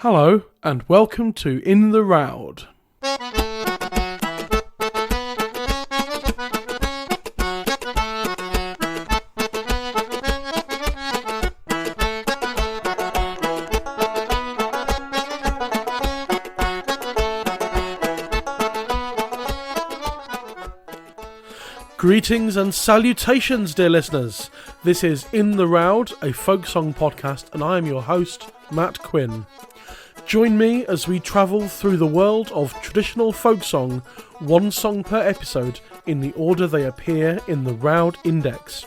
Hello, and welcome to In the Roud. Greetings and salutations, dear listeners. This is In the Roud, a folk song podcast, and I am your host, Matt Quinn. Join me as we travel through the world of traditional folk song, one song per episode, in the order they appear in the Roud Index.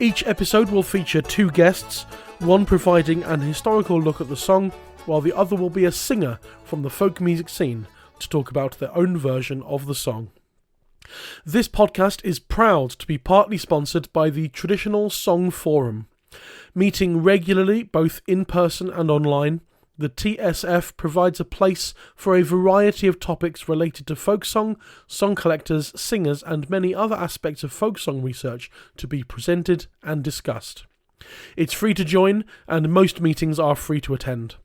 Each episode will feature two guests, one providing an historical look at the song, while the other will be a singer from the folk music scene to talk about their own version of the song. This podcast is proud to be partly sponsored by the Traditional Song Forum. Meeting regularly, both in person and online, the TSF provides a place for a variety of topics related to folk song, song collectors, singers, and many other aspects of folk song research to be presented and discussed. It's free to join, and most meetings are free to attend.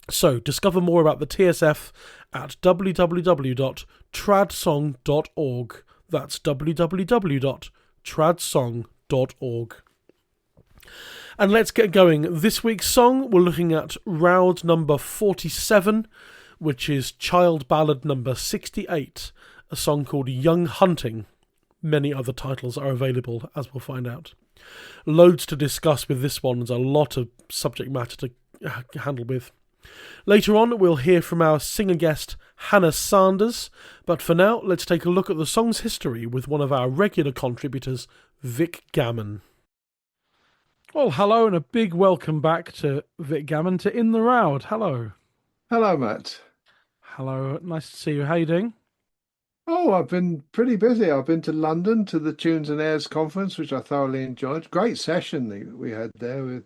So, discover more about the TSF at www.tradsong.org. That's www.tradsong.org. And let's get going. This week's song, we're looking at Roud number 47, which is Child Ballad number 68, a song called Young Hunting. Many other titles are available, as we'll find out. Loads to discuss with this one. There's a lot of subject matter to handle with. Later on, we'll hear from our singer guest, Hannah Sanders, but for now, let's take a look at the song's history with one of our regular contributors, Vic Gammon. Well, hello, and a big welcome back to Vic Gammon to In the Roud. Hello. Hello, Matt. Hello, nice to see you. How are you doing? Oh, I've been pretty busy. I've been to London to the Tunes and Airs conference, which I thoroughly enjoyed. Great session that we had there with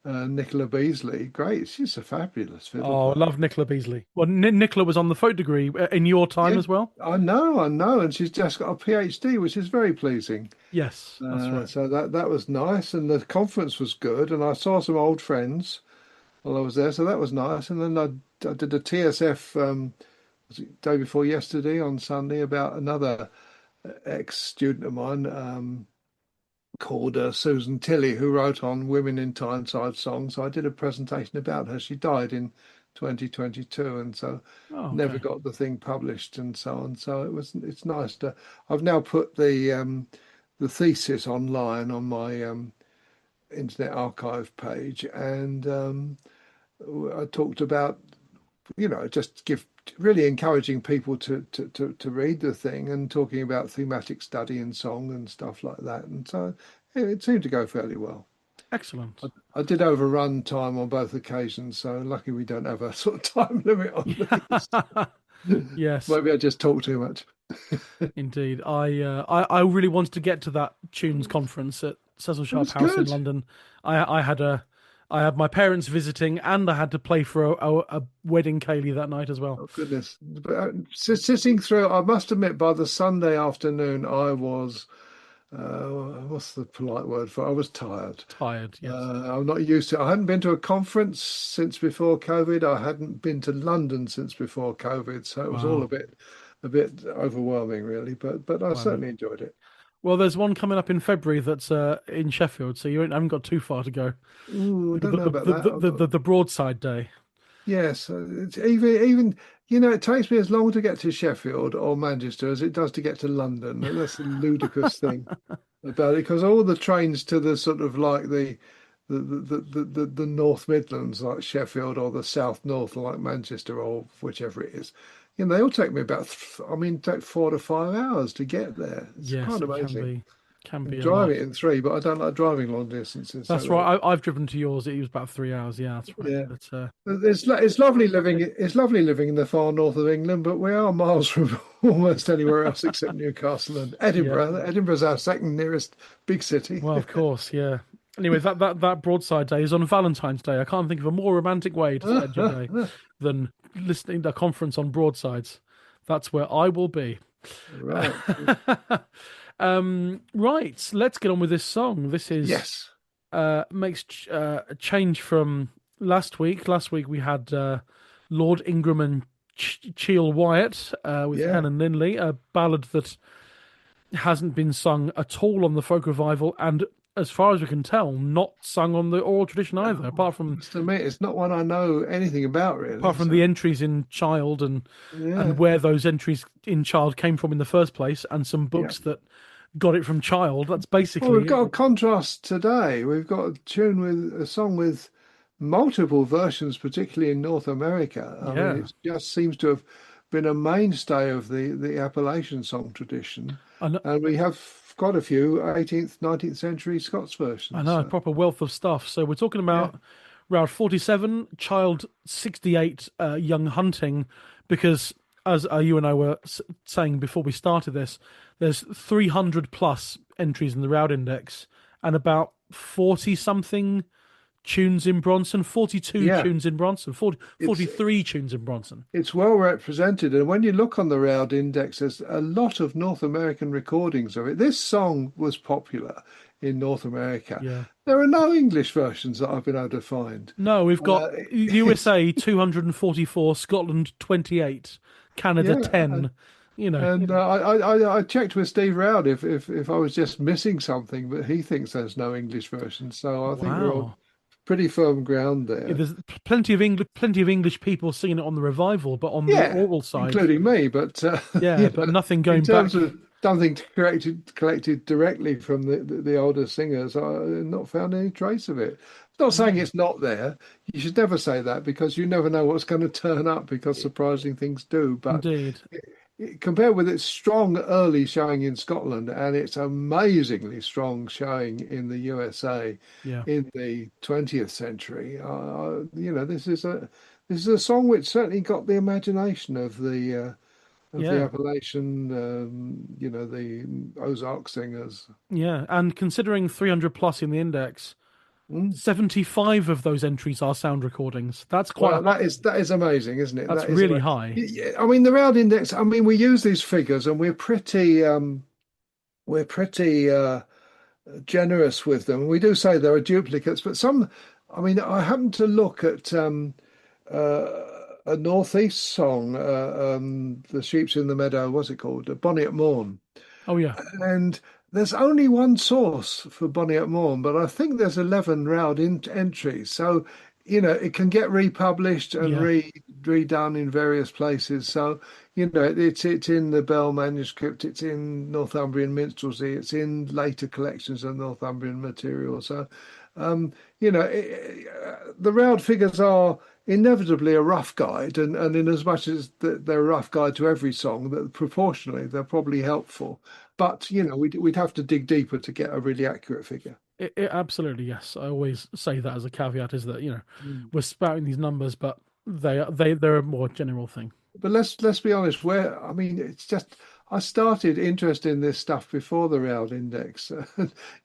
Nicola Beasley. Great. She's a fabulous fiddle Oh, I player. love Nicola Beasley. Well, Nicola was on the folk degree in your time as well? I know. And she's just got a PhD, which is very pleasing. Yes, that's right. So that was nice. And the conference was good. And I saw some old friends while I was there. So that was nice. And then I did a TSF was it day before yesterday on Sunday about another ex-student of mine called Susan Tilley, who wrote on Women in Tyneside songs. So I did a presentation about her. She died in 2022, and so never got the thing published and so on. So it's nice to. I've now put the thesis online on my Internet Archive page, and I talked about just really encouraging people to read the thing and talking about thematic study and song and stuff like that. And so it seemed to go fairly well. Excellent. I did overrun time on both occasions, so lucky we don't have a sort of time limit on these. Yes. Maybe I just talk too much. Indeed. I really wanted to get to that Tunes conference at Cecil Sharp House in London. I had my parents visiting, and I had to play for a wedding ceilidh that night as well. Oh, goodness. But sitting through, I must admit, by the Sunday afternoon, I was, what's the polite word for it? I was tired. Tired, yes. I'm not used to it. I hadn't been to a conference since before COVID. I hadn't been to London since before COVID. So it was all a bit overwhelming, really. But I certainly enjoyed it. Well, there's one coming up in February that's in Sheffield, so you haven't got too far to go. Ooh, I don't know about that. The Broadside Day. Yes, it's even it takes me as long to get to Sheffield or Manchester as it does to get to London. And that's a ludicrous thing about it, because all the trains to the sort of like the North Midlands, like Sheffield, or the South North, like Manchester, or whichever it is. They all take me about, take 4 to 5 hours to get there. It's quite amazing. Can be driving it in 3, but I don't like driving long distances. That's right. I've driven to yours. It was about 3 hours. Yeah, that's right. Yeah. But, it's lovely living. It's lovely living in the far north of England, but we are miles from almost anywhere else except Newcastle and Edinburgh. Yeah. Edinburgh's our second nearest big city. Well, of course, yeah. Anyway, that Broadside Day is on Valentine's Day. I can't think of a more romantic way to spend your day than listening to a conference on broadsides. That's where I will be. Right. Right. Let's get on with this song. This is makes a change from Last week we had Lord Ingram and Cheel Wyatt with Yeah. Helen Lindley, a ballad that hasn't been sung at all on the folk revival, and as far as we can tell, not sung on the oral tradition either, Oh, must admit, it's not one I know anything about apart really. from the So entries in Child and yeah, where those entries in Child came from in the first place, and some yeah. books that got it from Child. That's Well, we've basically got it. a contrast today. We've got a song with multiple versions, particularly in North America. I mean, Yeah, it just seems to have been a mainstay of the Appalachian song tradition, and and we have quite a few 18th, 19th century Scots I versions. know, a So, proper wealth of stuff. So we're talking yeah, about Round 47, Child 68, Young Hunting, because as you and I were saying before we started this, there's 300 plus entries in the Roud Index and about 40 something tunes in Bronson, 42 yeah. tunes in Bronson, 40, It's 43 tunes in Bronson. It's well represented, and when you look on the Roud Index, there's a lot of North American recordings of it. This song was popular in North America. Yeah. There are no English versions that I've been able to find. No, we've got Uh, it's USA 244, Scotland 28, Canada yeah, 10. You know, and I checked with Steve Roud if I was just missing something, but he thinks there's no English version, so I think we're on wow. pretty firm ground Yeah, there. there's plenty of English people singing it on the revival, but on the Yeah, oral side, including me, but yeah, but nothing in going terms back. of something collected directly from the older singers, I've not found any trace of it. Not saying No, it's not there. You should never say that because you never know what's going to turn up because surprising things do. But indeed. compared with its strong early showing in Scotland and its amazingly strong showing in the USA Yeah, in the 20th century, this is a song which certainly got the imagination of the yeah, Appalachian, the Ozark singers. yeah. And considering 300 plus in the index, Mm. 75 of those entries are sound recordings. That's quite Well, high. that is amazing, isn't it? That's That is really amazing. high. Yeah, I mean, the Round Index. I mean, we use these figures, and we're pretty generous with them. We do say there are duplicates, but some. I mean, I happened to look at uh, a Northeast song, "The Sheep's in the Meadow." What's it called? "Bonnie at Morn." Oh, yeah, And there's only one source for Bonnie at Morn, but I think there's 11 Roud entries. So, it can get republished and yeah, redone in various places. So, it's in the Bell manuscript, it's in Northumbrian Minstrelsy, it's in later collections of Northumbrian material. So, the Roud figures are inevitably a rough guide, and in as much as they're a rough guide to every song, that proportionally they're probably helpful. But we'd have to dig deeper to get a really accurate figure. it absolutely, yes. I always say that as a caveat is that, Mm. we're spouting these numbers, but they're a more general thing. But let's be honest. Where I mean, it's just I started interested in this stuff before the Roud Index.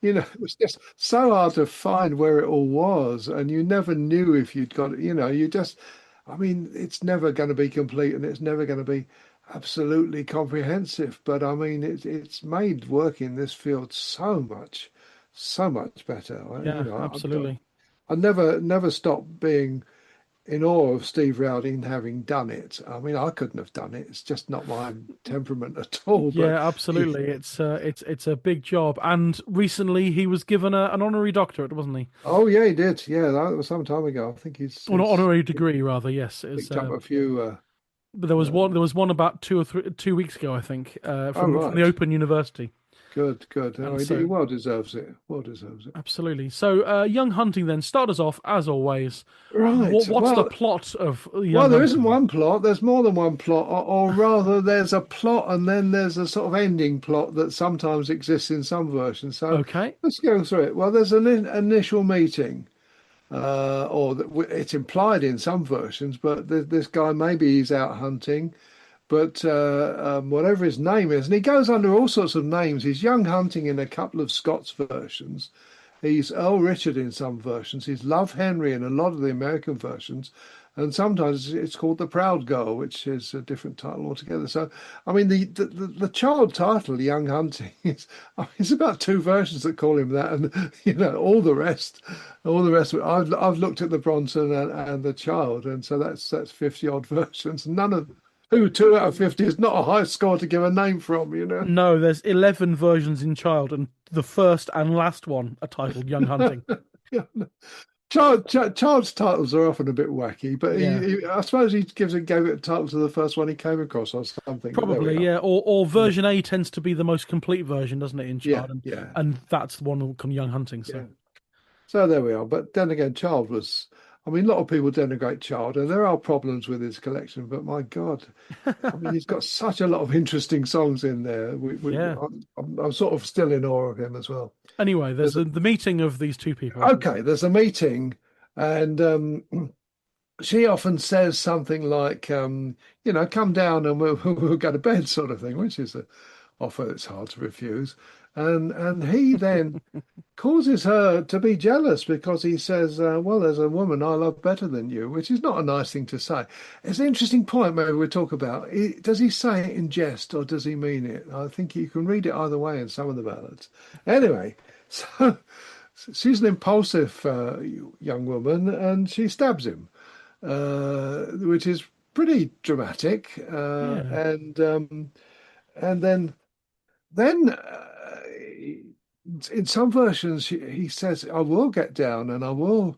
It was just so hard to find where it all was, and you never knew if you'd got it. You just, I mean, it's never going to be complete, and it's never going to be absolutely comprehensive. But I mean, it's made work in this field so much better. Yeah, absolutely. I never stop being in awe of Steve Rowling having done it. I mean, I couldn't have done it. It's just not my temperament at all. But Yeah, absolutely. It's a big job. And recently he was given an honorary doctorate, wasn't he? oh yeah, he did. Yeah, that was some time ago. I think he's Or not he's honorary degree, rather. Yes, it's picked up a few. but there was Uh, one. There was one about 2 weeks ago, I think, oh from the right, Open University. good. Oh, And he so, well deserves it. Well deserves it. absolutely. So, Young Hunting then start us off as always. Right. What's the plot of Well, Young there isn't Hunting? one plot. There's more than one plot, or rather, there's a plot and then there's a sort of ending plot that sometimes exists in some versions. So Okay. let's go through it. Well, there's an initial meeting. It's implied in some versions, but this guy maybe he's out hunting, but whatever his name is, and he goes under all sorts of names. He's young hunting in a couple of Scots versions. He's Earl Richard in some versions. He's Love Henry in a lot of the American versions. And sometimes it's called The Proud Girl, which is a different title altogether. So, I mean, the child title, Young Hunting, is I mean, it's about two versions that call him that, and all the rest. I've looked at the Bronson and the Child, and so that's 50 odd versions. None of two out of 50 is not a high score to give a name from, you know. No, there's 11 versions in Child, and the first and last one are titled Young Hunting. Child's titles are often a bit wacky, but Yeah. I suppose he gave it a title to the first one he came across or something. But there we Probably, are. yeah. Or version A tends to be the most complete version, doesn't it, in Yeah, Child? And yeah, and that's the one that will come Young Hunting. yeah. So So there we are. But then again, Child was. I mean, a lot of people denigrate Child, and there are problems with his collection. But my God, I mean, he's got such a lot of interesting songs in there. yeah. I'm sort of still in awe of him as well. Anyway, there's There's the meeting of these two people. okay, there's a meeting, and she often says something like, come down and we'll go to bed, sort of thing, which is an offer that's hard to refuse. And he then causes her to be jealous because he says, well, there's a woman I love better than you, which is not a nice thing to say. It's an interesting point maybe we'll talk about. Does he say it in jest or does he mean it? I think you can read it either way in some of the ballads. Anyway, so she's an impulsive young woman and she stabs him, which is pretty dramatic. Yeah. And then in some versions he says, "I will get down and I will,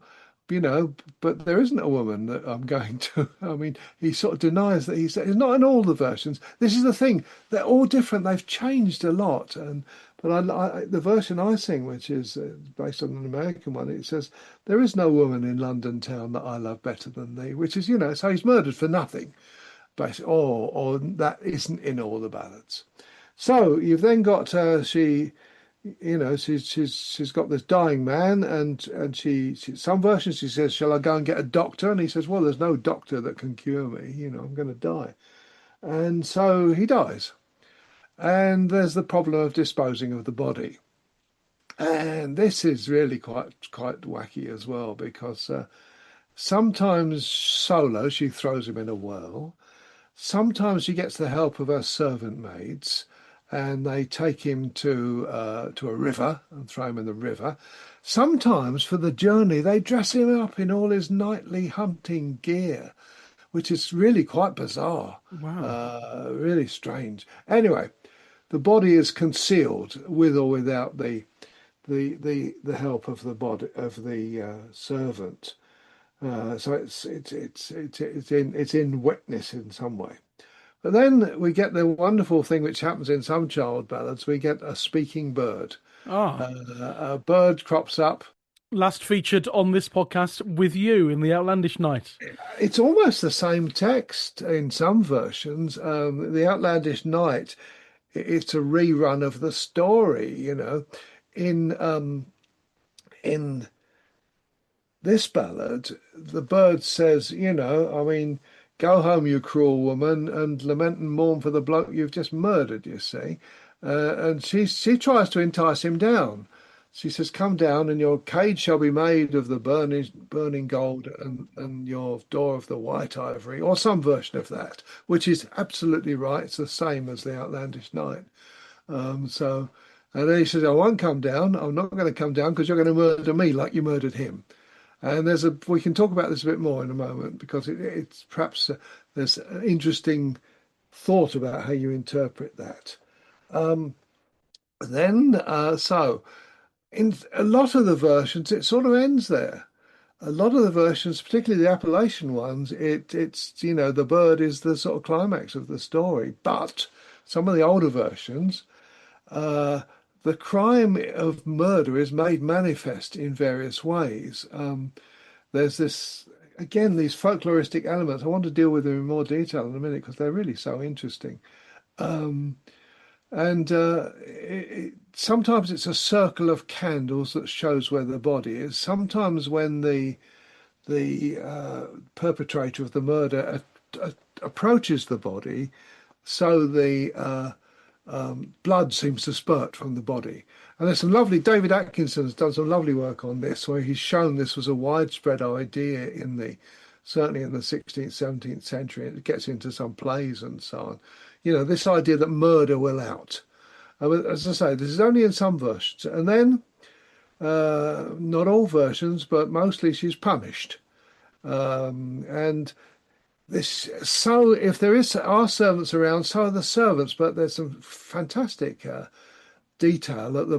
but there isn't a woman that I'm going to." I mean, he sort of denies that he said it's not in all the versions. This is the thing; they're all different. They've changed a lot, but the version I sing, which is based on an American one, it says, "There is no woman in London town that I love better than thee," which is, so he's murdered for nothing, basically, or that isn't in all the ballads. So you've then got she's got this dying man, and she some versions she says, "Shall I go and get a doctor?" And he says, "Well, there's no doctor that can cure me. I'm going to die." And so he dies. And there's the problem of disposing of the body. And this is really quite wacky as well because sometimes solo she throws him in a well. Sometimes she gets the help of her servant maids, and they take him to a river and throw him in the river. Sometimes for the journey they dress him up in all his knightly hunting gear, which is really quite bizarre, Wow. really strange. Anyway, the body is concealed with or without the help of the body of the servant. So it's in wetness in some way. But then we get the wonderful thing which happens in some child ballads. We get a speaking bird. Ah, A bird crops up. last featured on this podcast with you in the Outlandish Night. It's almost the same text in some versions. The Outlandish Night, it's a rerun of the story. In this ballad, the bird says, I mean, "Go home, you cruel woman, and lament and mourn for the bloke you've just murdered," you see. And she tries to entice him down. She says, "Come down, and your cage shall be made of the burning gold, and your door of the white ivory," or some version of that, which is absolutely right. It's the same as the Outlandish Night. And then he says, "I won't come down. I'm not going to come down because you're going to murder me like you murdered him." And we can talk about this a bit more in a moment because it's perhaps there's an interesting thought about how you interpret that. So in a lot of the versions, it sort of ends there. A lot of the versions, particularly the Appalachian ones, it's the bird is the sort of climax of the story. But some of the older versions, the crime of murder is made manifest in various ways. There's these folkloristic elements. I want to deal with them in more detail in a minute because they're really so interesting. And sometimes it's a circle of candles that shows where the body is. Sometimes when the perpetrator of the murder approaches the body, so the blood seems to spurt from the body. And there's some lovely, David Atkinson has done some lovely work on this, where he's shown this was a widespread idea certainly in the 16th, 17th century. It gets into some plays and so on. This idea that murder will out. But as I say, this is only in some versions. And then, not all versions, but mostly she's punished. And this, so if are servants around, so are the servants, but there's some fantastic detail that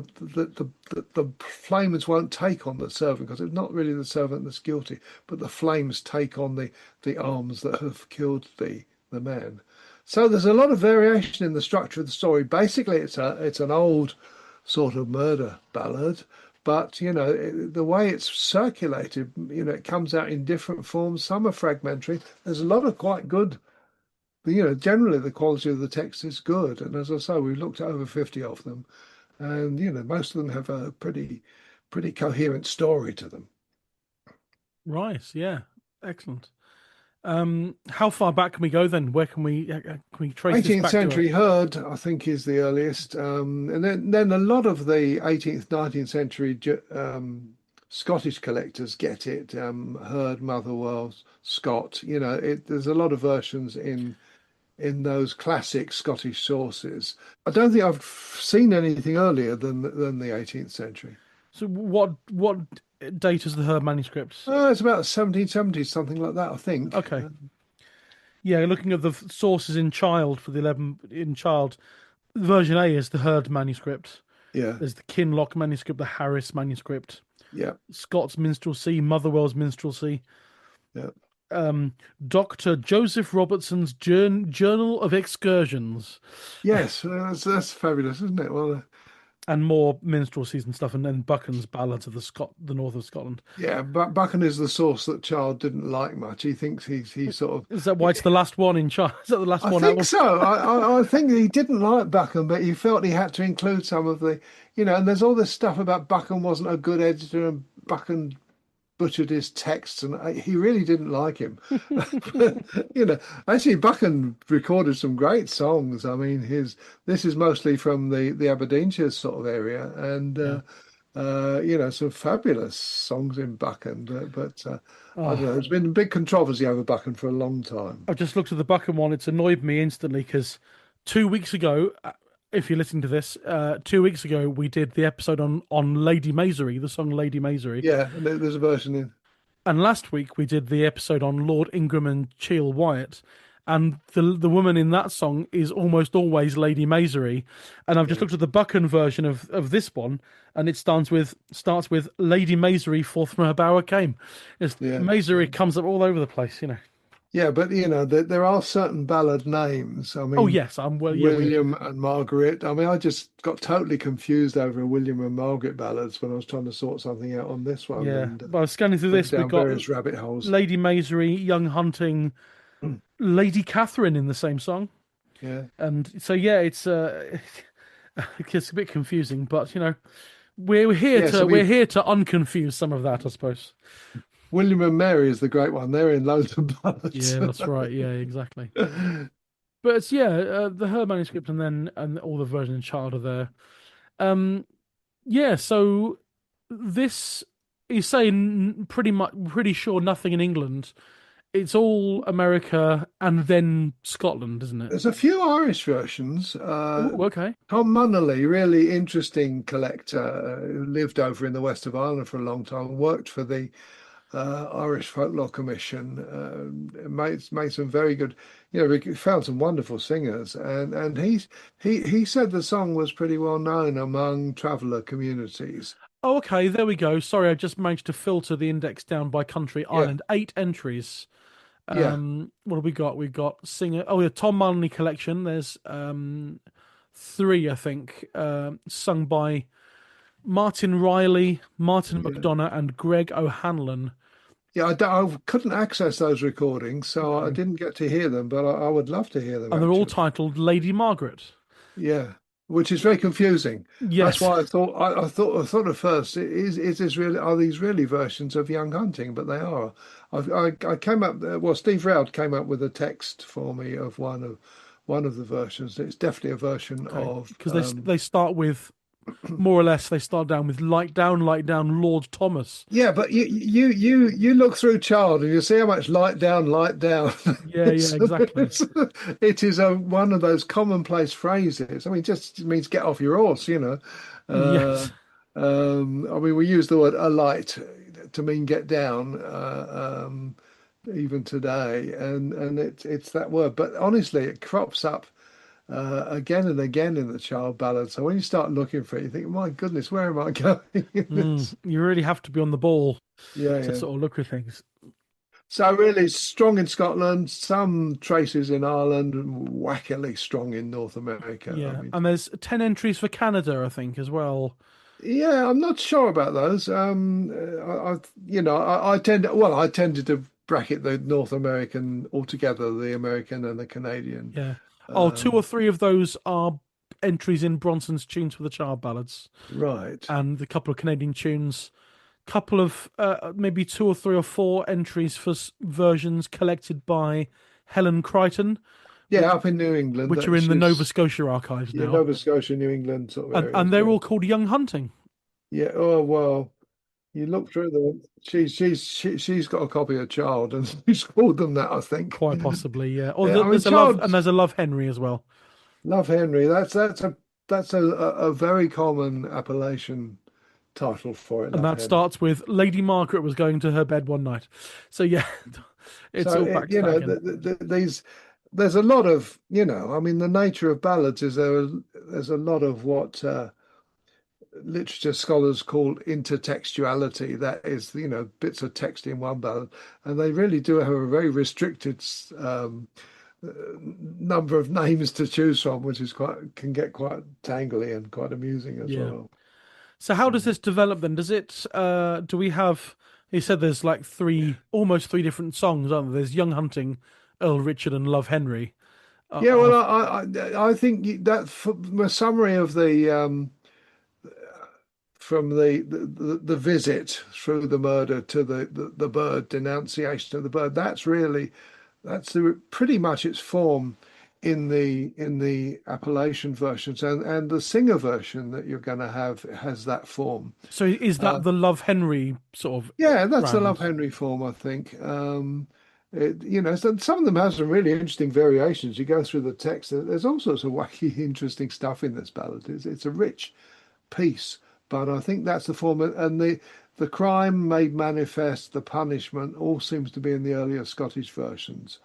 the flames won't take on the servant, because it's not really the servant that's guilty, but the flames take on the arms that have killed the man. So there's a lot of variation in the structure of the story. Basically, it's an old sort of murder ballad, but the way it's circulated, it comes out in different forms. Some are fragmentary. There's a lot of quite good. Generally the quality of the text is good, and as I say, we've looked at over 50 of them, and most of them have a pretty coherent story to them. Right. Yeah. Excellent. How far back can we go then? Where can we trace this 18th back century herd, I think, is the earliest, and then a lot of the 18th, 19th century Scottish collectors get it. Herd, Motherwell, Scott. There's a lot of versions in those classic Scottish sources. I don't think I've seen anything earlier than the 18th century. So what date is the Herb manuscript? It's about 1770s, something like that, I think. Okay. Yeah, looking at the sources in Child for the 11 in Child, version A is the Herd manuscript. Yeah, There's the Kinloch manuscript, the Harris manuscript, yeah, Scott's Minstrelsy, Motherwell's Minstrelsy. yeah. Dr. Joseph Robertson's Journal of Excursions. Yes, that's fabulous, isn't it? Well, And more minstrelsies and stuff, and then Buchan's Ballads of the North of Scotland. yeah, but Buchan is the source that Child didn't like much. He thinks he's sort of. Is that why it's the last one in Child? Is that the last I one think out? so. I think he didn't like Buchan, but he felt he had to include some of and there's all this stuff about Buchan wasn't a good editor, and Buchan butchered his texts, and he really didn't like him. Actually, Buchan recorded some great songs. I mean, this is mostly from the Aberdeenshire sort of area, and some fabulous songs in Buchan. But I don't know. There's been a big controversy over Buchan for a long time. I've just looked at the Buchan one. It's annoyed me instantly because 2 weeks ago, if you're listening to this, 2 weeks ago we did the episode on Lady Masery, the song Lady Masery. Yeah, and there's a version in. And last week we did the episode on Lord Ingram and Cheel Wyatt, and the woman in that song is almost always Lady Masery. And I've just looked at the Buchan version of this one, and it starts with Lady Masery forth from her bower came. Masery comes up all over the place, Yeah, but there are certain ballad names. I mean, Oh yes, William and Margaret. I mean, I just got totally confused over William and Margaret ballads when I was trying to sort something out on this one. yeah. And But I was scanning through this. down We've got various rabbit holes. Lady Masery, Young Hunting, Lady Catherine in the same song, Yeah, and so yeah, it's it's a bit confusing, but we're here Yeah, to so we're here to unconfuse some of that, I suppose. William and Mary is the great one. They're in loads of ballads. Yeah, that's right. Yeah, exactly. But it's the Her manuscript and all the version in Child are there. Yeah, so this is saying pretty sure nothing in England. It's all America and then Scotland, isn't it? There's a few Irish versions. Ooh, okay. Tom Munnelly, really interesting collector, who lived over in the west of Ireland for a long time, worked for the Irish Folklore Commission, made some very good, found some wonderful singers, and he said the song was pretty well known among traveller communities. Oh, okay. There we go. Sorry, I just managed to filter the index down by country, Ireland. 8 entries. Yeah. What have we got? We've got singer. Oh, the Tom Munnelly collection. There's 3, I think, sung by Martin Riley, Martin McDonough, and Greg O'Hanlon. Yeah, I couldn't access those recordings, so I didn't get to hear them, but I would love to hear them. And they're all titled Lady Margaret. Yeah, which is very confusing. Yes. That's why I thought at first, is this really, are these really versions of Young Hunting? But they are. I came up, well, Steve Roud came up with a text for me of one of the versions. It's definitely a version of because they start with more or less they start down with light down, Lord Thomas. Yeah, but you look through Child and you see how much light down, light down. Yeah, yeah, exactly. It is one of those commonplace phrases. I mean, just means get off your horse, you know. Uh, Yes. I mean, we use the word alight to mean get down, even today, and it's that word. But honestly, it crops up again and again in the child ballad. So when you start looking for it, you think, my goodness, where am I going in this? You really have to be on the ball Yeah, to yeah. sort of look for things. So really strong in Scotland, some traces in Ireland, and wackily strong in North America. I Yeah, mean, and there's 10 entries for Canada, I think, as well. yeah, I'm not sure about those. I tended to bracket the North American altogether, the American and the Canadian. Yeah. Oh, two or Um, three of those are entries in Bronson's tunes for the child ballads, right. and a couple of Canadian tunes. Couple of maybe two or three or four entries for versions collected by Helen Crichton, Yeah, which up in New England, which are that in the Nova she's Scotia archives yeah, now, Nova Scotia, New England sort of and areas. they're Yeah, all called Young Hunting. yeah. Oh well, you look through them. She's got a copy of Child, and she's called them that, I think. Quite possibly, yeah. Or Yeah, I mean, there's a love, and Child there's a Love Henry as well, Love Henry. That's a very common appellation title for it, and Love that Henry. starts with Lady Margaret was going to her bed one night. So yeah, it's So all back to you that know, again. these there's a lot of I mean, the nature of ballads is there's a lot of what literature scholars call intertextuality. That is, bits of text in one ballad, and they really do have a very restricted uh, number of names to choose from, which is quite can get quite tangly and quite amusing as Yeah. well. So how does this develop then? Does it do we have he said there's like almost three different songs, aren't there? There's Young Hunting, Earl Richard and Love Henry. Yeah, well, Uh, I think that from a summary of the from the visit through the murder to the bird, denunciation of the bird, pretty much its form in the Appalachian versions, and the singer version that you're going to have has that form. so is Uh, that the Love Henry sort of yeah, that's the Love brand? Henry form, I think. Some of them have some really interesting variations. You go through the text, there's all sorts of wacky, interesting stuff in this ballad. It's a rich piece, but I think that's the form, and the crime made manifest, the punishment, all seems to be in the earlier Scottish versions.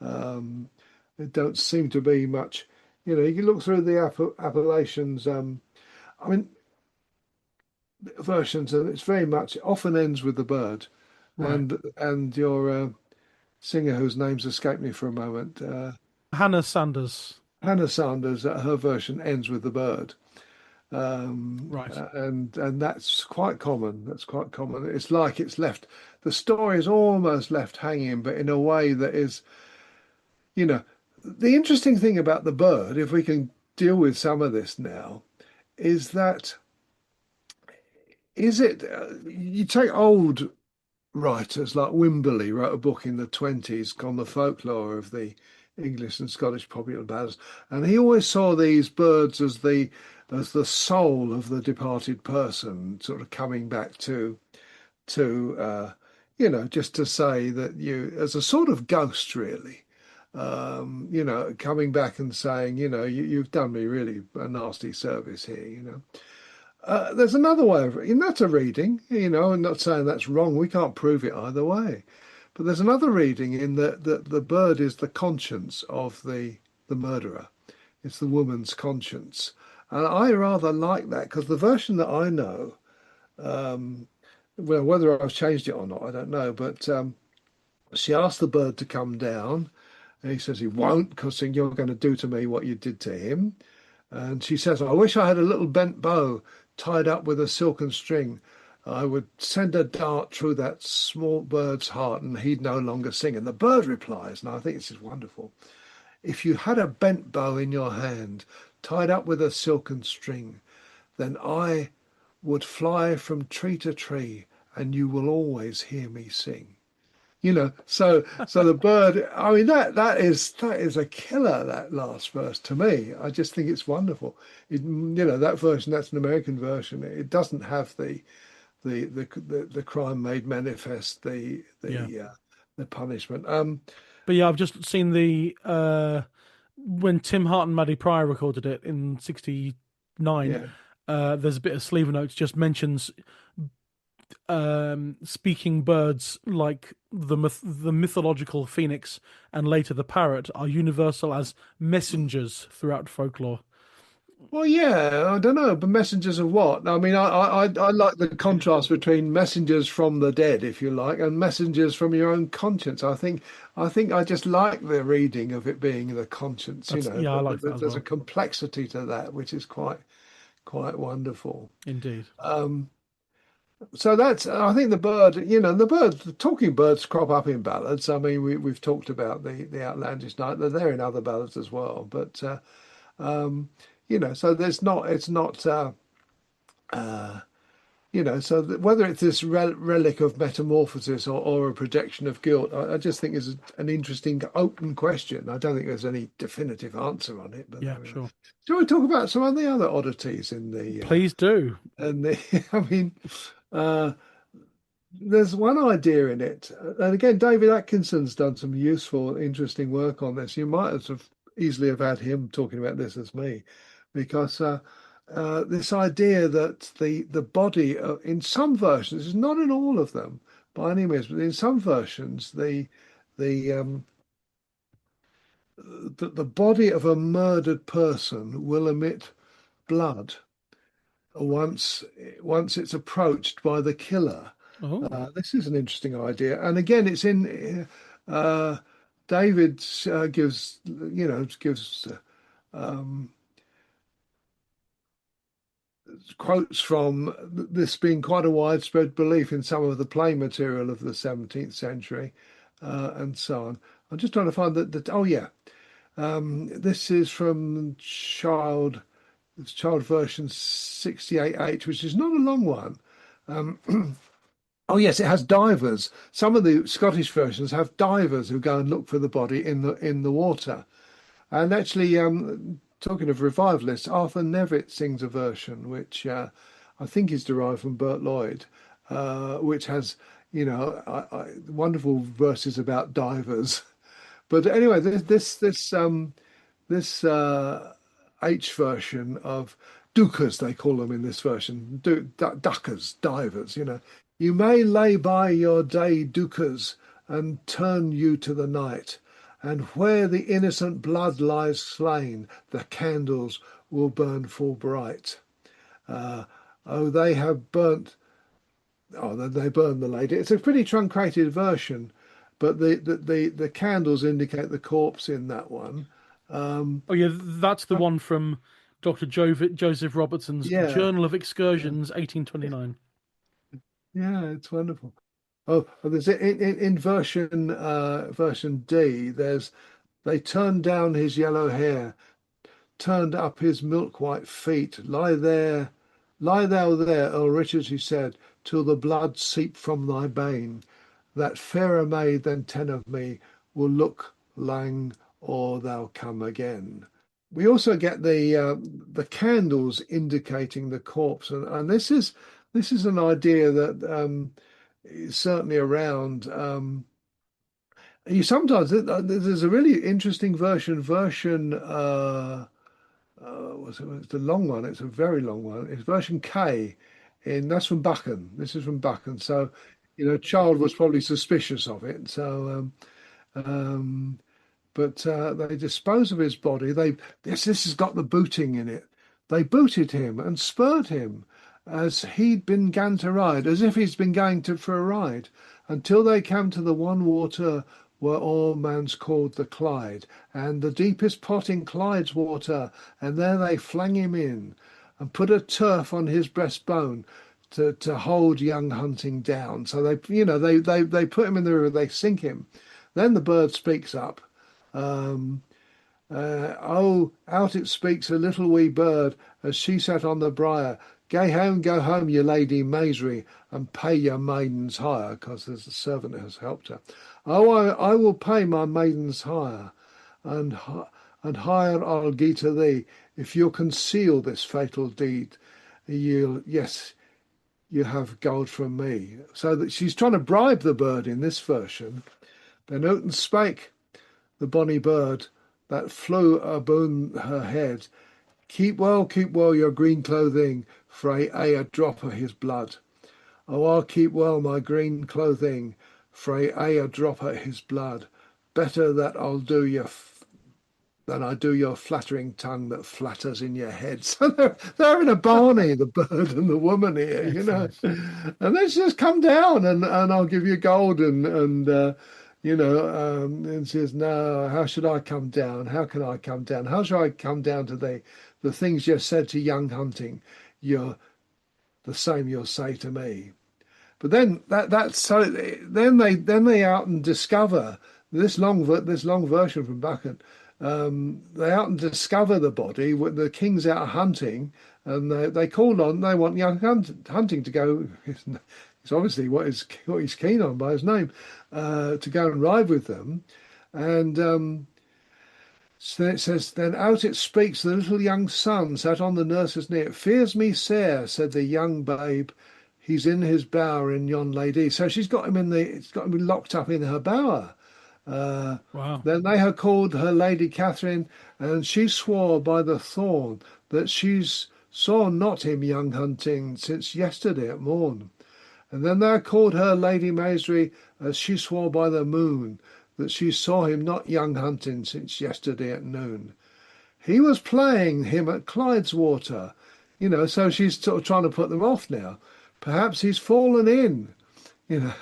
Um, there don't seem to be much. You can look through the appellations. I mean, versions, and it's very much often ends with the bird, Right. and your singer whose name's escaped me for a moment, Hannah Sanders. Hannah Sanders, her version ends with the bird. Right. And that's quite common. That's quite common. It's like it's left, the story is almost left hanging, but in a way that is, you know, the interesting thing about the bird, if we can deal with some of this now, is that you take old writers like Wimberley wrote a book in the 20s on the folklore of the English and Scottish popular ballads, and he always saw these birds as the soul of the departed person, sort of coming back to just to say that you, as a sort of ghost, really, coming back and saying, you've done me really a nasty service here. There's another way of and that's a reading, I'm not saying that's wrong. We can't prove it either way. But there's another reading in that the bird is the conscience of the murderer. It's the woman's conscience. And I rather like that because the version that I know, well, whether I've changed it or not, I don't know. But she asked the bird to come down, and he says he won't because you're going to do to me what you did to him. And she says, I wish I had a little bent bow tied up with a silken string. I would send a dart through that small bird's heart and he'd no longer sing. And the bird replies, and I think this is wonderful. If you had a bent bow in your hand, tied up with a silken string, then I would fly from tree to tree and you will always hear me sing. So the bird, I mean, that is a killer, that last verse to me. I just think it's wonderful. That version, that's an American version. It doesn't have the crime made manifest, Yeah. the punishment. But yeah, I've just seen the when Tim Hart and Maddie Pryor recorded it in '69. Yeah. There's a bit of sleeve notes just mentions speaking birds like the mythological phoenix and later the parrot are universal as messengers throughout folklore. Well, yeah, I don't know, but messengers of what? I mean, I like the contrast between messengers from the dead, if you like, and messengers from your own conscience. I think I just like the reading of it being the conscience, That's yeah, I like that as there's a well. complexity to that, which is quite wonderful. Indeed. Um, so I think the talking birds crop up in ballads. I mean, we've talked about the outlandish night. They're there in other ballads as well, but um, so it's not. Uh, so whether it's this relic of metamorphosis or a projection of guilt, I just think is an interesting open question. I don't think there's any definitive answer on it, but Yeah, there we are. sure. Shall we talk about some of the other oddities in Please do. I mean, uh, there's one idea in it, and again, David Atkinson's done some useful, interesting work on this. You might have easily have had him talking about this as me, because this idea that the body, in some versions, not in all of them by any means, but in some versions, the the body of a murdered person will emit blood once it's approached by the killer. Oh, This is an interesting idea, and again, it's in David gives um, quotes from this being quite a widespread belief in some of the play material of the 17th century, and so on. I'm just trying to find that. Oh yeah, this is from Child version 68H, which is not a long one. Oh yes, it has divers. Some of the Scottish versions have divers who go and look for the body in the water. And actually, talking of revivalists, Arthur Nevitt sings a version which I think is derived from Bert Lloyd, which has wonderful verses about divers. But anyway, this H version of Dukas, they call them in this version, duckers, divers, You may lay by your day Dukas and turn you to the night, and where the innocent blood lies slain, the candles will burn full bright. Uh, oh, they have burnt, oh, they burn the lady. It's a pretty truncated version, but the candles indicate the corpse in that one. oh yeah, that's the one from Dr. Joseph Robertson's Yeah, Journal of yeah, Excursions, 1829. yeah, it's wonderful. Oh, there's in version D. They turned down his yellow hair, turned up his milk white feet. Lie thou there, Earl Richard, he said, till the blood seep from thy bane. That fairer maid than ten of me will look lang or thou come again. We also get the candles indicating the corpse, and this is an idea that is certainly around. You sometimes there's a really interesting it's a long one. It's a very long one. It's version K, and that's from Buchan. This is from Buchan. So, Child was probably suspicious of it. So, but they dispose of his body. This has got the booting in it. They booted him and spurred him as he'd been gan to ride, as if he's been going to for a ride, until they came to the one water where all man's called the Clyde, and the deepest pot in Clyde's water, and there they flang him in, and put a turf on his breastbone to hold young Hunting down. So they put him in the river, they sink him. Then the bird speaks up. Um, oh, out it speaks a little wee bird as she sat on the briar, Go home, your lady Maisry, and pay your maiden's hire, because there's a servant who has helped her. Oh, I will pay my maiden's hire, and hire I'll gie to thee, if you'll conceal this fatal deed. Yes, you have gold from me. So that she's trying to bribe the bird in this version. Then out and spake the bonny bird that flew aboon her head. Keep well your green clothing, frae aye a drop of his blood. Oh, I'll keep well my green clothing, frae aye a drop of his blood. Better that I'll do you than I do your flattering tongue that flatters in your head. So they're in a barney, the bird and the woman here, you know. And let's just come down and I'll give you gold and says, no, how should I come down? How can I come down? How shall I come down to thee? The things you said to young hunting, you're the same you'll say to me. But then then they out and discover this long version from Buchan. They out and discover the body when the king's out hunting, and they call on. They want young hunting to go. It's obviously what he's keen on by his name, to go and ride with them, and. So it says, then out it speaks, the little young son sat on the nurse's knee. It fears me, sir, said the young babe. He's in his bower in yon lady. So she's got him it's got him locked up in her bower. Wow. Then they have called her Lady Catherine, and she swore by the thorn that she's saw not him young hunting since yesterday at morn. And then they called her Lady Maisry, as she swore by the moon that she saw him not young hunting since yesterday at noon. He was playing him at Clydeswater, so she's sort of trying to put them off now. Perhaps he's fallen in.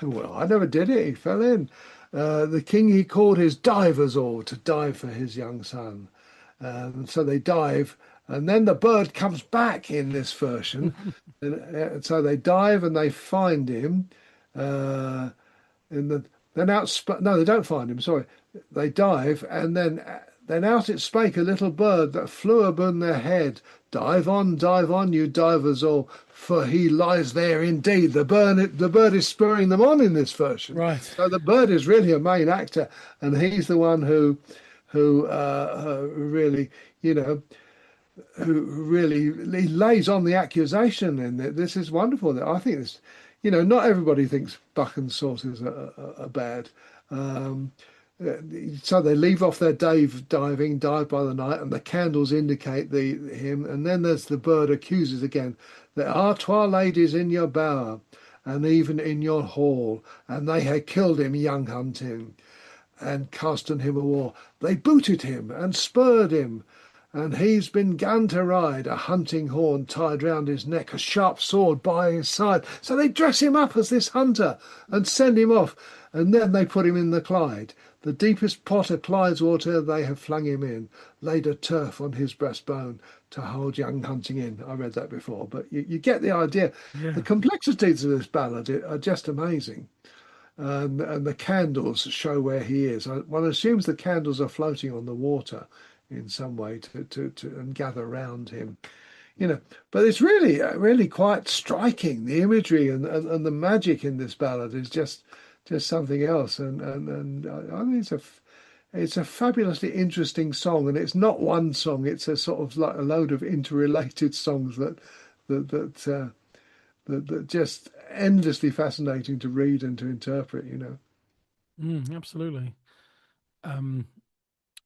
Well, I never did it, he fell in. The king he called his divers all to dive for his young son. So they dive, and then the bird comes back in this version. And so they dive and they find him. No, they don't find him. Sorry, they dive, and then out it spake a little bird that flew above their head. Dive on, you divers all, for he lies there indeed. The bird is spurring them on in this version. Right. So the bird is really a main actor, and he's the one who really, who really he lays on the accusation. And this is wonderful. I think this. Not everybody thinks Buchan's sources are bad. So they leave off their dive by the night, and the candles indicate him. And then there's the bird accuses again. There are 12 ladies in your bower, and even in your hall, and they had killed him young hunting, and cast on him a war. They booted him and spurred him, and he's been gun to ride, a hunting horn tied round his neck, a sharp sword by his side. So they dress him up as this hunter and send him off, and then they put him in the Clyde. The deepest pot of Clydeswater they have flung him in, laid a turf on his breastbone to hold young hunting in. I read that before, but you get the idea. Yeah. The complexities of this ballad are just amazing. And the candles show where he is. One assumes the candles are floating on the water in some way to and gather round him, but it's really quite striking. The imagery and the magic in this ballad is just something else, and I think it's a fabulously interesting song, and it's not one song, it's a sort of like a load of interrelated songs that just endlessly fascinating to read and to interpret. Absolutely.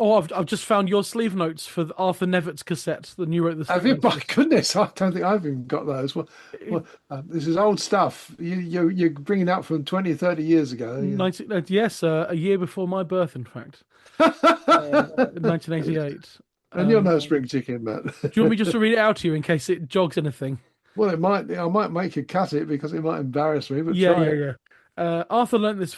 Oh, I've just found your sleeve notes for the Arthur Nevitt's cassette. The new wrote the. Have you? My goodness, I don't think I've even got those. Well, this is old stuff. You're bringing up from 20, 30 years ago. 19, yes, a year before my birth, in fact. 1988. And you're no spring chicken, Matt. Do you want me just to read it out to you in case it jogs anything? Well, it might. I might make you cut it because it might embarrass me. But yeah. Arthur learnt this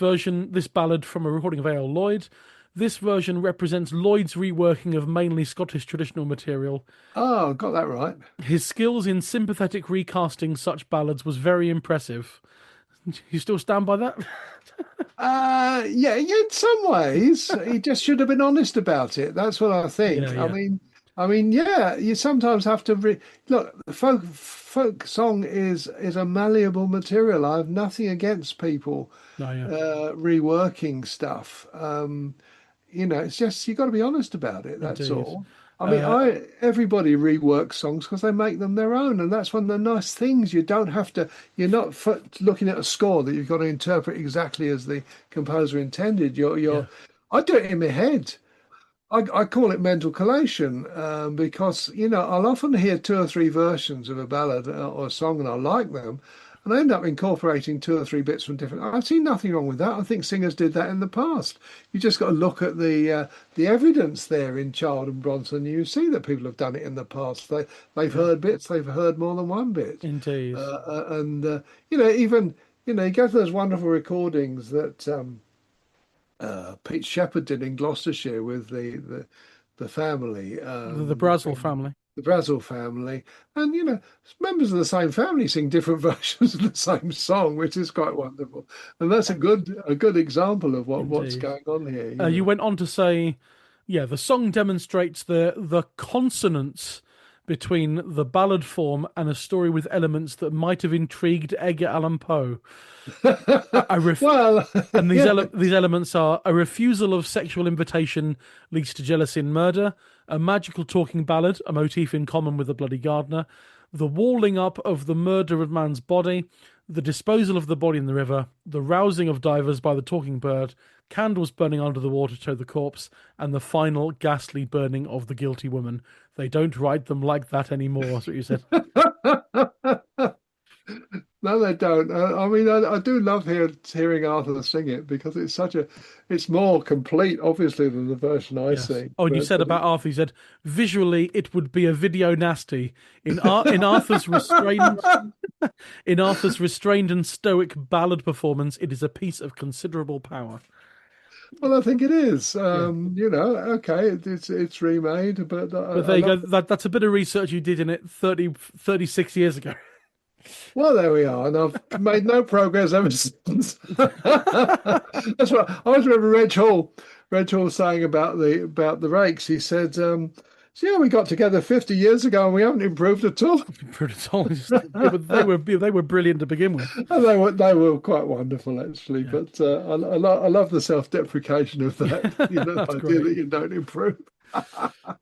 ballad from a recording of A.L. Lloyd. This version represents Lloyd's reworking of mainly Scottish traditional material. Oh, got that right. His skills in sympathetic recasting such ballads was very impressive. You still stand by that? Yeah, in some ways. He just should have been honest about it. That's what I think. Yeah. I mean, I mean, yeah, you sometimes have to look. The folk song is a malleable material. I have nothing against people No, yeah, reworking stuff. It's just you got to be honest about it. That's indeed. all. I mean, Uh, I everybody reworks songs because they make them their own, and that's one of the nice things. You don't have to. You're not looking at a score that you've got to interpret exactly as the composer intended. yeah, I do it in my head. I call it mental collation because I'll often hear two or three versions of a ballad or a song and I like them, and I end up incorporating two or three bits from different. I've seen nothing wrong with that. I think singers did that in the past. You just got to look at the evidence there in Child and Bronson. You see that people have done it in the past. They've yeah, heard bits. They've heard more than one bit, indeed. and even you go to those wonderful recordings that. Pete Shepherd did in Gloucestershire with the family, The Brazel family. the Brazel family, and members of the same family sing different versions of the same song, which is quite wonderful, and that's a good example of what's Indeed. going on here. You went on to say, yeah, the song demonstrates the consonance between the ballad form and a story with elements that might have intrigued Edgar Allan Poe. A ref- Well, and yeah. these elements are a refusal of sexual invitation leads to jealousy and murder, a magical talking ballad, a motif in common with the Bloody Gardener, the walling up of the murder of man's body, the disposal of the body in the river, the rousing of divers by the talking bird, candles burning under the water to show the corpse, and the final ghastly burning of the guilty woman. They don't write them like that anymore. That's what you said. No, they don't. I mean, I do love hearing Arthur sing it because it's more complete, obviously, than the version I Yes. sing. Oh, and you But said about Arthur, you said visually it would be a video nasty. In Arthur's restrained in Arthur's restrained and stoic ballad performance, it is a piece of considerable power. well, I think it is. Yeah. Okay, it's remade, but But I there you go. love. That's a bit of research you did in it 36 years ago. Well, there we are, and I've made no progress ever since. That's what I always remember. Reg Hall saying about the rakes. He said, "So yeah, we got together 50 years ago, and we haven't improved at all." Brutal. They were brilliant to begin with. And they were quite wonderful actually, Yeah. but I love the self-deprecation of Yeah, that, the that's idea great. that you don't improve.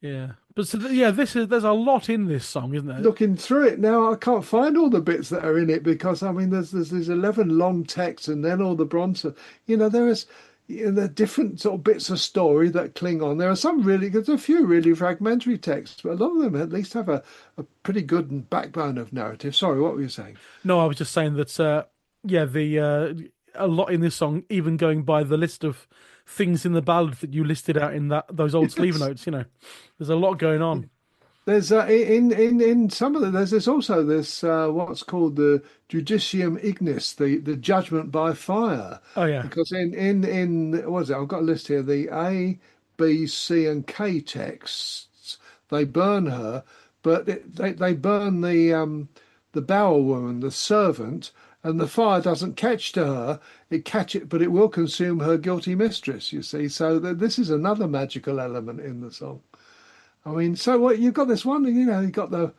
Yeah. But so yeah, there's a lot in this song, isn't there? Looking through it now, I can't find all the bits that are in it because I mean, there's 11 long texts and then all the Bronson. There is. There are different sort of bits of story that cling on. There's a few really fragmentary texts, but a lot of them at least have a pretty good backbone of narrative. Sorry, what were you saying? No, I was just saying that yeah, the a lot in this song, even going by the list of things in the ballad that you listed out in those old sleeve Yes. notes, there's a lot going on. There's in some of the there's also this what's called the judicium ignis, the judgment by fire, Oh yeah. because in what is it? I've got a list here. The A, B, C, and K texts they burn her, but they burn the bower woman, the servant, and the fire doesn't catch to her. But it will consume her guilty mistress. You see, so this is another magical element in the song. I mean, so what you've got this one, you've got the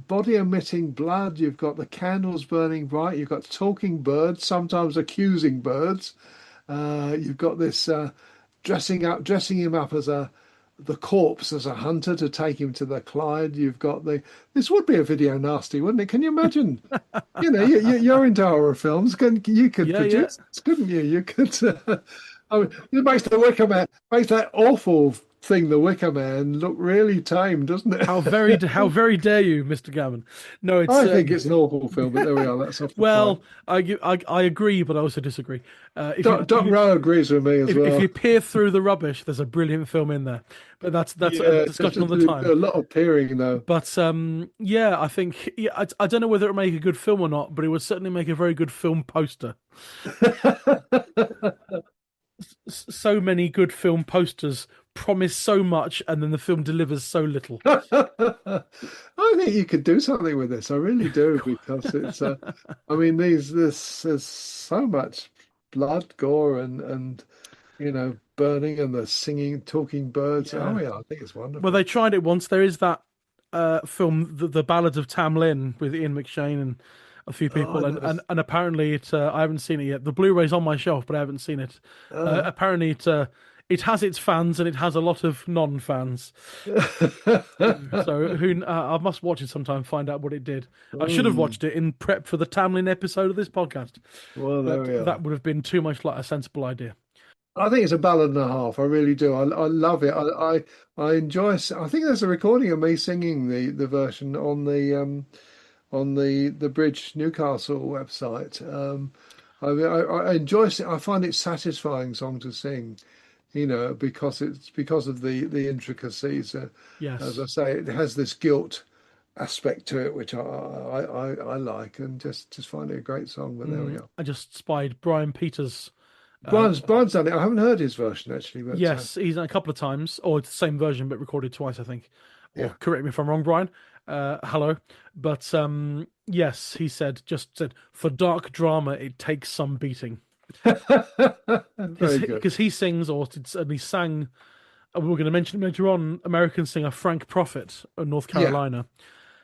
body emitting blood, you've got the candles burning bright, you've got talking birds, sometimes accusing birds. You've got this dressing him up as the corpse as a hunter to take him to the Clyde. You've got this would be a video nasty, wouldn't it? Can you imagine? You're into horror films. You could Yeah, yeah. produce this, couldn't you? You could. I mean, it makes the Wicker Man makes that awful thing, the Wicker Man, look really tame, doesn't it? How very dare you, Mr. Gammon? No, it's I think it's an awful film, but there we are. That's off the point. well, I agree, but I also disagree. If you Doc Rowe agrees with me as if you well. peer through the rubbish, there's a brilliant film in there. But that's a Yeah, discussion on the time. a lot of peering though. But yeah, I think yeah, I don't know whether it would make a good film or not, but it would certainly make a very good film poster. So many good film posters promise so much, and then the film delivers so little. I think you could do something with this. I really do because it's. I mean, there's so much blood, gore, and burning and the singing, talking birds. Oh Yeah. yeah, I think it's Well, they wonderful. tried it once. There is that film, the Ballads of Tam Lin, with Ian McShane and a few Oh, I people, and never. and apparently it. I haven't seen it yet. The Blu-ray's on my shelf, but I haven't seen it. Uh, Apparently it has its fans and it has a lot of non-fans. So I must watch it sometime, find out what it did. I should have mm, watched it in prep for the Tamlin episode of this podcast, well, there but we that are. would have been too much like a sensible idea. I think it's a ballad and a half. I really do. I love it. I enjoy. I think there's a recording of me singing the version on the Bridge Newcastle website. I enjoy. I find it satisfying song to sing. Because it's because of the intricacies. As I Yes. say, it has this guilt aspect to it, which I like, and just find it a great song. But there we are. I just spied Brian Peters. Brian's done it. I haven't heard his version actually, but Yes, he's done it a couple of times, or it's the same version but recorded twice, I think. Or yeah. correct me if I'm wrong, Brian. Hello, but yes, he said for dark drama it takes some beating Very good. because he sings and he sang. We were going to mention later on American singer Frank Prophet of North Yeah, Carolina,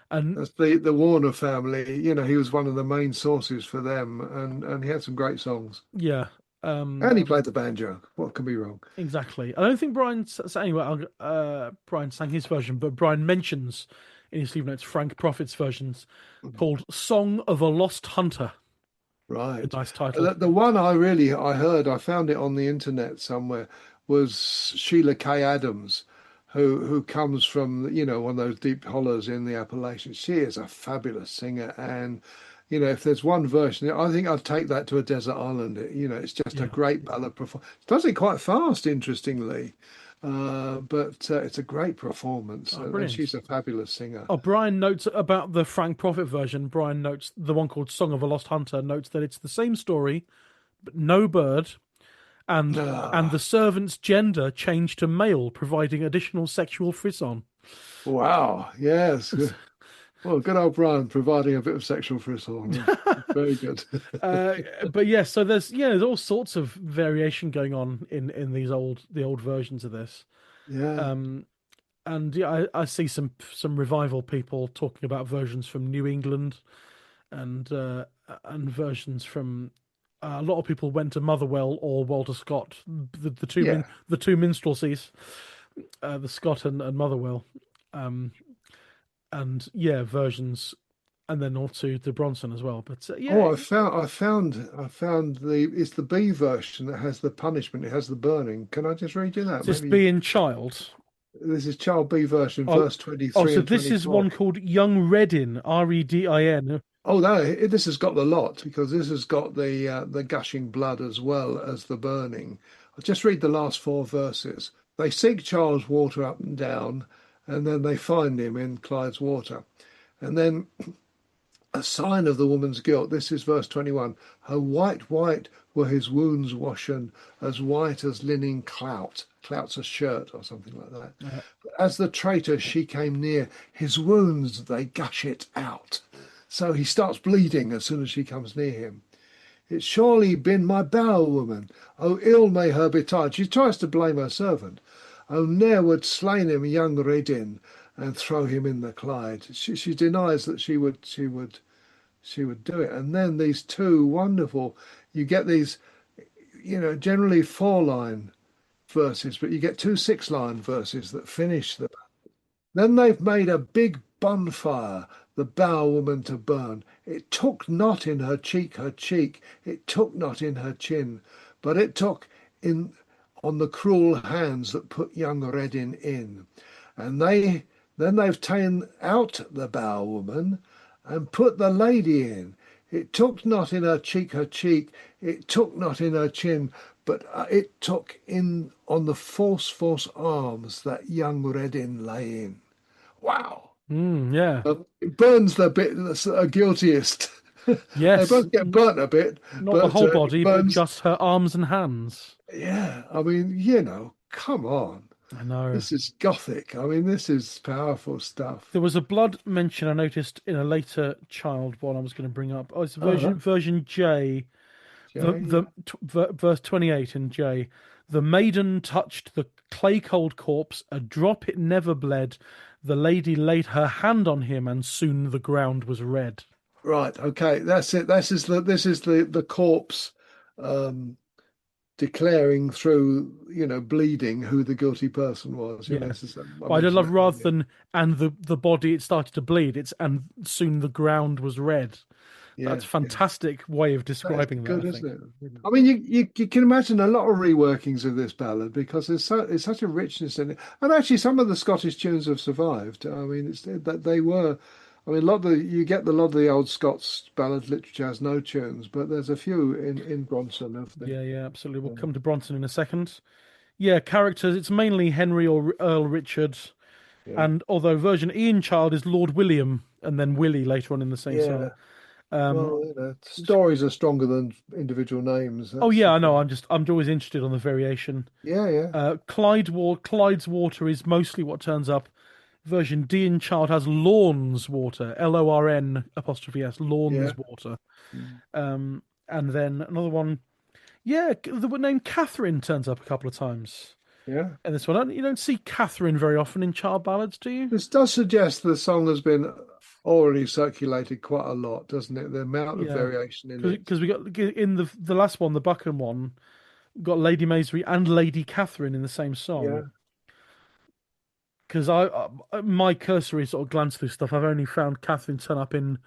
and that's the Warner family. He was one of the main sources for them, and he had some great songs. yeah, And he played the banjo. What can be wrong? exactly. I don't think anyway. Brian sang his version, but Brian mentions in his sleeve notes Frank Prophet's versions called "Song of a Lost Hunter." A Right. nice title. The one I heard, I found it on the internet somewhere, was Sheila K. Adams, who comes from, one of those deep hollows in the Appalachians. She is a fabulous singer. And, if there's one version, I think I'd take that to a desert island. It's just a Yeah. great ballad performance. Does it quite fast, interestingly. But it's a great performance. Oh, And brilliant. she's a fabulous singer. Oh, Brian notes about the Frank Prophet version. Brian notes the one called "Song of a Lost Hunter." Notes that it's the same story, but no bird, and the Ah, servant's gender changed to male, providing additional sexual frisson. wow. Yes. Well, good old Brian providing a bit of sexual frisson. Very good. Uh, but yes, so there's all sorts of variation going on in the old versions of this. Yeah, Um, and yeah, I see some revival people talking about versions from New England and versions from a lot of people went to Motherwell or Walter Scott, yeah. the two minstrelsies, the Scott and Motherwell, um, and yeah, versions, and then also the Bronson as well. But yeah, Oh, I found it's the B version that has the punishment. It has the burning. Can I just read you that? this Maybe being child. this is Child B version, Oh, verse oh, 23 so and this is 24. one called Young Reddin, Redin. Oh no, this has got the lot because this has got the gushing blood as well as the burning. I'll just read the last four verses. They seek Charles Water up and down, and then they find him in Clyde's Water. And then a sign of the woman's guilt. This is verse 21. Her white were his wounds washen, as white as linen clout. Clout's a shirt or something like that. As the traitor she came near, his wounds they gush it out. So he starts bleeding as soon as she comes near him. It's surely been my bowel woman. Oh, ill may her betide. She tries to blame her servant. Oh, ne'er would slain him young Redin and throw him in the Clyde. She denies that she would do it. And then these two wonderful, you get these, generally 4-line verses, but you get two 6-line verses that finish the. Then they've made a big bonfire, the bow woman to burn. It took not in her cheek, it took not in her chin, but it took in on the cruel hands that put young Reddin in. And then they've taken out the bow woman and put the lady in. It took not in her cheek, it took not in her chin, but it took in on the false arms that young Reddin lay in. Wow. Yeah. It burns the bit that's guiltiest. They Yes. both get burnt a bit, Not the but whole it body, but burns. just her arms and hands. Yeah, I mean, come on. I know. This is gothic. I mean, this is powerful stuff. There was a blood mention I noticed in a later child one I was going to bring up. Oh, it's Uh-huh. version J, Jay, yeah. verse 28 in J. The maiden touched the clay-cold corpse, a drop it never bled. The lady laid her hand on him, and soon the ground was red. Right. Okay. That's it. This is the corpse um, declaring through, bleeding who the guilty person was. Yeah. This is, I But I mentioned love that rather earlier. than and the body it started to bleed, it's and soon the ground was red. That's Yeah. a Yeah. fantastic way of That is describing that, I good, think. isn't it? I mean, you can imagine a lot of reworkings of this ballad because there's such a richness in it, and actually some of the Scottish tunes have survived. I mean, it's that they were. I mean, a lot of a lot of the old Scots ballad literature has no tunes, but there's a few in Bronson of the. Yeah, yeah, absolutely. We'll Yeah, come to Bronson in a second. Yeah, characters. It's mainly Henry or Earl Richard, yeah, and although version Ian Child is Lord William, and then Willie later on in the same yeah. song. Um, Well, stories are stronger than individual names. oh That's yeah, the I know. thing. I'm always interested on the variation. Yeah, yeah, Clyde's water is mostly what turns up. Version D in Child has Lorn's water, Lorn apostrophe S, yeah, Lorn's water. mm, And then another one, yeah, the name Catherine turns up a couple of times. yeah. And this one, you don't see Catherine very often in child ballads, do you? This does suggest the song has been already circulated quite a lot, doesn't it? The amount of Yeah, variation in it. because we got in the last one, the Buchan one, got Lady Maisry and Lady Catherine in the same song. Yeah, Because my cursory sort of glance through stuff, I've only found Catherine turn up in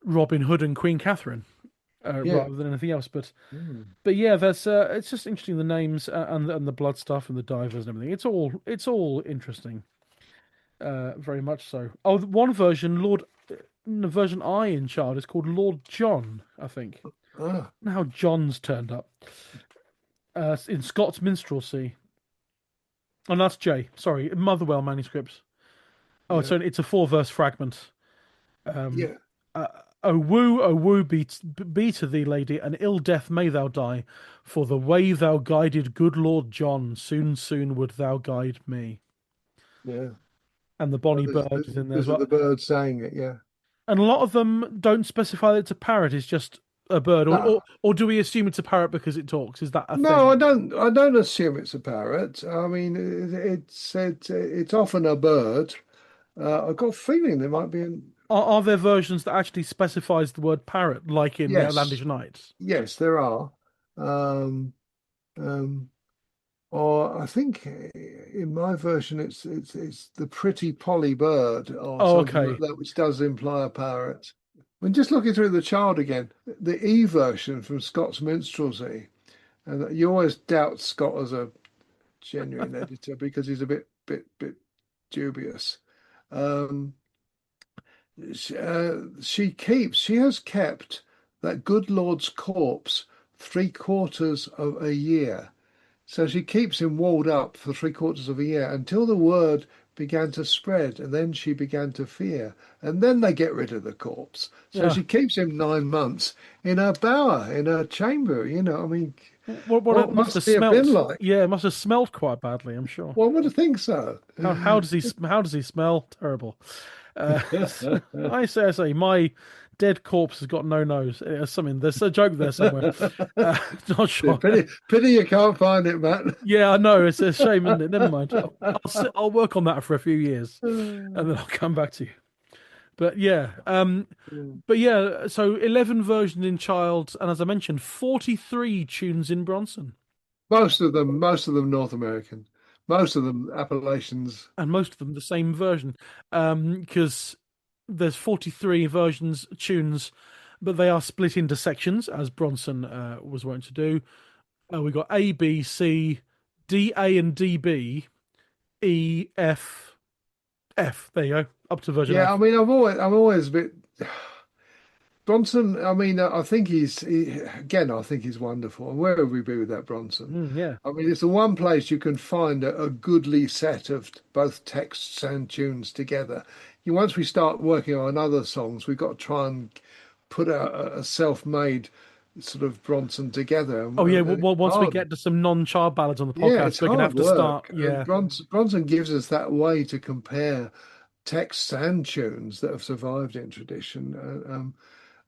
Robin Hood and Queen Catherine yeah. rather than anything else. Mm. But yeah, there's it's just interesting the names and the blood stuff and the divers and everything. It's all interesting, very much so. Oh, one version, the version I in Child is called Lord John, I think. Ah, Now John's turned up in Scott's Minstrelsy, and that's J. Sorry, Motherwell manuscripts. Oh, yeah, it's a four-verse fragment. yeah, Uh, O woo, be to thee, lady, and ill death may thou die, for the way thou guided good Lord John, soon would thou guide me. yeah. And the Oh, bonny this, bird this, is in there as this is well. the bird saying it. Yeah. And a lot of them don't specify that it's a parrot; it's just a bird, No, or do we assume it's a parrot because it talks? Is that a no, thing? I don't. I don't assume it's a parrot. I mean, it's often a bird. I've got a feeling there might be an. Are there versions that actually specifies the word parrot, like in the Yes, Outlandish Nights? yes, there are. Um, um, or I think in my version it's the pretty Polly bird or Oh, something like okay. that, which does imply a parrot. When just looking through the child again, the E version from Scott's Minstrelsy, and you always doubt Scott as a genuine editor because he's a bit dubious. Um, she has kept that good Lord's corpse 3/4 of a year. So she keeps him walled up for 3/4 of a year until the word began to spread, and then she began to fear, and then they get rid of the corpse. So Yeah. she keeps him 9 months in her bower, in her chamber. I mean, What it what must have must he have been smelt? like? Yeah, it must have smelled quite badly, I'm sure. One would think so. How does he smell? Terrible. Uh, I say, my dead corpse has got no nose. Something there's a joke there somewhere. Not Yeah, sure. pity you can't find it, Matt. Yeah, I know it's a shame, isn't it? Never mind. I'll work on that for a few years, and then I'll come back to you. But yeah, so 11 versions in Child, and as I mentioned, 43 tunes in Bronson, Most of them North American, most of them Appalachians. and most of them the same version, because there's 43 versions tunes, but they are split into sections as Bronson was wont to do. We got A, B, C, D, A, and D, B, E, F, F. There you go, up to version Yeah, I F. mean, I'm always a bit Bronson. I mean, I think again. I think he's wonderful. And where would we be without Bronson? Yeah. I mean, it's the one place you can find a goodly set of both texts and tunes together. Once we start working on other songs, we've got to try and put a self-made sort of Bronson together, Oh yeah. and it's Once we hard. get to some non-child ballads on the Yeah, podcast, it's we're gonna have hard to start. work, and Yeah. Bronson gives us that way to compare texts and tunes that have survived in tradition.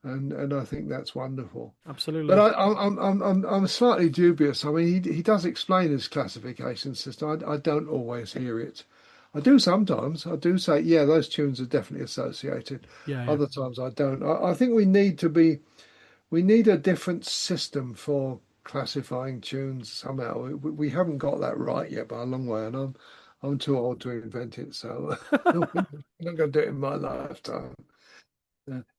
and I think that's wonderful. But Absolutely. I'm slightly dubious. I mean, he does explain his classification system. I don't always hear it. I do sometimes. I do say, yeah, those tunes are definitely associated. Yeah, yeah. Other times I don't. I think we need a different system for classifying tunes somehow. We haven't got that right yet by a long way, and I'm too old to invent it, so I'm not going to do it in my lifetime.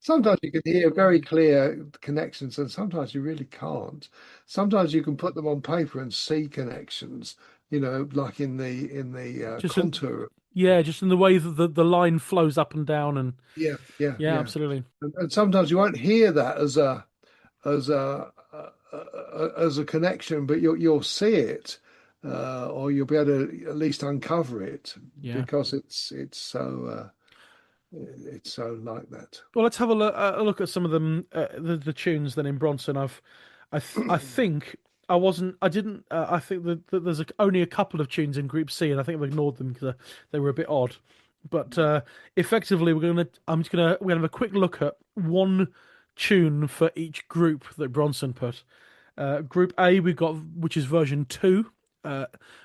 Sometimes you can hear very clear connections, and sometimes you really can't. Sometimes you can put them on paper and see connections, like in the Just in, contour. yeah, just in the way that the line flows up and down, and Yeah, yeah, yeah, yeah. absolutely. And sometimes you won't hear that as as a connection, but you'll see it, or you'll be able to at least uncover it Yeah. because it's so like that. Well, let's have a look at some of them, the tunes then in Bronson. I think I didn't, I think that there's only a couple of tunes in Group C, and I think I've ignored them because they were a bit odd. But effectively, we're gonna have a quick look at one tune for each group that Bronson put. Group A we've got, which is version 2,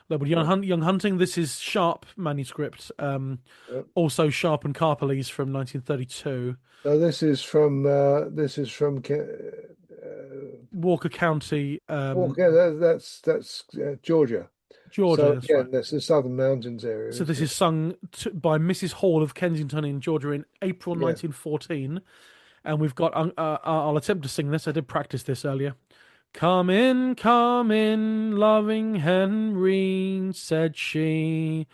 labeled Yep, Young Hunting. This is Sharp manuscript, yep. also Sharp and Carpelese from 1932. So this is from Walker County, okay, that's Georgia. Georgia. So That's right. again, that's the Southern Mountains area, So this isn't is it? sung by Mrs. Hall of Kensington in Georgia in April Yeah. 1914, and we've got. I'll attempt to sing this. I did practice this earlier. Come in, loving Henry," said she,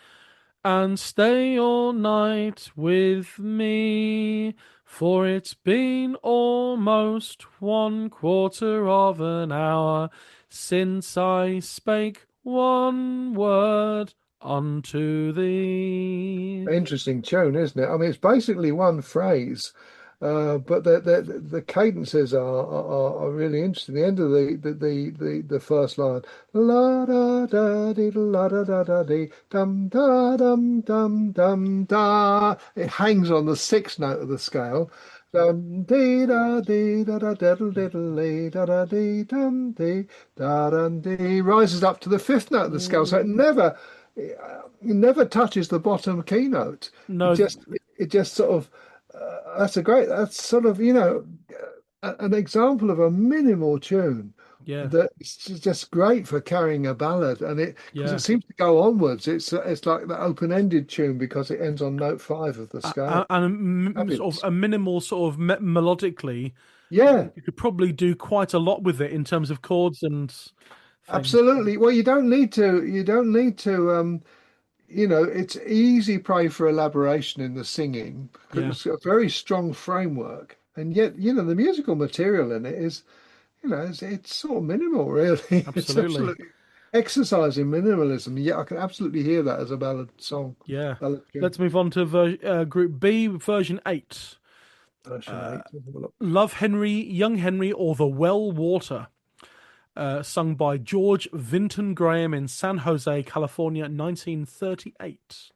"and stay all night with me, for it's been almost 1/4 of an hour since I spake one word unto thee." Interesting tune, isn't it? I mean, it's basically one phrase, but the cadences are really interesting. The end of the first line, la da da dee la da da da dee dum da dum dum dum da. It hangs on the sixth note of the scale. Dum dee da dee da da diddle diddle dee da da dee dum dee da dum dee, rises up to the fifth note of the scale. So it never touches the bottom keynote. No, It just sort of that's sort of an example of a minimal tune yeah, that's just great for carrying a ballad, and it because it yeah. seems to go onwards. It's like the open-ended tune because it ends on note 5 of the scale. And sort of Fabulous. a minimal sort of melodically, Yeah, you could probably do quite a lot with it in terms of chords and things. absolutely. Well, you don't need to it's easy prey for elaboration in the singing because Yeah, it's got a very strong framework, and yet, the musical material in it is, it's sort of minimal, really. It's absolutely. absolutely exercise in minimalism. Yeah, I can absolutely hear that as a ballad song, Yeah. ballad tune. Let's move on to Group B, version 8. Version 8. Have a look. Love Henry, Young Henry, or The Well Water, sung by George Vinton Graham in San Jose, California, 1938.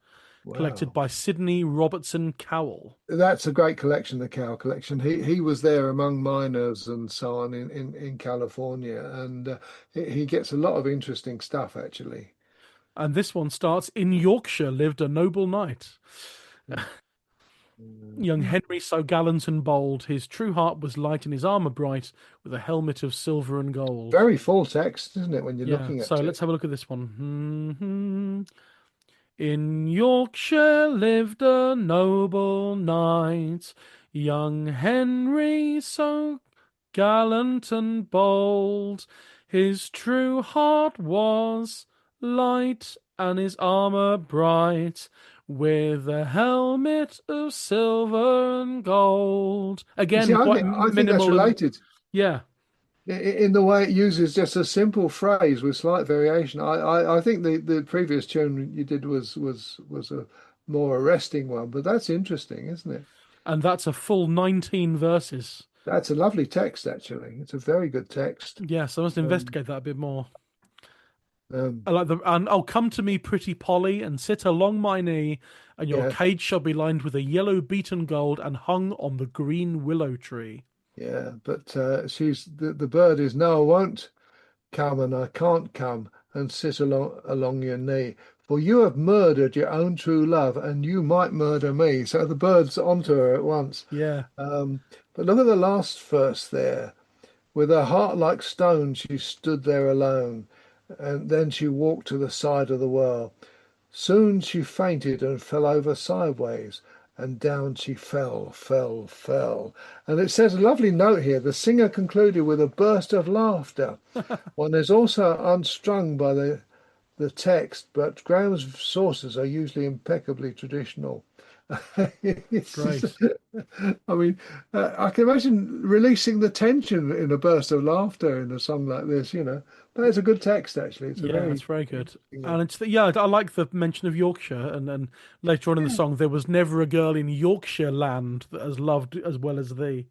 Collected Wow. by Sidney Robertson Cowell. That's a great collection, the Cow collection. He was there among miners and so on in California, and he gets a lot of interesting stuff actually. And this one starts: "In Yorkshire lived a noble knight, young Mhm. Henry, so gallant and bold. His true heart was light and his armour bright, with a helmet of silver and gold." Very full text, isn't it, when you're Yeah, looking so at let's it? have a look at this one. In Yorkshire lived a noble knight, young Henry, so gallant and bold. His true heart was light and his armour bright, with a helmet of silver and gold. You see, Again, quite I think that's minimal and related yeah, in the way it uses just a simple phrase with slight variation. I think the previous tune you did was a more arresting one, but that's interesting, isn't it? and that's a full 19 verses. That's a lovely text, actually. It's a very good text. Yes, I must Um, investigate that a bit more. um, I like the and "Oh, come to me, pretty Polly, and sit along my knee, and your yeah, cage shall be lined with a yellow beaten gold and hung on the green willow tree." Yeah, but she's the bird is no, I won't come and I can't come and sit along your knee. For you have murdered your own true love, and you might murder me. So the bird's onto her at once. Yeah, Um, but look at the last verse there. With her heart like stone, she stood there alone, and then she walked to the side of the well. Soon she fainted and fell over sideways, and down she fell, fell, fell. And it says a lovely note here. The singer concluded with a burst of laughter. One is also unstrung by the text, but Graham's sources are usually impeccably traditional. It's just, great. I mean, I can imagine releasing the tension in a burst of laughter in a song like this, you know. But it's a good text, actually. It's a Yeah, it's very very good. interesting one. And yeah, I like the mention of Yorkshire, and later on in the Yeah, song, there was never a girl in Yorkshire land that has loved as well as thee.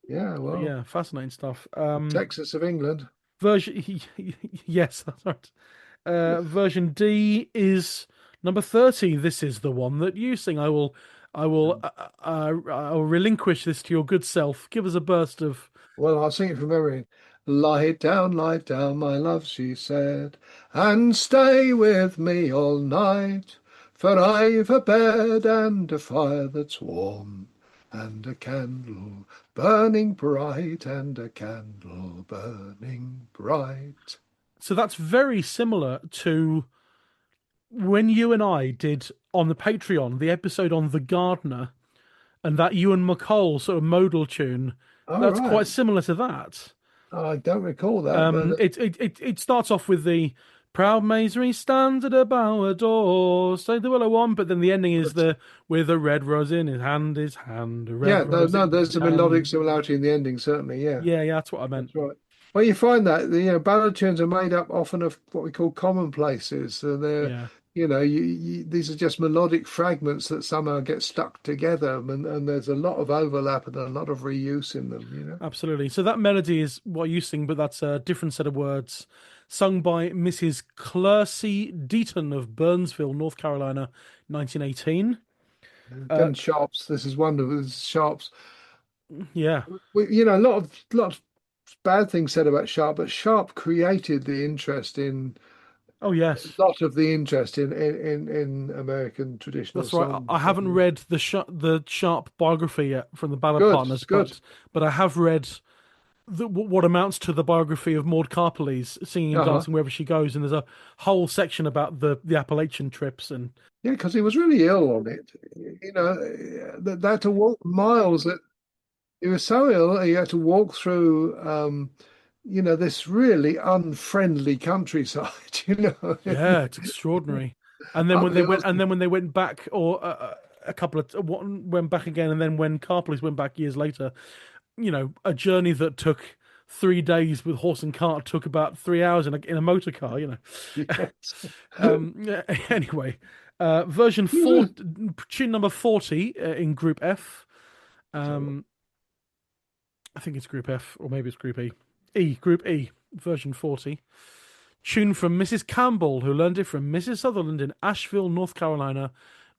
yeah, So, well, yeah, fascinating stuff. Texas of England. Version, yes, that's right. Version D is number 30. This is the one that you sing. I'll relinquish this to your good self. Give us a burst of. Well, I'll sing it from memory. Lie down, my love, she said, and stay with me all night. For I've a bed and a fire that's warm, and a candle burning bright, and a candle burning bright. So that's very similar to when you and I did on the Patreon the episode on the Gardener and that Ewan McCall sort of modal tune. All That's right. quite similar to that. I don't recall that, but It starts off with the proud Maisry stands at a bower door, say the willow one, but then the ending is but the with a red rose in his hand, a red yeah, no, rose no, in there's his a melodic hand. similarity in the ending, certainly. Yeah. Yeah, yeah, that's what I meant. That's right. Well, you find that ballad tunes are made up often of what we call commonplaces. And they're, Yeah, these are just melodic fragments that somehow get stuck together, and there's a lot of overlap and a lot of reuse in them. absolutely. So that melody is what you sing, but that's a different set of words, sung by Mrs. Clercy Deaton of Burnsville, North Carolina, 1918. Uh, Again, Sharps. This is one of the Sharps. yeah. A lot of bad things said about Sharp, but Sharp created the interest in Oh, yes. a lot of the interest in American traditional That's right. I songs. haven't read the Sharp biography yet from the Ballad Good, Partners, good. but I have read what amounts to the biography of Maud Carpelle's singing and Uh-huh. dancing wherever she goes, and there's a whole section about the Appalachian trips and Yeah, because he was really ill on it. That to walk miles. That he was so ill, he had to walk through, this really unfriendly countryside. yeah, it's extraordinary. And then Up when they went, hills. and then when they went back, or a couple of went back again, and then when Carpelle's went back years later, a journey that took 3 days with horse and cart took about 3 hours in a motor car. Yes. Yeah, anyway, version four, tune number 40 in Group F. So Um, I think it's Group F, or maybe it's Group E. Group E, version 40. Tune from Mrs. Campbell, who learned it from Mrs. Sutherland in Asheville, North Carolina,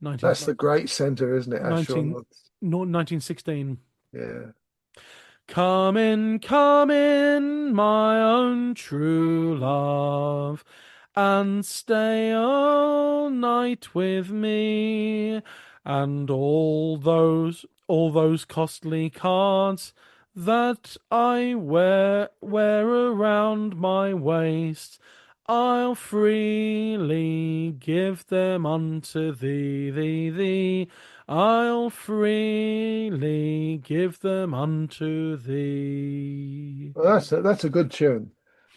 19, that's the great centre, isn't it, Asheville? 1916. Yeah. Come in, my own true love, and stay all night with me, and all those costly cards that I wear around my waist, I'll freely give them unto thee. I'll freely give them unto thee. Well, that's a good tune.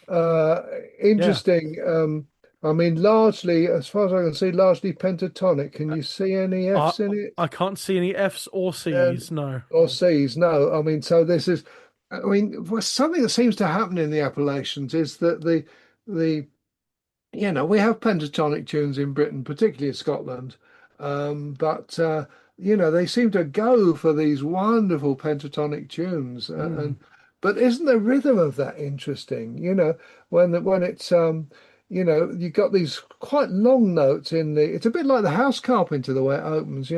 Uh, Yeah. Interesting. I mean, largely, as far as I can see, largely pentatonic. Can you see any I Fs in it? I can't see any F's or C's, And no. or Cs? No. I mean, so this is. I mean, something that seems to happen in the Appalachians is that the we have pentatonic tunes in Britain, particularly Scotland, but they seem to go for these wonderful pentatonic tunes, Mm. and but isn't the rhythm of that interesting? When it's you got these quite long notes in the. It's a bit like the House Carpenter the way it opens,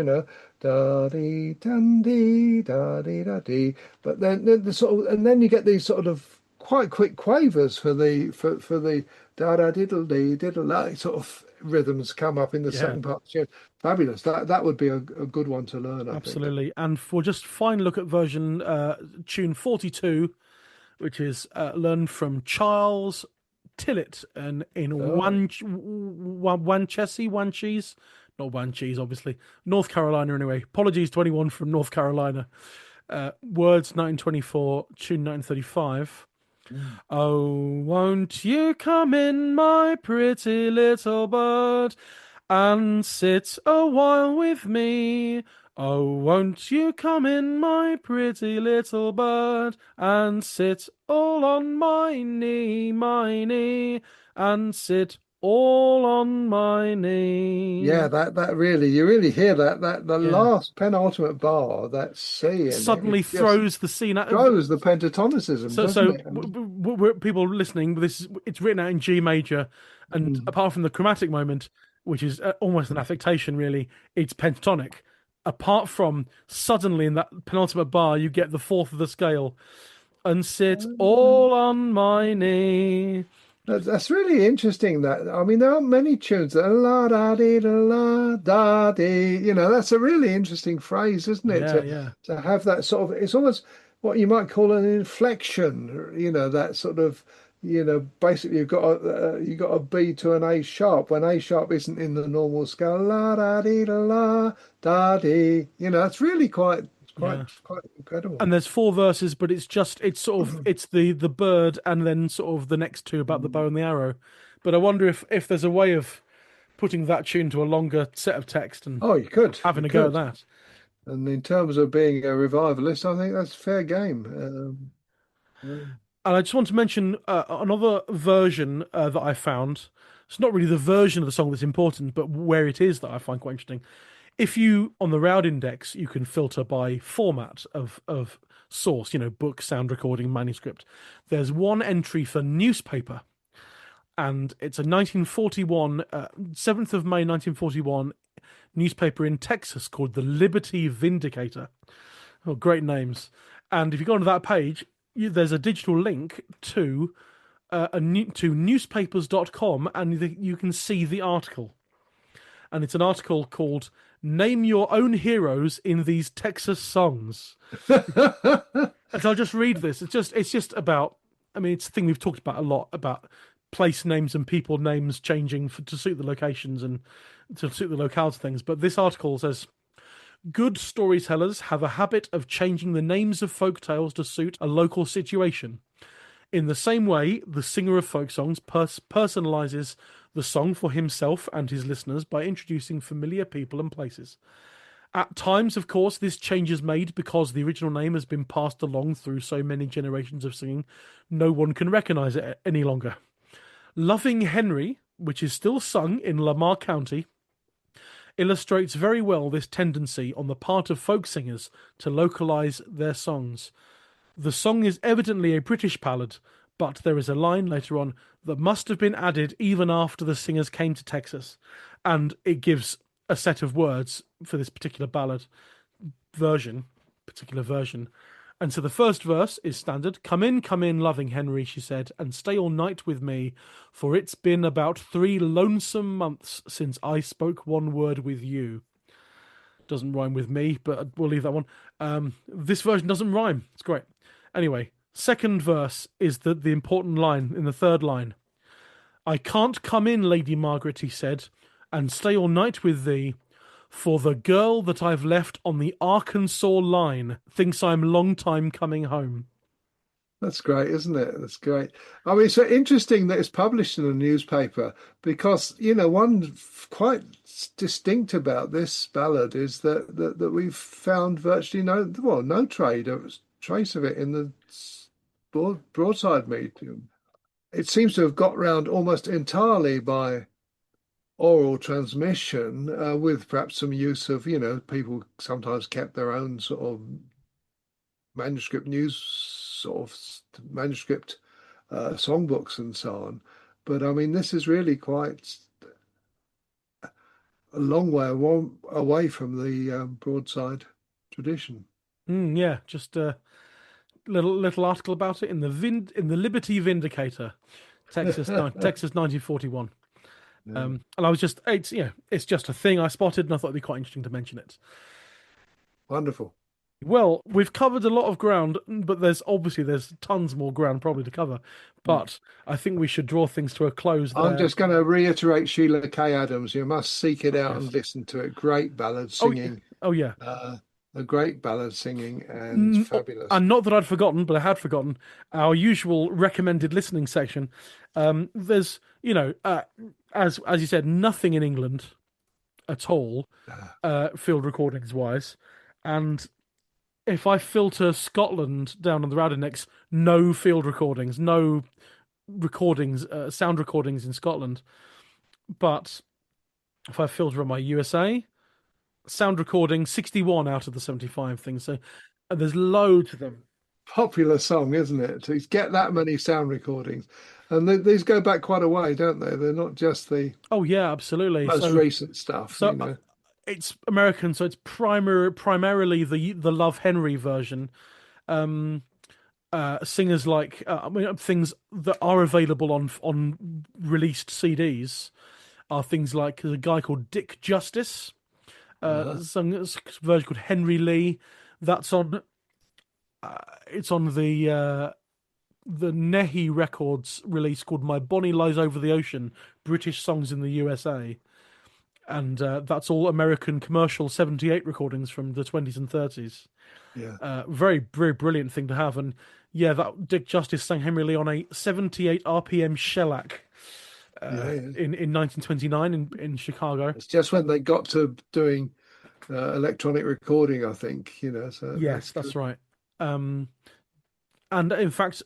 da dee dum dee da dee da dee. But then the sort of, and then you get these sort of quite quick quavers for the da da diddle dee diddle da sort of rhythms come up in the Yeah, second part of the tune. Fabulous. That would be a good one to learn, I think. absolutely. And for just fine look at version tune 42, which is learned from Charles Tillett and in Oh, Wanchese, not Wanchese, obviously, North Carolina anyway. Apologies to anyone from North Carolina. Words 1924, tune 1935. mm. Oh, won't you come in, my pretty little bird, and sit a while with me? Oh, won't you come in, my pretty little bird, and sit all on my knee, and sit all on my Yeah, knee? that really, you really hear that the Yeah. last penultimate bar, that C in it, Suddenly it just throws the scene out. throws the pentatonicism, So, doesn't so it? And people listening, it's written out in G major, and mm, apart from the chromatic moment, which is almost an affectation, really, it's pentatonic. Apart from suddenly in that penultimate bar, you get the fourth of the scale, and sit all on my knee. that's really interesting. That I mean, there aren't many tunes that are la da dee da la da dee. That's a really interesting phrase, isn't it? Yeah, To yeah, to have that sort of, it's almost what you might call an inflection. That sort of, basically you've got a B to an A sharp when A sharp isn't in the normal scale. La da dee da la da dee. It's really yeah. quite incredible. And there's four verses, but it's sort of it's the bird and then sort of the next two about the bow and the arrow. But I wonder if there's a way of putting that tune to a longer set of text and Oh, you could, having you a go at could. that. And in terms of being a revivalist, I think that's fair game. And I just want to mention another version that I found. It's not really the version of the song that's important, but where it is that I find quite interesting. If you, on the Roud index, you can filter by format of source, book, sound recording, manuscript. There's one entry for newspaper, and it's a 1941, 7th of May 1941 newspaper in Texas called the Liberty Vindicator. Oh, great names. And if you go onto that page, there's a digital link to to newspapers.com, and you can see the article. And it's an article called "Name Your Own Heroes in These Texas Songs." And so I'll just read this. It's just about. I mean, it's a thing we've talked about a lot about place names and people names changing to suit the locations and to suit the locales of things. But this article says good storytellers have a habit of changing the names of folk tales to suit a local situation. In the same way, the singer of folk songs personalizes the song for himself and his listeners by introducing familiar people and places. At times, of course, this change is made because the original name has been passed along through so many generations of singing, no one can recognize it any longer. Loving Henry, which is still sung in Lamar County, illustrates very well this tendency on the part of folk singers to localize their songs. The song is evidently a British ballad, but there is a line later on that must have been added even after the singers came to Texas, and it gives a set of words for this particular version. And so the first verse is standard. Come in, loving Henry, she said, and stay all night with me, for it's been about 3 lonesome months since I spoke one word with you. Doesn't rhyme with me, but we'll leave that one. This version doesn't rhyme. It's great. Anyway, second verse is the important line in the third line. I can't come in, Lady Margaret, he said, and stay all night with thee, for the girl that I've left on the Arkansas line thinks I'm long time coming home. That's great, isn't it? That's great. I mean, it's so interesting that it's published in a newspaper because, one quite distinct about this ballad is that we've found virtually no trace of it in the broadside medium. It seems to have got round almost entirely by oral transmission, with perhaps some use of, people sometimes kept their own sort of manuscript news, sort of manuscript songbooks and so on. But I mean, this is really quite a long way away from the broadside tradition. Yeah, just a little article about it in the Liberty Vindicator, Texas 1941. Yeah, And I was just it's just a thing I spotted, and I thought it'd be quite interesting to mention it. wonderful. Well, we've covered a lot of ground, but there's tons more ground probably to cover. But I think we should draw things to a close I'm there. just going to reiterate Sheila K. Adams. You must seek it out and Yes. listen to it. Great ballad Oh, singing, oh yeah. uh, a great ballad singing, and fabulous. And not that I'd forgotten, but I had forgotten our usual recommended listening section. There's, as you said, nothing in England at all, Uh, field recordings wise, and if I filter Scotland down on the Roud index, no field recordings, no recordings, sound recordings in Scotland. But if I filter on my USA, sound recording 61 out of the 75 things. So there's loads of them. Popular song, isn't it? To get that many sound recordings, and these go back quite a way, don't they? They're not just the Oh yeah, absolutely. most recent stuff, So it's American, so it's primarily the Love Henry version. Um, Singers like I mean, things that are available on released CDs are things like a guy called Dick Justice, Uh-huh. sung a version called Henry Lee. That's on. It's on the Nehi Records release called "My Bonnie Lies Over the Ocean: British Songs in the USA." And that's all American commercial 78 recordings from the 20s and 30s. Yeah, Very, very brilliant thing to have. And yeah, that Dick Justice sang Henry Lee on a 78 RPM shellac yeah. in 1929 in Chicago. It's just when they got to doing electronic recording, I think, so Yes, that's that's good. right. Um, and in fact,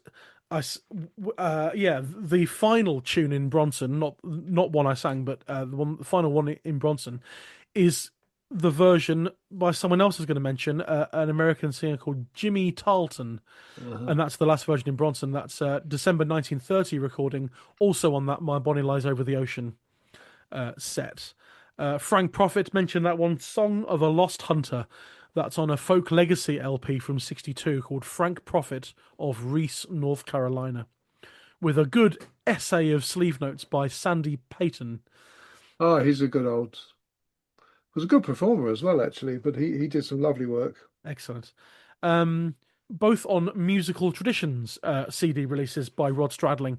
the final tune in Bronson, not one I sang, but the final one in Bronson, is the version by someone else I was going to mention, an American singer called Jimmy Tarleton, Uh-huh. and that's the last version in Bronson. That's December 1930 recording, also on that "My Bonnie Lies Over the Ocean" set. Frank Prophet mentioned that one, "Song of a Lost Hunter." That's on a folk legacy LP from '62 called Frank Prophet of Reese, North Carolina, with a good essay of sleeve notes by Sandy Payton. Oh, he's a good old, was a good performer as well, actually, but he did some lovely work. Excellent. Um, Both on musical traditions CD releases by Rod Stradling.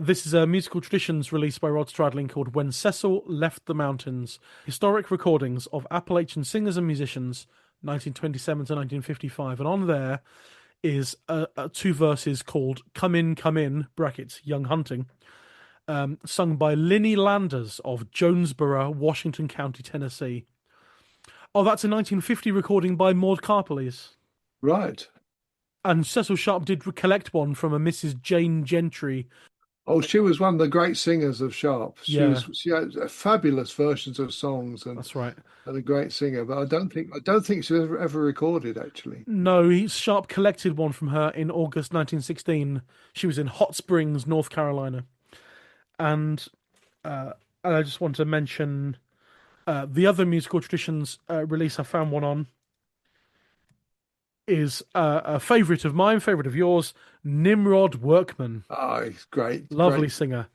This is a musical traditions released by Rod Stradling called "When Cecil Left the Mountains: Historic Recordings of Appalachian Singers and Musicians, 1927 to 1955." And on there is two verses called Come In," brackets, Young Hunting, sung by Linny Landers of Jonesboro, Washington County, Tennessee. Oh, that's a 1950 recording by Maud Carpellies. Right. And Cecil Sharp did collect one from a Mrs. Jane Gentry. Oh, she was one of the great singers of Sharp. Yeah, She had fabulous versions of songs that's right. and a great singer, but I don't think she was ever recorded actually. No, Sharp collected one from her in August 1916. She was in Hot Springs, North Carolina. And I just want to mention the other musical traditions release I found one on is a favourite of mine, favourite of yours, Nimrod Workman. Oh, he's great, Lovely great. singer.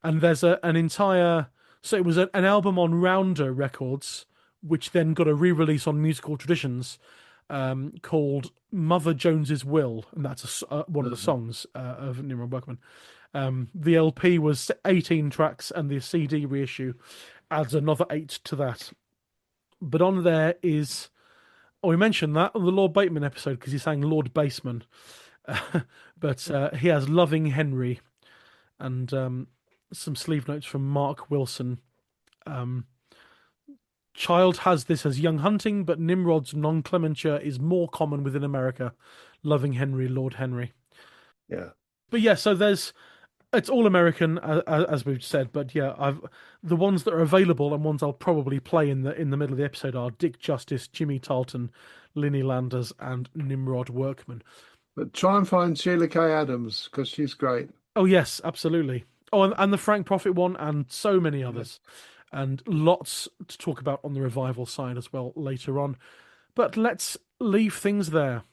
And there's an entire. So it was an album on Rounder Records, which then got a re release on Musical Traditions called Mother Jones's Will. And that's one of the Uh-huh. songs of Nimrod Workman. The LP was 18 tracks, and the CD reissue adds another 8 to that. But on there is. Oh, we mentioned that on the Lord Bateman episode because he sang Lord Baseman. But he has Loving Henry and some sleeve notes from Mark Wilson. Um, Child has this as Young Hunting, but Nimrod's nomenclature is more common within America. Loving Henry, Lord Henry. Yeah. But yeah, so it's all American as we've said. But yeah, the ones that are available and ones I'll probably play in the middle of the episode are Dick Justice, Jimmy Tarleton, Linny Landers, and Nimrod Workman. But try and find Sheila K. Adams because she's great. Oh yes, absolutely. Oh, and the Frank Prophet one, and so many others, and lots to talk about on the revival side as well later on. But let's leave things there.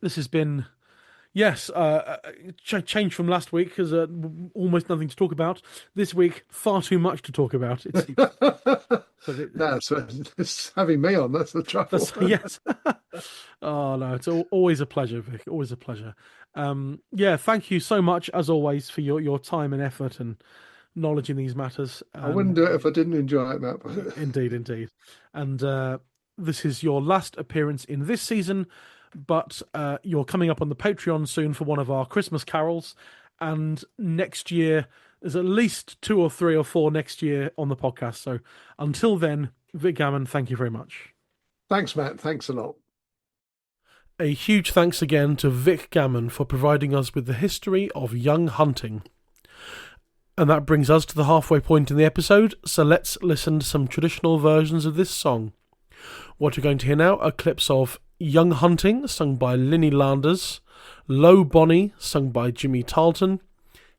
This has been, yes, change from last week because almost nothing to talk about. This week, far too much to talk about. It seems. It's having me on. That's the trouble. Yes. Oh no, it's always a pleasure, Vic. Always a pleasure. Yeah, thank you so much as always for your time and effort and knowledge in these matters. I wouldn't do it if I didn't enjoy it, Matt. Indeed. And this is your last appearance in this season, but you're coming up on the Patreon soon for one of our Christmas carols. And next year, there's at least 2 or 3 or 4 next year on the podcast. So until then, Vic Gammon, thank you very much. Thanks, Matt. Thanks a lot. A huge thanks again to Vic Gammon for providing us with the history of young hunting. And that brings us to the halfway point in the episode, so let's listen to some traditional versions of this song. What you're going to hear now are clips of Young Hunting, sung by Linny Landers, Low Bonnie, sung by Jimmy Tarleton,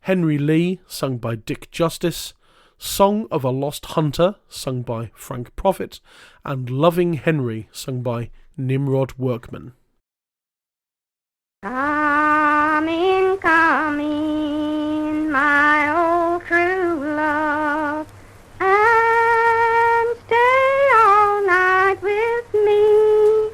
Henry Lee, sung by Dick Justice, Song of a Lost Hunter, sung by Frank Prophet, and Loving Henry, sung by Nimrod Workman. Coming, my old true love, and stay all night with me,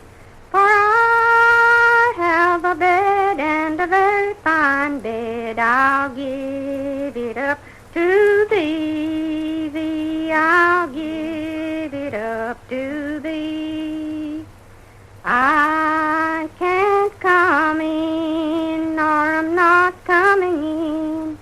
for I have a bed and a very fine bed. I'll give it up to thee, I'll give it up to thee. I can't come in, or I'm not coming in,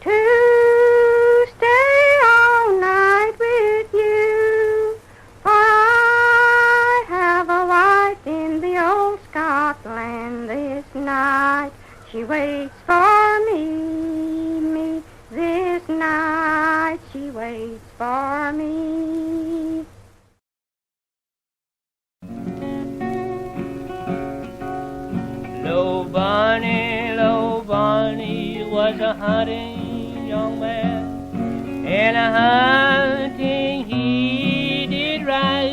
to stay all night with you, for I have a wife in the old Scotland this night. She waits for me, this night she waits for me. Low Barney was a hunting young man, and a hunting he did ride,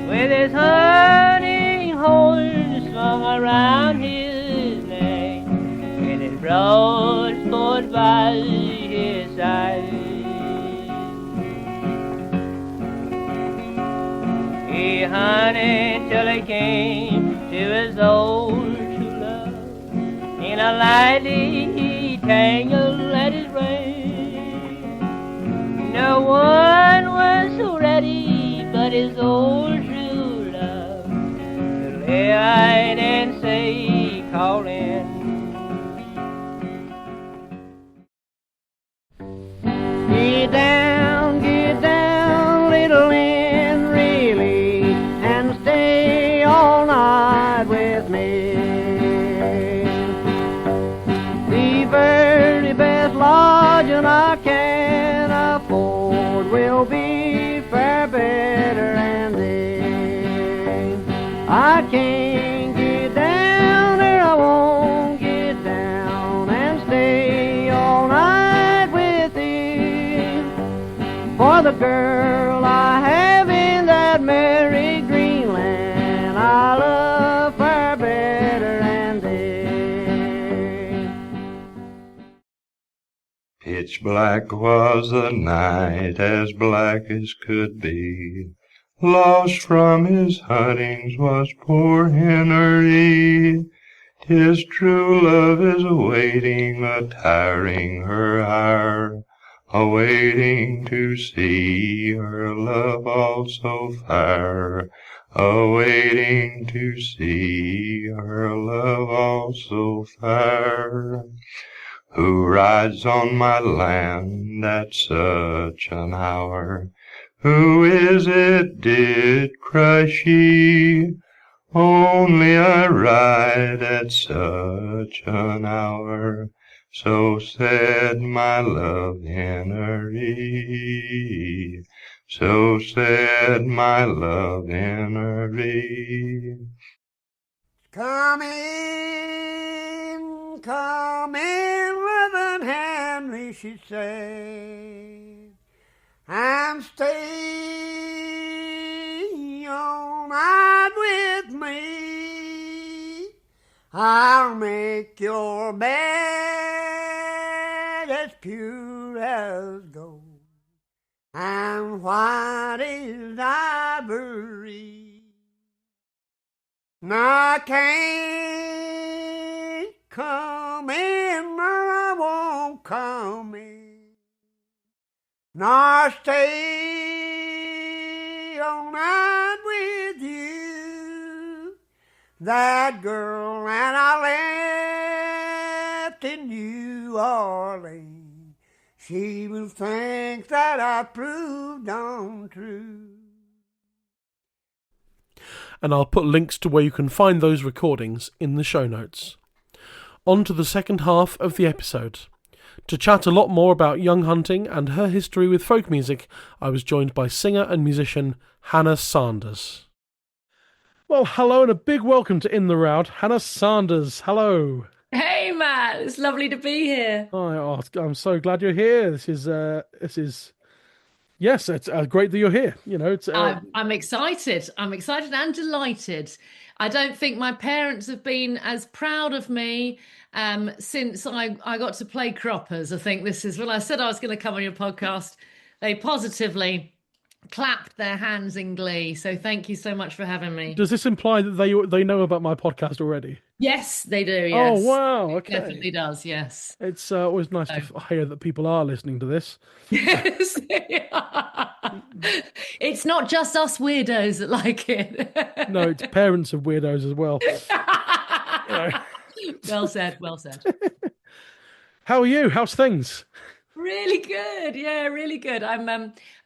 with his hunting horn swung around his neck, and his broadsword by his side. He hunted till he came to his old true love, in a lightly tangle at his rein. No one was so ready but his old true love to lay eyed and say, call in. Get down, little Lynn, really, and stay all night with me. The very best lodging I can afford will be far better than this. I can't get down there, I won't get down and stay all night with you. For the girl I have in that merry Greenland, I love far better than this. Pitch black was the night, as black as could be. Lost from his huntings was poor Henry. His true love is awaiting, attiring her hour, awaiting to see her love also fire, awaiting to see her love also fire. Who rides on my land at such an hour? Who is it did cry she? Only I ride at such an hour. So said my love Henry, so said my love Henry. Come in, Come in with an Henry, she said, and stay all night with me. I'll make your bed as pure as gold and white as ivory. I can't come in, I won't come in, nor stay all night with you. That girl that I left in New Orleans, she will think that I proved untrue. And I'll put links to where you can find those recordings in the show notes. On to the second half of the episode. To chat a lot more about young hunting and her history with folk music, I was joined by singer and musician Hannah Sanders. Well, hello and a big welcome to In the Roud, Hannah Sanders. Hello. Hey, Matt. It's lovely to be here. Hi, I'm so glad you're here. This is yes, it's great that you're here. You know, it's. I'm excited. I'm excited and delighted. I don't think my parents have been as proud of me since I got to play croppers. I think this is when I said I was going to come on your podcast. They positively clapped their hands in glee. So thank you so much for having me. Does this imply that they know about my podcast already? Yes, they do. Yes. Oh wow! Okay, it definitely does. Yes. It's always nice to hear that people are listening to this. Yes. It's not just us weirdos that like it. No, it's parents of weirdos as well. Well said. Well said. How are you? How's things? Really good. Yeah, really good. I'm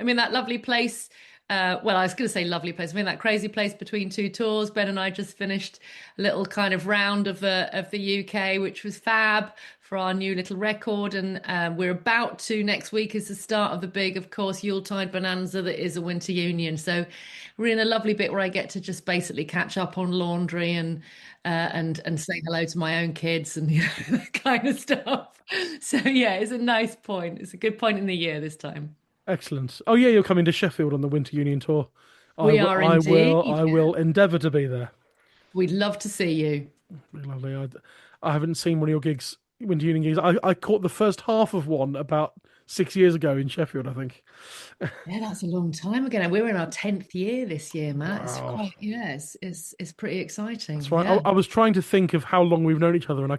in that lovely place. Well, I was going to say lovely place. I'm in that crazy place between two tours. Ben and I just finished a little kind of round of the UK, which was fab for our new little record. And we're about to, next week is the start of the big, of course, Yuletide bonanza that is a winter union. So we're in a lovely bit where I get to just basically catch up on laundry and say hello to my own kids and that kind of stuff. So yeah, it's a nice point. It's a good point in the year this time. Excellent. Oh yeah, you're coming to Sheffield on the Winter Union tour. We are indeed. I will endeavour to be there. We'd love to see you. Lovely. I haven't seen one of your gigs, Winter Union gigs. I caught the first half of one about 6 years ago in Sheffield, I think. Yeah, that's a long time ago. And we're in our 10th year this year, Matt. Wow. It's pretty exciting. That's right. Yeah. I was trying to think of how long we've known each other, and I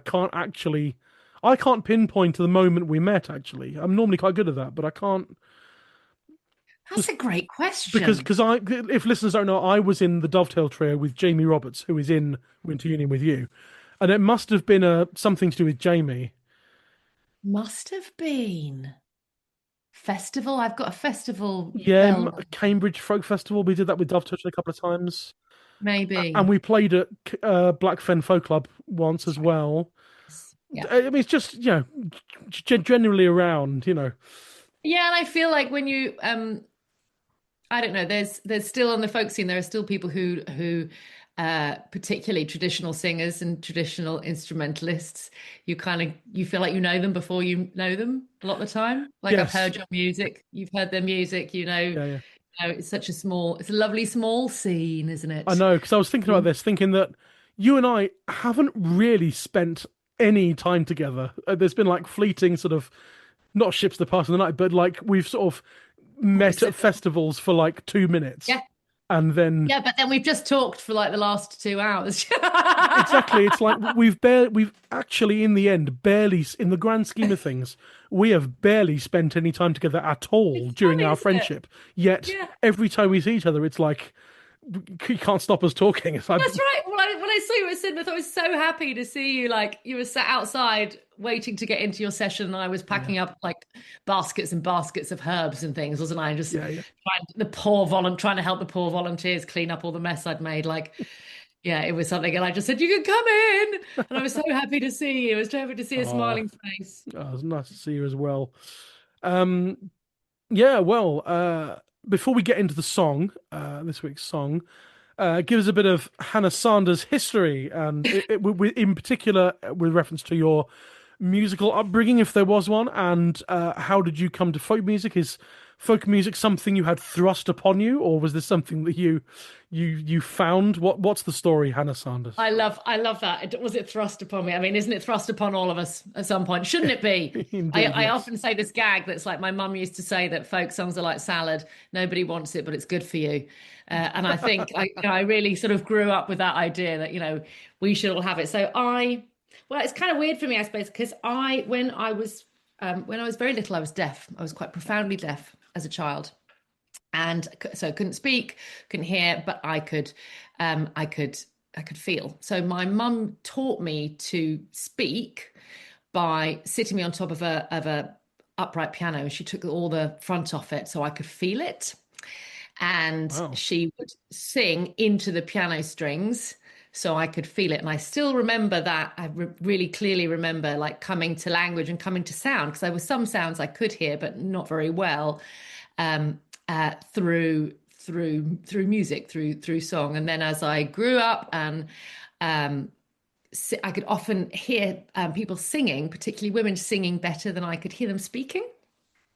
can't pinpoint to the moment we met. Actually, I'm normally quite good at that, but I can't. That's a great question. Because if listeners don't know, I was in the Dovetail Trio with Jamie Roberts, who is in Winter Union with you, and it must have been something to do with Jamie. Must have been festival. I've got a festival. Yeah, Cambridge Folk Festival. We did that with Dovetail Trio a couple of times. Maybe. And we played at Black Fen Folk Club once as well. Yeah. I mean, it's just generally around, Yeah, and I feel like when you I don't know. There's still on the folk scene. There are still people who particularly traditional singers and traditional instrumentalists. You feel like you know them before you know them a lot of the time. Like yes. I've heard your music. You've heard their music. Yeah. It's a lovely small scene, isn't it? I know, because I was thinking about this, thinking that you and I haven't really spent any time together. There's been like fleeting sort of, not ships that pass in the night, but like we've sort of met at festivals for like 2 minutes. Yeah. And then but then we've just talked for like the last 2 hours. Exactly. It's like we've actually in the end barely, in the grand scheme of things, we have barely spent any time together at all during our friendship. Yet every time we see each other, it's like you can't stop us talking. That's right. When I saw you at Sidmouth, I was so happy to see you. Like you were sat outside waiting to get into your session, and I was packing up like baskets and baskets of herbs and things, wasn't I? Just trying to help the poor volunteers clean up all the mess I'd made. Like, it was something, and I just said, "You can come in," and I was so happy to see you. I was so happy to see a smiling face. Oh, it was nice to see you as well. Before we get into the song, this week's song, give us a bit of Hannah Sanders' history, and in particular with reference to your musical upbringing, if there was one, and how did you come to folk music? Is folk music something you had thrust upon you, or was this something that you found? What's the story, Hannah Sanders? I love that. Was it thrust upon me? I mean, isn't it thrust upon all of us at some point? Shouldn't it be? Indeed, I yes. often say this gag that's like my mum used to say that folk songs are like salad. Nobody wants it, but it's good for you. And I think I really sort of grew up with that idea that, we should all have it. Well, it's kind of weird for me, I suppose, because when I was very little, I was deaf. I was quite profoundly deaf as a child. And so I couldn't speak, couldn't hear, but I could feel. So my mum taught me to speak by sitting me on top of a upright piano. She took all the front off it so I could feel it. And Wow. she would sing into the piano strings so I could feel it. And I still remember that. I really clearly remember like coming to language and coming to sound, because there were some sounds I could hear, but not very well, through music, through song. And then as I grew up, and I could often hear people singing, particularly women singing, better than I could hear them speaking,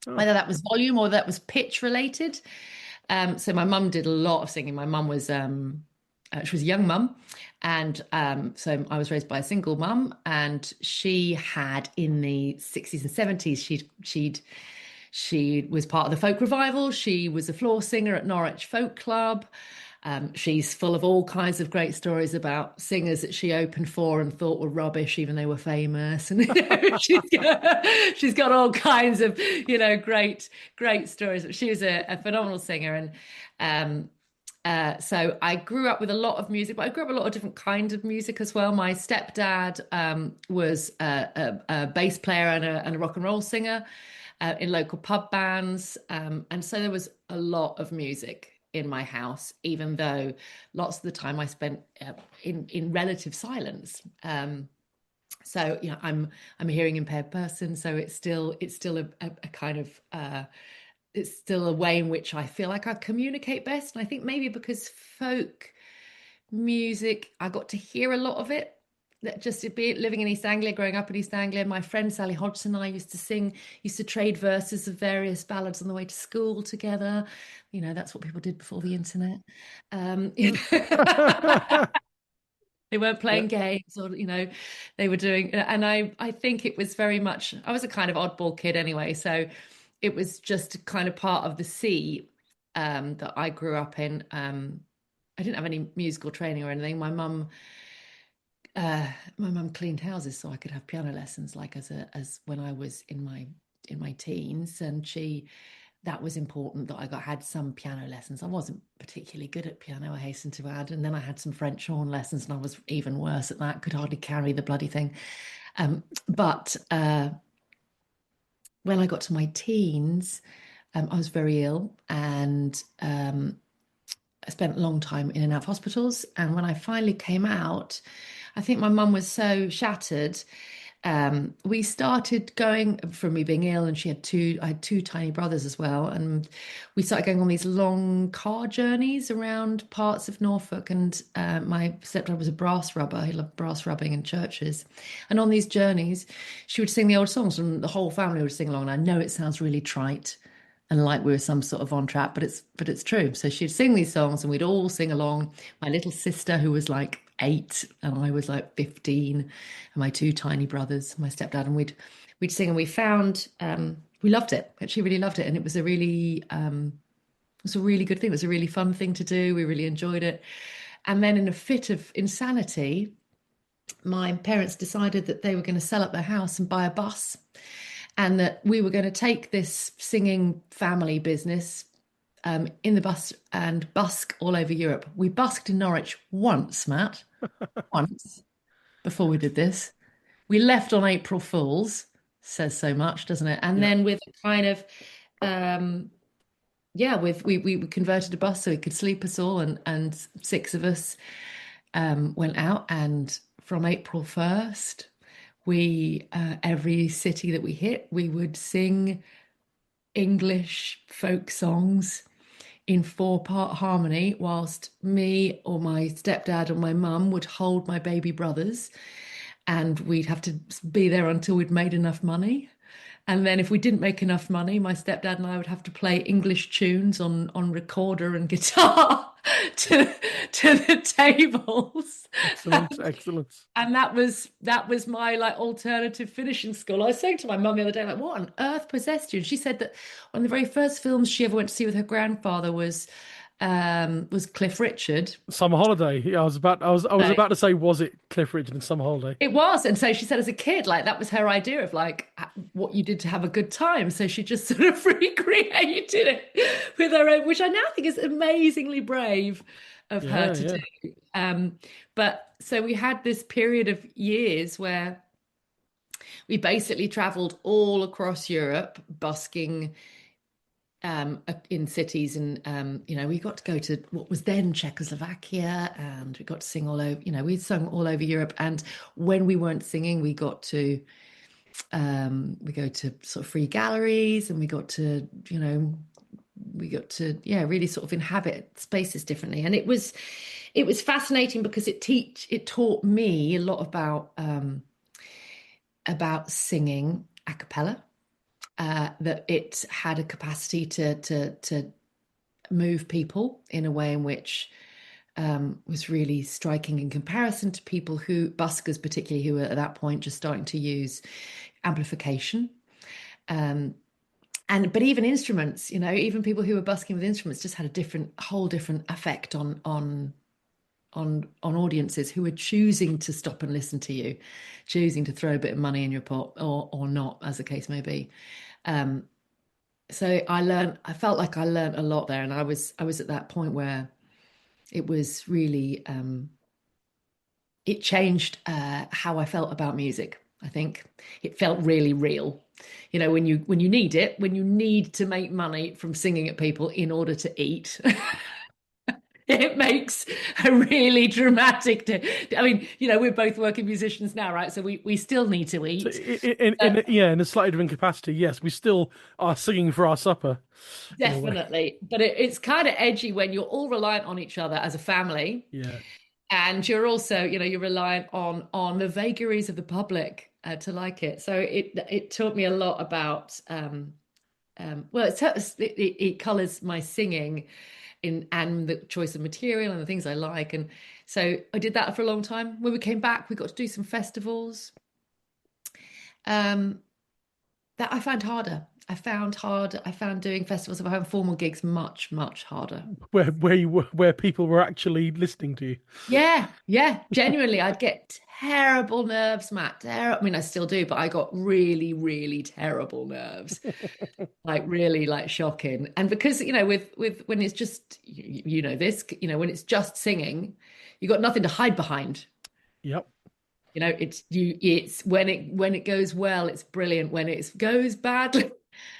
whether that was volume or that was pitch related. So my mum did a lot of singing. My mum was she was a young mum, and so I was raised by a single mum, and she had in the 60s and 70s she was part of the folk revival. She was a floor singer at Norwich Folk Club. She's full of all kinds of great stories about singers that she opened for and thought were rubbish, even they were famous. And she's got all kinds of, great stories. She was a phenomenal singer. And so I grew up with a lot of music, but I grew up with a lot of different kinds of music as well. My stepdad was a bass player and a rock and roll singer in local pub bands. And so there was a lot of music in my house, even though lots of the time I spent in relative silence. So I'm a hearing impaired person, so it's still a kind of it's still a way in which I feel like I communicate best. And I think maybe because folk music, I got to hear a lot of it. That just to be living in East Anglia, growing up in East Anglia, my friend Sally Hodgson and I used to trade verses of various ballads on the way to school together. That's what people did before the internet. They weren't playing games, or they were doing. And I think it was very much. I was a kind of oddball kid anyway, so it was just kind of part of the sea that I grew up in. I didn't have any musical training or anything. My mum cleaned houses so I could have piano lessons, like as when I was in my teens, and that was important that I had some piano lessons. I wasn't particularly good at piano, I hasten to add, and then I had some French horn lessons, and I was even worse at that. Could hardly carry the bloody thing. But when I got to my teens, I was very ill, and I spent a long time in and out of hospitals. And when I finally came out, I think my mum was so shattered. We started going, from me being ill, and I had two tiny brothers as well. And we started going on these long car journeys around parts of Norfolk. And my stepdad was a brass rubber. He loved brass rubbing in churches. And on these journeys, she would sing the old songs, and the whole family would sing along. And I know it sounds really trite and like we were some sort of on trap, but it's true. So she'd sing these songs and we'd all sing along. My little sister, who was like 8, and I was like 15, and my two tiny brothers, my stepdad, and we'd sing, and we found we loved it. Actually really loved it. And it was a really good thing. It was a really fun thing to do. We really enjoyed it. And then in a fit of insanity, my parents decided that they were going to sell up their house and buy a bus, and that we were going to take this singing family business in the bus and busk all over Europe. We busked in Norwich once, Matt, once before we did this. We left on April Fools, says so much, doesn't it? And then with a kind of, we converted a bus so it could sleep us all, and 6 of us went out, and from April 1st, we every city that we hit, we would sing English folk songs in 4-part harmony, whilst me or my stepdad or my mum would hold my baby brothers, and we'd have to be there until we'd made enough money. And then if we didn't make enough money, my stepdad and I would have to play English tunes on recorder and guitar to the tables. Excellent, excellent. And that was my like alternative finishing school. I was saying to my mum the other day, like, what on earth possessed you? And she said that one of the very first films she ever went to see with her grandfather was Cliff Richard. Summer Holiday. Yeah, I was about to say, was it Cliff Richard in Summer Holiday? It was. And so she said as a kid, like that was her idea of like what you did to have a good time. So she just sort of recreated it with her own, which I now think is amazingly brave of her to do. But so we had this period of years where we basically traveled all across Europe, busking in cities, and we got to go to what was then Czechoslovakia, and we got to sing all over. We'd sung all over Europe, and when we weren't singing, we go to sort of free galleries, and we got to really sort of inhabit spaces differently, and it was fascinating because it taught me a lot about singing a cappella. That it had a capacity to move people in a way in which was really striking in comparison to people buskers particularly, who were at that point just starting to use amplification. But even instruments, even people who were busking with instruments just had a whole different effect on audiences who were choosing to stop and listen to you, choosing to throw a bit of money in your pot or not, as the case may be. So I felt like I learned a lot there, and I was at that point where it was really it changed how I felt about music. I think it felt really real. When you need to make money from singing at people in order to eat. It makes a really dramatic. We're both working musicians now, right? So we still need to eat. In a slightly different capacity, yes, we still are singing for our supper. Definitely, but it's kind of edgy when you're all reliant on each other as a family. Yeah, and you're also, you're reliant on the vagaries of the public to like it. So it taught me a lot about. It colours my singing. And the choice of material and the things I like. And so I did that for a long time. When we came back, we got to do some festivals that I found harder. I found doing festivals of home formal gigs much, much harder. Where people were actually listening to you. Yeah. Genuinely, I'd get terrible nerves, Matt. I still do, but I got really, really terrible nerves. Like really like shocking. And because, with when it's just, when it's just singing, you got nothing to hide behind. Yep. It's when it goes well, it's brilliant. When it goes badly.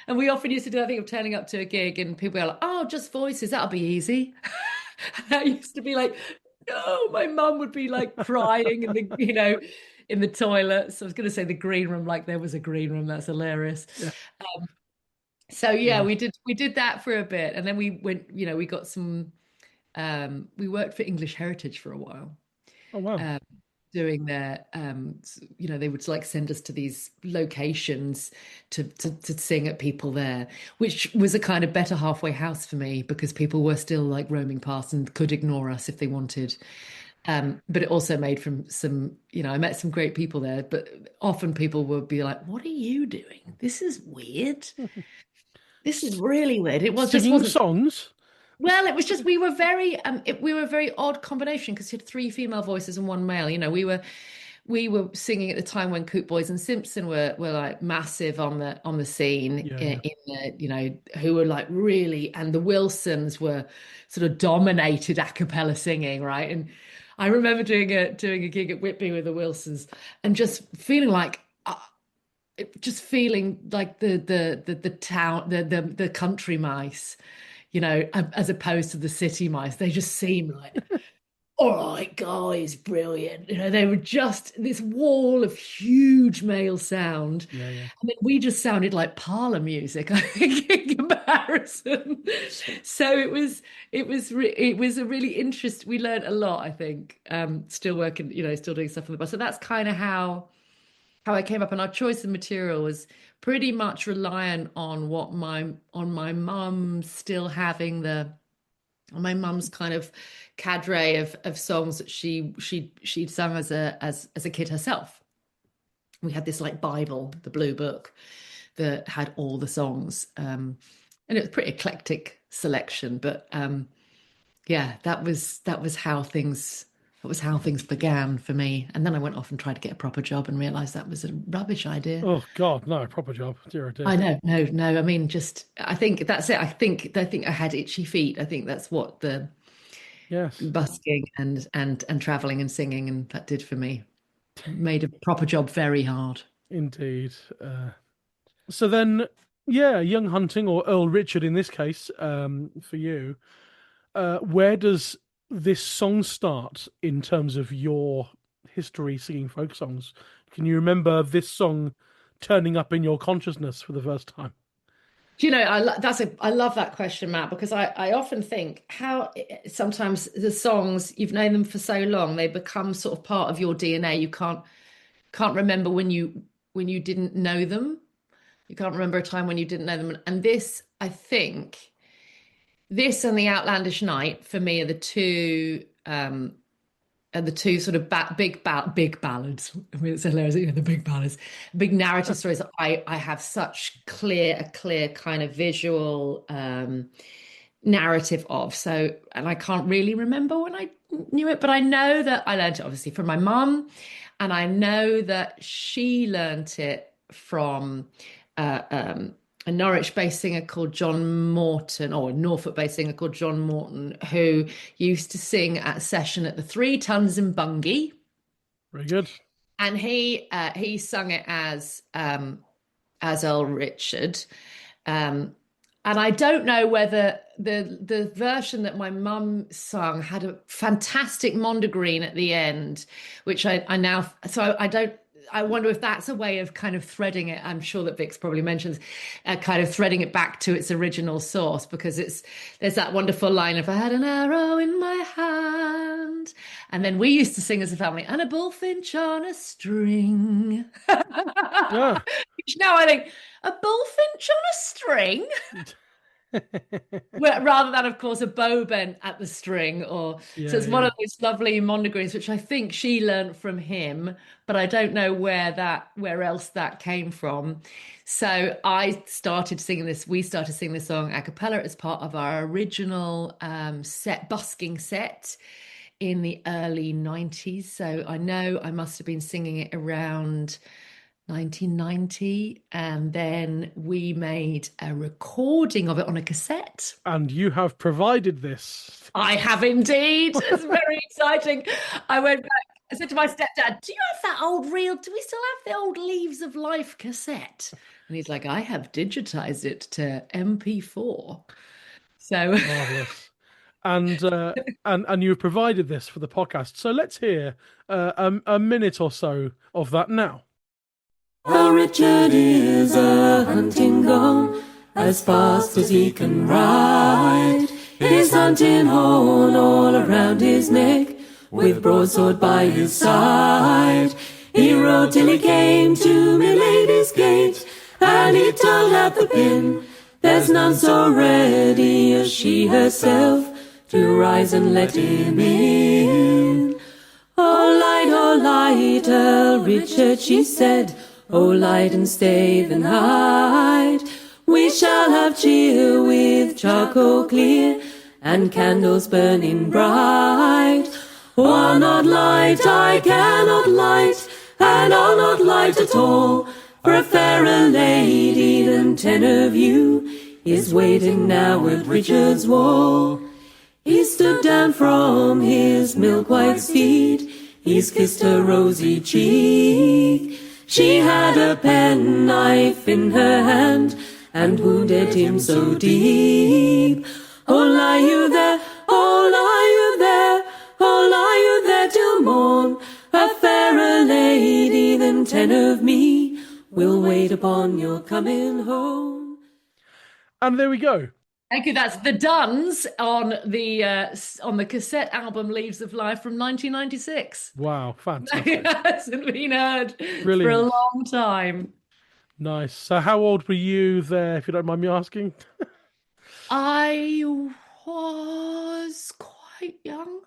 And we often used to do that thing of turning up to a gig and people are like, oh, just voices, that'll be easy. And I used to be like, no, my mum would be like crying in the toilets. I was going to say the green room, like there was a green room. That's hilarious. Yeah. We did that for a bit. And then we went, we got some, we worked for English Heritage for a while. Oh, wow. Doing their they would like send us to these locations to sing at people there, which was a kind of better halfway house for me because people were still like roaming past and could ignore us if they wanted, but it also made from some I met some great people there, but often people would be like, what are you doing? This is weird. This is really weird. It was singing just songs. Well, it was just we were a very odd combination because you had 3 female voices and 1 male. We were singing at the time when Coop Boys and Simpson were like massive on the scene in the who were like really, and the Wilsons were sort of dominated a cappella singing, right? And I remember doing a gig at Whitby with the Wilsons and just feeling like the town, the country mice. As opposed to the city mice, they just seem like all right, guys, brilliant. You know, they were just this wall of huge male sound. Yeah, yeah. I mean, we just sounded like parlor music, I think, in comparison. So it was a really interesting. We learned a lot, I think. Still working, you know, still doing stuff on the bus. So that's kind of how I came up, and our choice of material was pretty much reliant on what my mum still having my mum's kind of cadre of songs that she'd sung as a kid herself. We had this like Bible, the Blue Book, that had all the songs, and it was a pretty eclectic selection. But yeah, that was how things began for me. And then I went off and tried to get a proper job and realized that was a rubbish idea. Oh God, no, proper job. Dear, oh dear. I know, no. I mean, just I think that's it. I think I had itchy feet. I think that's what the Yes. busking and traveling and singing and that did for me. Made a proper job very hard. Indeed. So then, yeah, Young Hunting, or Earl Richard in this case, for you, where does this song start in terms of your history singing folk songs? Can you remember this song turning up in your consciousness for the first time? Do you know, I love that question, Matt, because I often think how sometimes the songs, you've known them for so long, they become sort of part of your DNA. You can't remember when you didn't know them. You can't remember a time when you didn't know them. And this, I think, this and The Outlandish Night for me are the two sort of big ballads. I mean, it's hilarious, you know, the big ballads, big narrative stories that I have such a clear kind of visual narrative of. So, and I can't really remember when I knew it, but I know that I learned it obviously from my mum, and I know that she learnt it from a Norwich-based singer called John Morton, or a Norfolk-based singer called John Morton, who used to sing at a session at the Three Tons in Bungay. Very good. And he sung it as Earl Richard. And I don't know whether the version that my mum sung had a fantastic mondegreen at the end, which I now, so I wonder if that's a way of kind of threading it. I'm sure that Vic's probably mentions kind of threading it back to its original source, because there's that wonderful line of, I had an arrow in my hand. And then we used to sing as a family, and a bullfinch on a string. Yeah. Which now I think, a bullfinch on a string? Well, rather than, of course, a bow bent at the string, so it's one of those lovely mondegreens, which I think she learned from him, but I don't know where else that came from. So we started singing this song a cappella as part of our original busking set in the early 90s. So I know I must have been singing it around 1990, and then we made a recording of it on a cassette. And you have provided this. I have indeed. It's very exciting. I went back, I said to my stepdad, do you have that old reel? Do we still have the old Leaves of Life cassette? And he's like, I have digitized it to MP4. So marvelous. And you've provided this for the podcast. So let's hear a minute or so of that now. Earl Richard is a hunting gone as fast as he can ride. His hunting horn all around his neck, with broadsword by his side. He rode till he came to Milady's gate, and he tugged at the pin. There's none so ready as she herself to rise and let him in. Oh light, Earl Richard, she said, oh, light and stay then hide. We shall have cheer with charcoal clear and candles burning bright. Oh, I'll not light, I cannot light, and I'll not light at all, for a fairer lady than 10 of you is waiting now at Richard's wall. He stood down from his milk-white steed, he's kissed her rosy cheek. She had a penknife in her hand and wounded him so deep. Oh, lie you there, oh, lie you there, oh, lie and 10 of me will wait upon your coming home. And there we go. Thank you. That's the Duns on the cassette album Leaves of Life from 1996. Wow, fantastic. It hasn't been heard for a Brilliant. long time. Nice. So how old were you there, if you don't mind me asking? I was quite young.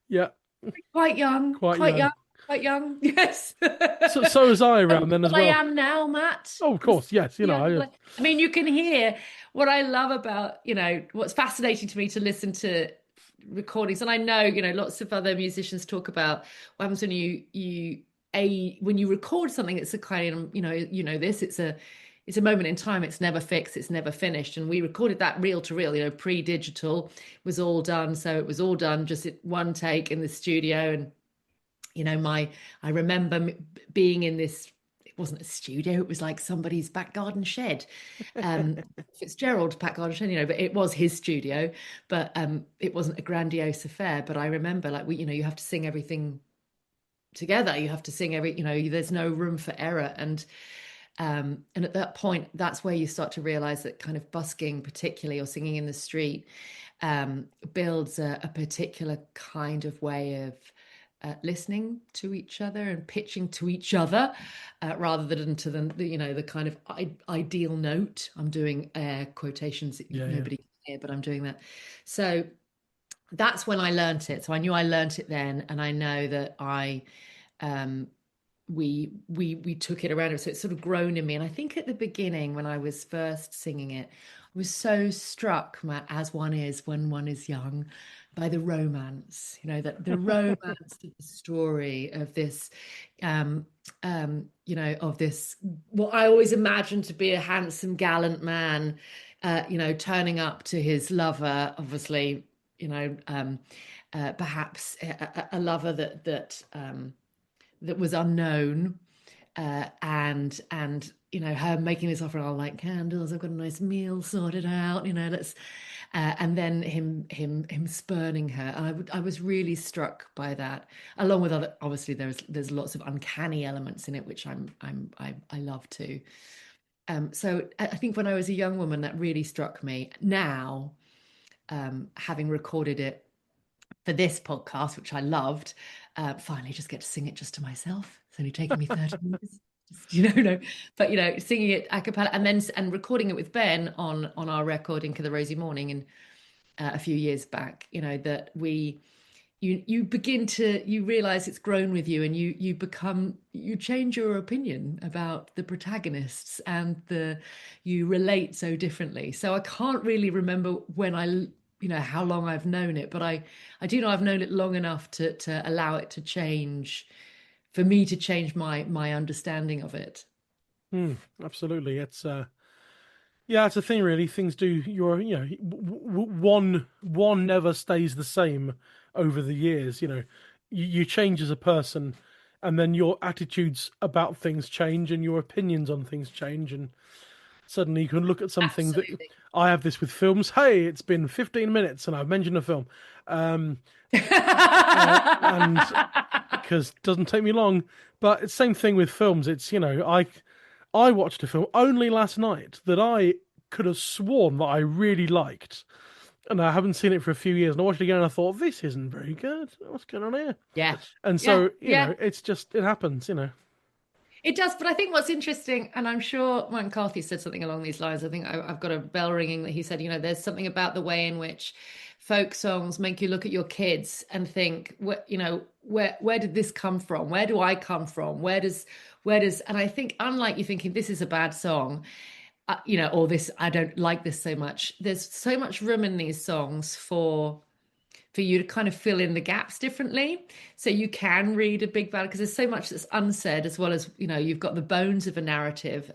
Yeah. Quite young. Quite young. Yes. So was I around then as But I well. am now, Matt. Oh, of course, yes. You know, Yeah, I mean, you can hear what I love about, what's fascinating to me to listen to recordings. And I know, lots of other musicians talk about what happens when when you record something. It's a kind of, it's a moment in time. It's never fixed. It's never finished. And we recorded that reel to reel, pre-digital was all done. So it was all done just at one take in the studio. And, I remember being in this, it wasn't a studio, it was like somebody's back garden shed. Fitzgerald's back garden shed, but it was his studio, but it wasn't a grandiose affair. But I remember you have to sing everything together. You have to sing there's no room for error. And at that point, that's where you start to realize that kind of busking particularly, or singing in the street, builds a particular kind of way of listening to each other and pitching to each other, rather than to the kind of ideal note. I'm doing air quotations that nobody can hear, but I'm doing that. So that's when I learnt it. So I knew I learnt it then, and I know that we took it around. So it's sort of grown in me. And I think at the beginning, when I was first singing it, I was so struck, Matt, as one is when one is young, by the romance, that the romance of the story of this, of this, what I always imagined to be a handsome, gallant man, turning up to his lover, obviously, perhaps a lover that was unknown, and her making this offer. I'll light candles. I've got a nice meal sorted out. Let's. And then him spurning her, and I was really struck by that. Along with other, obviously there's lots of uncanny elements in it, which I love too. So I think when I was a young woman, that really struck me. Now, having recorded it for this podcast, which I loved, finally just get to sing it just to myself. It's only taken me 30 minutes. But singing it a cappella and recording it with Ben on our record Ink of the Rosy Morning, and a few years back, that you begin to, you realize it's grown with you, and you change your opinion about the protagonists, and you relate so differently. So I can't really remember when how long I've known it, but I do know I've known it long enough to allow it to change, for me to change my understanding of it. Absolutely. It's it's a thing, really. Things do, one never stays the same over the years. You change as a person, and then your attitudes about things change, and your opinions on things change, and suddenly you can look at something. Absolutely. That I have this with films. Hey, it's been 15 minutes and I've mentioned a film. And because it doesn't take me long, but it's the same thing with films. It's, I watched a film only last night that I could have sworn that I really liked, and I haven't seen it for a few years, and I watched it again and I thought, this isn't very good. What's going on here? Yeah. And so, it's just, it happens, It does, but I think what's interesting, and I'm sure Mike McCarthy said something along these lines. I think I've got a bell ringing that he said, there's something about the way in which folk songs make you look at your kids and think, where did this come from? Where do I come from? Where does, and I think, unlike you thinking this is a bad song, or this, I don't like this so much. There's so much room in these songs for you to kind of fill in the gaps differently. So you can read a big ballad because there's so much that's unsaid, as well as, you've got the bones of a narrative,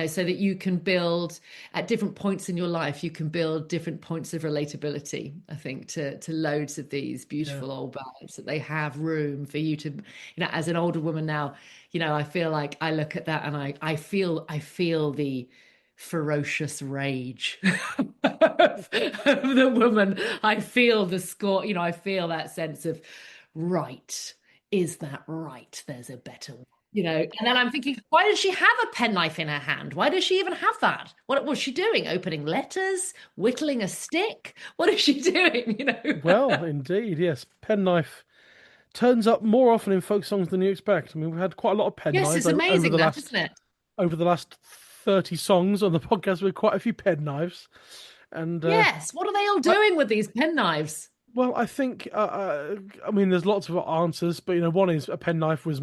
so that you can build at different points in your life, you can build different points of relatability, I think, to loads of these beautiful old ballads, that they have room for you to, as an older woman now, I feel like I look at that and I feel the ferocious rage of the woman. I feel the score, I feel that sense of, right, is that right? There's a better one. And then I'm thinking, why does she have a penknife in her hand? Why does she even have that? What was she doing? Opening letters? Whittling a stick? What is she doing? Well, indeed, yes. Penknife turns up more often in folk songs than you expect. I mean, we've had quite a lot of Yes, penknives it's amazing that, isn't it? over the last 30 songs on the podcast with quite a few penknives. And yes, what are they all doing with these penknives? well, I think I mean, there's lots of answers, but one is a penknife was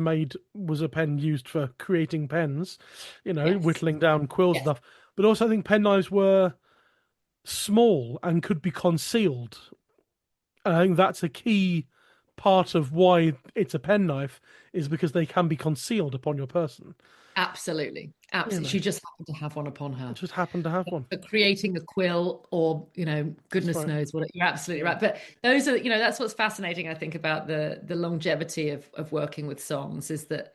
a pen used for creating pens, Yes. whittling down quills and stuff. But also, I think penknives were small and could be concealed. And I think that's a key part of why it's a penknife, is because they can be concealed upon your person. Absolutely. She just happened to have one upon her. Just happened to have one. For creating a quill, or goodness knows what. You're absolutely right. But those are, that's what's fascinating, I think, about the longevity of working with songs, is that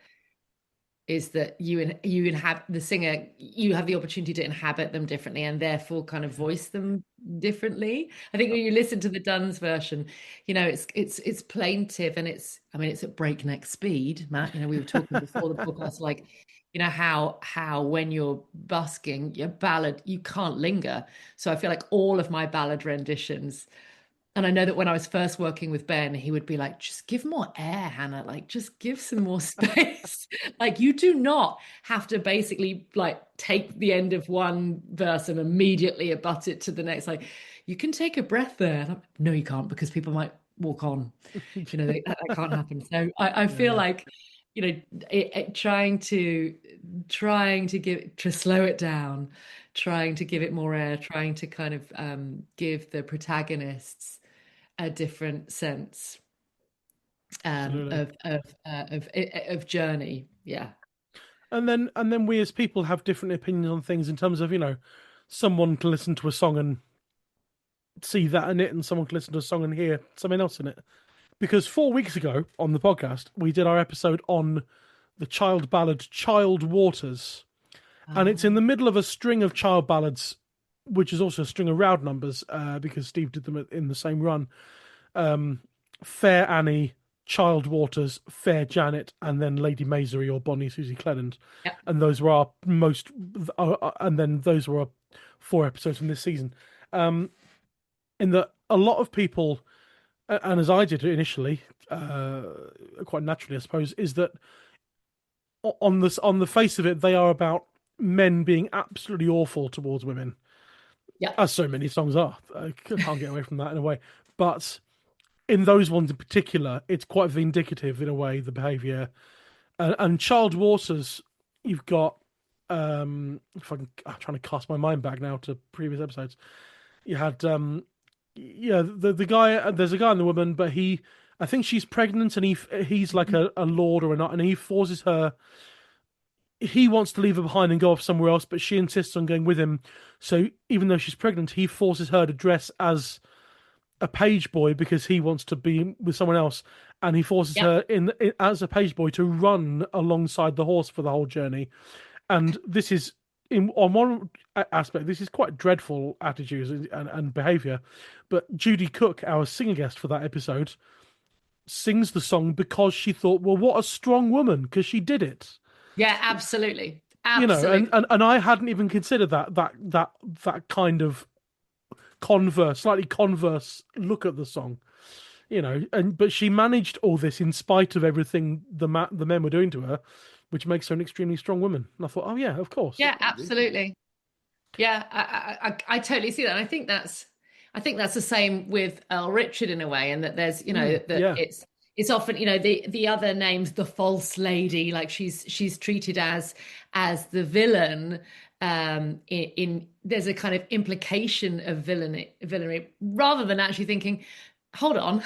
you inhabit the singer, you have the opportunity to inhabit them differently and therefore kind of voice them differently. I think when you listen to the Dunn's version, it's plaintive, and it's at breakneck speed, Matt. We were talking before the podcast, like, how when you're busking your ballad, you can't linger. So I feel like all of my ballad renditions, and I know that when I was first working with Ben, he would be like, just give more air, Hannah, like just give some more space. Like, you do not have to basically like take the end of one verse and immediately abut it to the next. Like, you can take a breath there. Like, no, you can't, because people might walk on. That can't happen. So I feel like, trying to slow it down, trying to give it more air, trying to kind of give the protagonists a different sense of journey. Yeah. And then we as people have different opinions on things, in terms of, someone can listen to a song and see that in it, and someone can listen to a song and hear something else in it. Because 4 weeks ago on the podcast, we did our episode on the child ballad Child Waters. And it's in the middle of a string of child ballads, which is also a string of Roud numbers, because Steve did them in the same run. Fair Annie, Child Waters, Fair Janet, and then Lady Masery or Bonnie Susie Cleland. Yep. And those were our most, and then those were our 4 episodes from this season. In that a lot of people, and as I did initially, quite naturally, I suppose, is that on the face of it, they are about men being absolutely awful towards women. Yeah, as so many songs are. I can't get away from that in a way. But in those ones in particular, it's quite vindicative in a way, the behaviour. And Child Waters, you've got, I'm trying to cast my mind back now to previous episodes. You had, the guy, there's a guy and the woman, but I think she's pregnant, and he's like a lord or not, and he forces her. He wants to leave her behind and go off somewhere else, but she insists on going with him. So even though she's pregnant, he forces her to dress as a page boy because he wants to be with someone else, and he forces her in as a page boy to run alongside the horse for the whole journey. And this is, on one aspect, this is quite dreadful attitudes and behaviour. But Judy Cook, our singer guest for that episode, sings the song because she thought, well, what a strong woman, because she did it. Yeah, absolutely. Absolutely. And I hadn't even considered that kind of slightly converse look at the song, but she managed all this in spite of everything the men were doing to her, which makes her an extremely strong woman. And I thought, oh yeah, of course. Yeah, absolutely. Yeah, I totally see that. And I think that's the same with Earl Richard in a way, and that there's, it's often, the other names, the false lady, like she's treated as the villain. There's a kind of implication of villainy rather than actually thinking, hold on,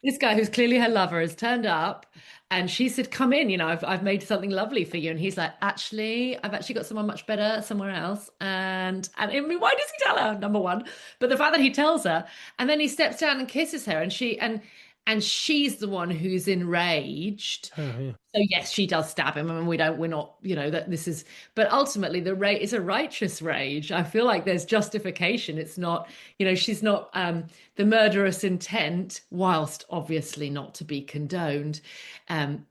this guy who's clearly her lover has turned up, and she said, come in, I've made something lovely for you. And he's like, I've actually got someone much better somewhere else. And I mean, why does he tell her, number one? But the fact that he tells her, and then he steps down and kisses her, and she's the one who's enraged So yes, she does stab him, and we're not, that this is, but ultimately the rage is a righteous rage. I feel like there's justification. It's not, she's not the murderous intent, whilst obviously not to be condoned,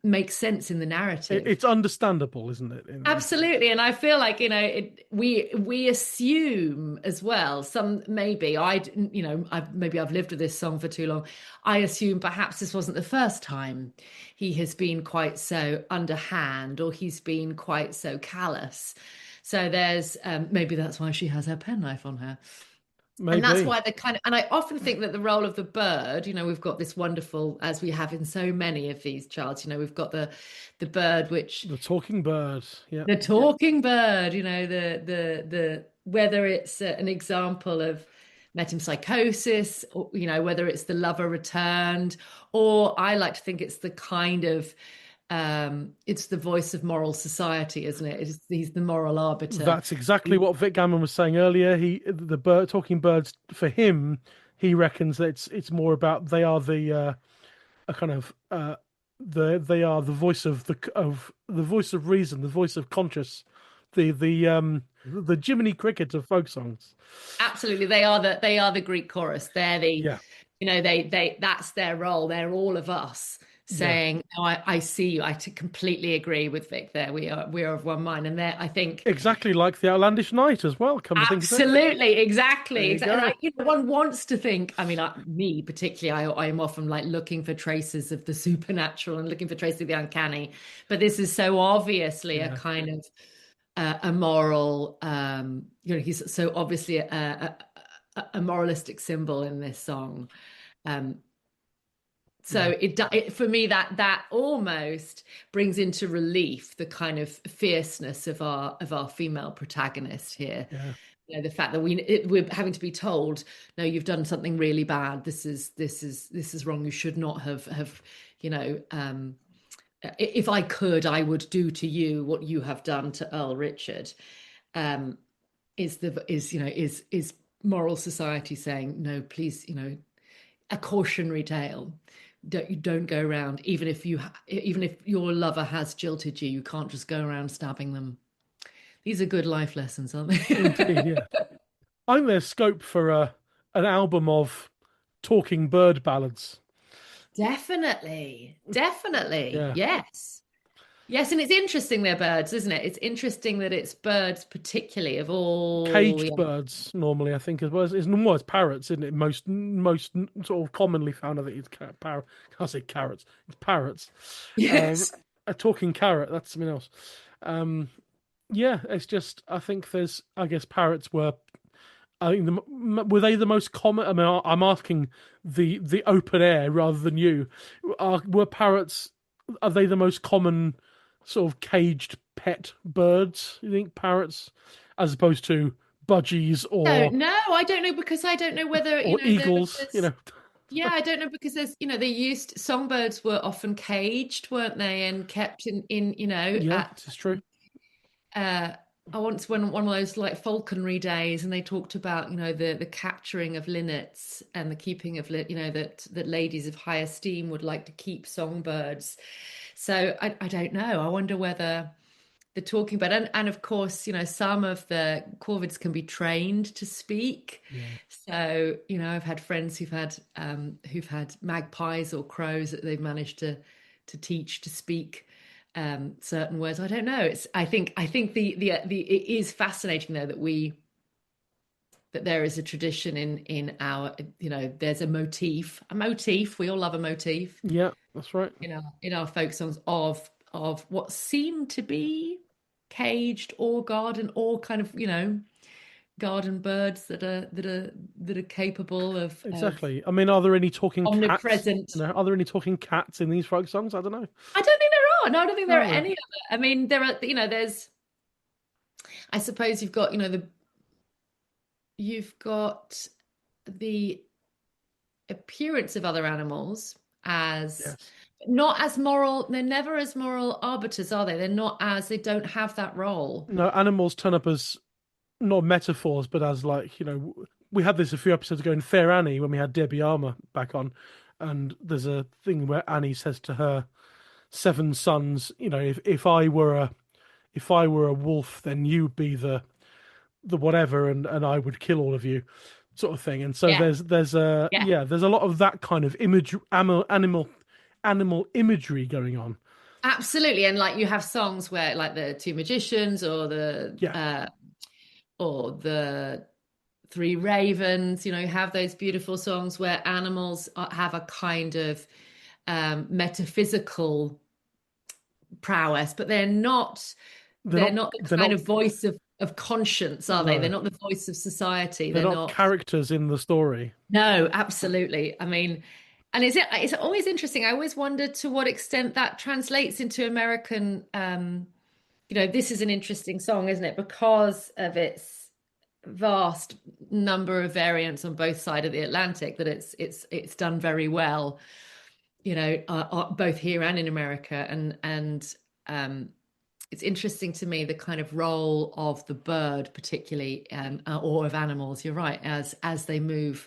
makes sense in the narrative. It's understandable, isn't it? Absolutely, and I feel like we assume as well. Some maybe I've lived with this song for too long. I assume perhaps this wasn't the first time he has been quite so underhand, or he's been quite so callous. So there's maybe that's why she has her penknife on her. Maybe. And that's why and I often think that the role of the bird, we've got this wonderful, as we have in so many of these charts, we've got the bird, which the talking bird, yeah, the talking bird, the whether it's an example of metempsychosis, or whether it's the lover returned, or I like to think it's the kind of it's the voice of moral society, isn't it? He's the moral arbiter. That's exactly what Vic Gammon was saying earlier. Talking birds, for him, he reckons that it's more about they are the a kind of they are the voice of the voice of reason, the voice of conscience, the Jiminy Cricket of folk songs. Absolutely, they are the Greek chorus. They're the they that's their role. They're all of us saying, "No, I see you." I completely agree with Vic there. We are of one mind, and there I think exactly like the Outlandish Night as well. Absolutely, exactly. And one wants to think. I mean, me particularly, I am often like looking for traces of the supernatural and looking for traces of the uncanny. But this is so obviously a kind of a moral. He's so obviously a moralistic symbol in this song. So it for me that almost brings into relief the kind of fierceness of our female protagonist here. Yeah. The fact that we're having to be told, no, you've done something really bad. This is wrong. You should not have. If I could, I would do to you what you have done to Earl Richard. Is moral society saying no? Please, a cautionary tale. Don't go around, even if your lover has jilted you, you can't just go around stabbing them. These are good life lessons, aren't they? Indeed, yeah. I think there's scope for an album of talking bird ballads. Definitely. Yeah. Yes, and it's interesting they're birds, isn't it? It's interesting that it's birds, particularly of all caged birds. Normally, I think as well. It's parrots, isn't it? Most sort of commonly found. I think it's parrot. I can't say carrots. It's parrots. Yes, a talking carrot. That's something else. Yeah, it's just. I think there's. I guess parrots were. I think were they the most common? I mean, I'm asking the open air rather than you. Were parrots? Are they the most common sort of caged pet birds? You think parrots, as opposed to budgies or no, I don't know, because I don't know whether or eagles. Yeah, I don't know, because there's songbirds were often caged, weren't they, and kept in Yeah, this is true. I once went on one of those like falconry days, and they talked about the capturing of linnets and the keeping of that ladies of high esteem would like to keep songbirds. So I don't know. I wonder whether the talking bird and of course some of the corvids can be trained to speak. Yeah. So I've had friends who've had magpies or crows that they've managed to teach to speak certain words. I don't know. I think it is fascinating though that there is a tradition in our there's a motif. We all love a motif. Yeah, that's right. In our folk songs of what seem to be caged or garden or kind of garden birds that are capable of exactly. I mean, are there any talking omnipresent cats? Are there any talking cats in these folk songs? I don't know. I don't think there are. No, I don't think there are any of it. I mean, there are. There's. I suppose you've got the appearance of other animals as not as moral. They're never as moral arbiters, are they? They don't have that role. No, animals turn up as not metaphors, but as we had this a few episodes ago in Fair Annie when we had Debbie Armour back on, and there's a thing where Annie says to her seven sons. You know, if I were a wolf, then you'd be the whatever, and I would kill all of you, sort of thing. And so Yeah. there's a Yeah. there's a lot of that kind of animal imagery going on. Absolutely. And like you have songs where like the Two Magicians Yeah. Or the Three Ravens, you know, have those beautiful songs where animals have a kind of metaphysical prowess, but they're not the kind of voice of conscience, are they? No. They're not the voice of society. They're not characters in the story. No, absolutely. I mean, and it's always interesting. I always wondered to what extent that translates into American. You know, this is an interesting song, isn't it? Because of its vast number of variants on both sides of the Atlantic, that it's done very well. You know, both here and in America, and it's interesting to me the kind of role of the bird, particularly, or of animals. You're right, as they move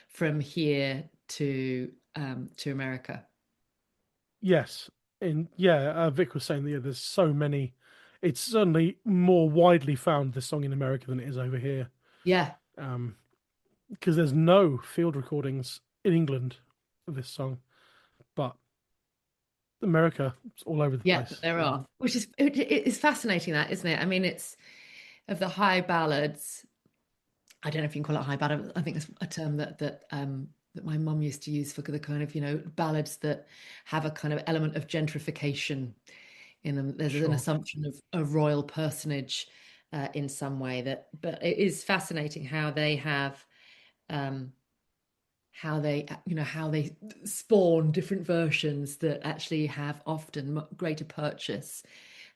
from here to America. Yes, Vic was saying that there's so many. It's certainly more widely found, this song, in America than it is over here. Yeah. Because there's no field recordings in England of this song, but America, it's all over the place. Yeah, there are, which is it's fascinating, that, isn't it? I mean, it's of the high ballads. I don't know if you can call it high ballad. I think it's a term that my mum used to use for the kind of, you know, ballads that have a kind of element of gentrification in them. There's an assumption of a royal personage in some way, but it is fascinating how they have how they spawn different versions that actually have often greater purchase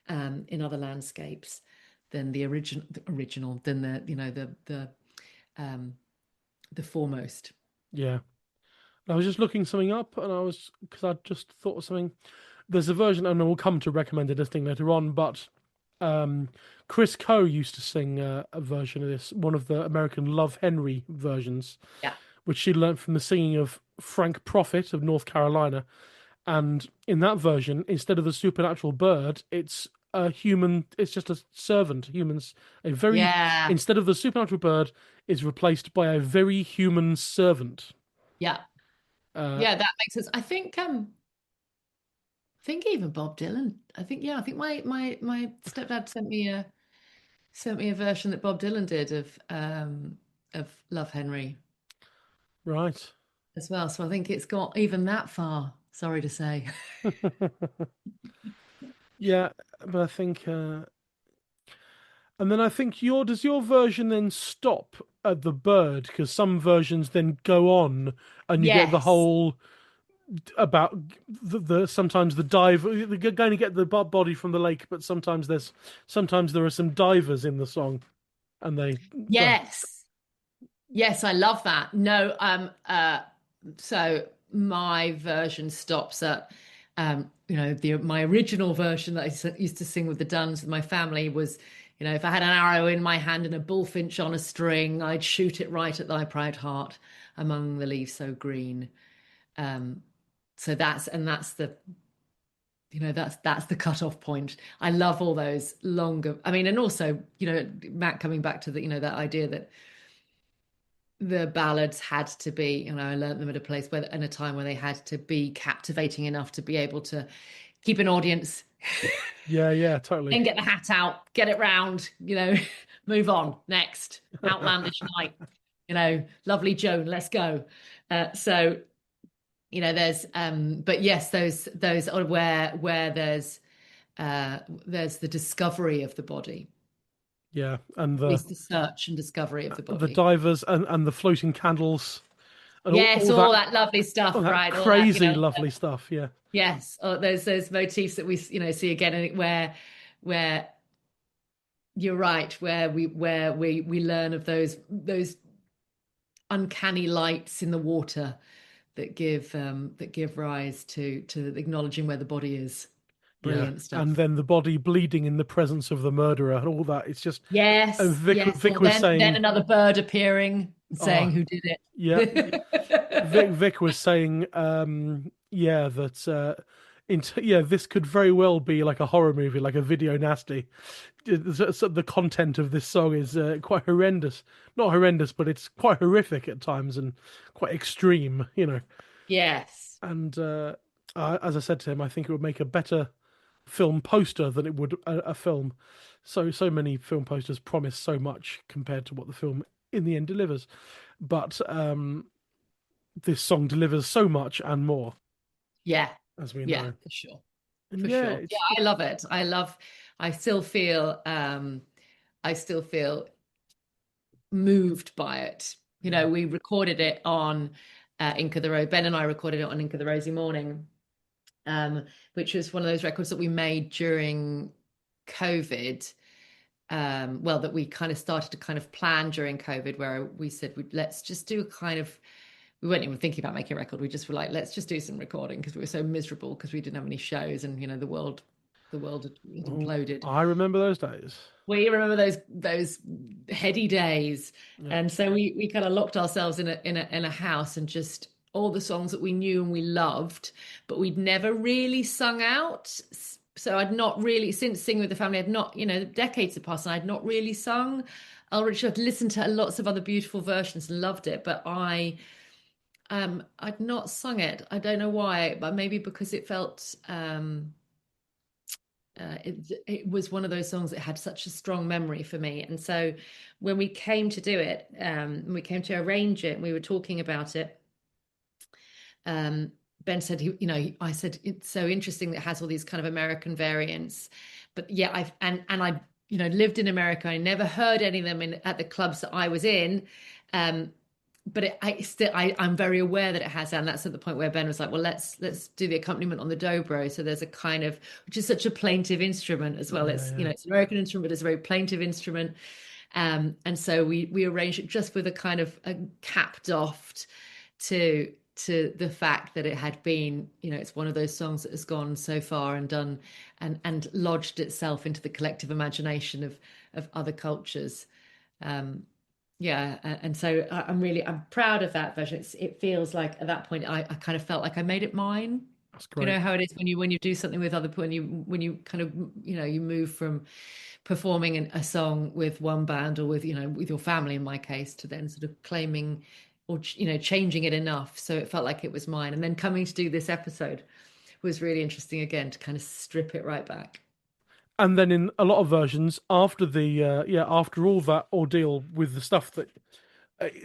in other landscapes than the original than the foremost. Yeah. I was just looking something up, and because I just thought of something. There's a version, and we'll come to recommended listing later on, but Chris Coe used to sing a version of this, one of the American Love Henry versions, which she learned from the singing of Frank Prophet of North Carolina. And in that version, instead of the supernatural bird, it's a human, it's just a servant. Instead of the supernatural bird, is replaced by a very human servant. Yeah. That makes sense. I think even Bob Dylan. I think my stepdad sent me a version that Bob Dylan did of Love Henry. Right. As well. So I think it's got even that far, sorry to say. Yeah, but I think and then I think does your version then stop at the bird? Because some versions then go on and you get the whole about the sometimes the dive, they're going to get the body from the lake, but sometimes there are some divers in the song, and they yes, I love that. No, so my version stops at my original version that I used to sing with the Duns with my family was, you know, if I had an arrow in my hand and a bullfinch on a string, I'd shoot it right at thy proud heart among the leaves so green. So that's the, you know, that's the cutoff point. I love all those longer. I mean, and also, you know, Matt, coming back to the, you know, that idea that the ballads had to be, you know, I learned them at a time where they had to be captivating enough to be able to keep an audience. Yeah, totally. And get the hat out, get it round, you know, move on, next, outlandish night, you know, lovely Joan, let's go. So, you know, there's, but yes, those are where there's the discovery of the body. Yeah, and at least the search and discovery of the body. The divers and the floating candles. And all that lovely stuff, right? Crazy, all that, lovely stuff. Yeah. Yes, there's those motifs that we, you know, see again, where you're right, where we learn of those uncanny lights in the water that give rise to acknowledging where the body is. Brilliant stuff. And then the body bleeding in the presence of the murderer and all that. It's just Vic was saying. Then another bird appearing and saying who did it. Yeah. Vic was saying, that yeah, this could very well be like a horror movie, like a video nasty. The content of this song is quite horrendous. Not horrendous, but it's quite horrific at times and quite extreme, you know. Yes. And as I said to him, I think it would make a better film poster than it would a film. So many film posters promise so much compared to what the film in the end delivers. But this song delivers so much and more, Yeah. as we Yeah, know. for sure. And For yeah, sure. Yeah, I love it. I still feel moved by it. You know, we recorded it on Ink of the Road. Ben and I recorded it on Ink of the Rosy Morning, which was one of those records that we made during COVID. Well, that we kind of started to kind of plan during COVID, where we said, let's just do a kind of, we weren't even thinking about making a record. We just were like, let's just do some recording because we were so miserable because we didn't have any shows and, you know, the world had imploded. I remember those days. We remember those heady days. Yeah. And so we kind of locked ourselves in a house and just all the songs that we knew and we loved, but we'd never really sung out. So I'd not really, since Singing with the Family, I'd not, you know, decades had passed and I'd not really sung Ulrich. I'd listened to lots of other beautiful versions and loved it, but I'd not sung it. I don't know why, but maybe because it felt it was one of those songs that had such a strong memory for me. And so when we came to do it, we came to arrange it, and we were talking about it. Ben said, I said, it's so interesting that it has all these kind of American variants, but yeah, I lived in America. I never heard any of them at the clubs that I was in. But I'm very aware that it has, and that's at the point where Ben was like, well, let's do the accompaniment on the dobro. So there's a kind of, which is such a plaintive instrument as well. It's an American instrument, but it's a very plaintive instrument. And so we arranged it just with a kind of a capped off to the fact that it had been, you know, it's one of those songs that has gone so far and done and lodged itself into the collective imagination of other cultures. And so I'm proud of that version. It feels like at that point I kind of felt like I made it mine. That's great. You know how it is when you do something with other people, when you kind of, you know, you move from performing a song with one band or with, you know, with your family in my case, to then sort of claiming or, you know, changing it enough so it felt like it was mine. And then coming to do this episode was really interesting again, to kind of strip it right back. And then in a lot of versions, after after all that ordeal with the stuff that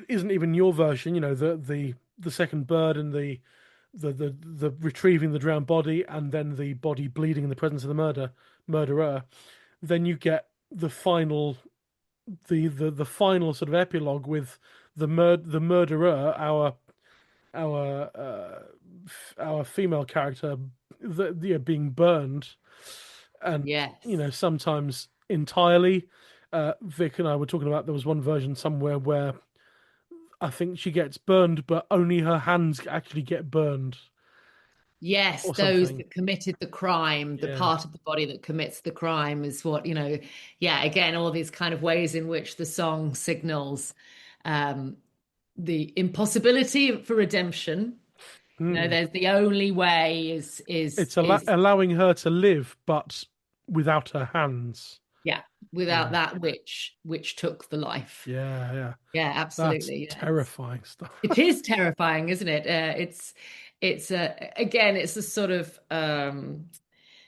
isn't even your version, you know, the second bird and the retrieving the drowned body and then the body bleeding in the presence of the murderer, then you get the final sort of epilogue with the murderer, our female character, being burned. And, yes, you know, sometimes entirely. Vic and I were talking about, there was one version somewhere where I think she gets burned, but only her hands actually get burned. Yes, those that committed the crime, the part of the body that commits the crime is what, you know, again, all these kind of ways in which the song signals the impossibility for redemption. You know, there's the only way is allowing her to live, but without her hands. Yeah, without that which took the life. Yeah, absolutely. That's terrifying stuff. It is terrifying, isn't it? It's a sort of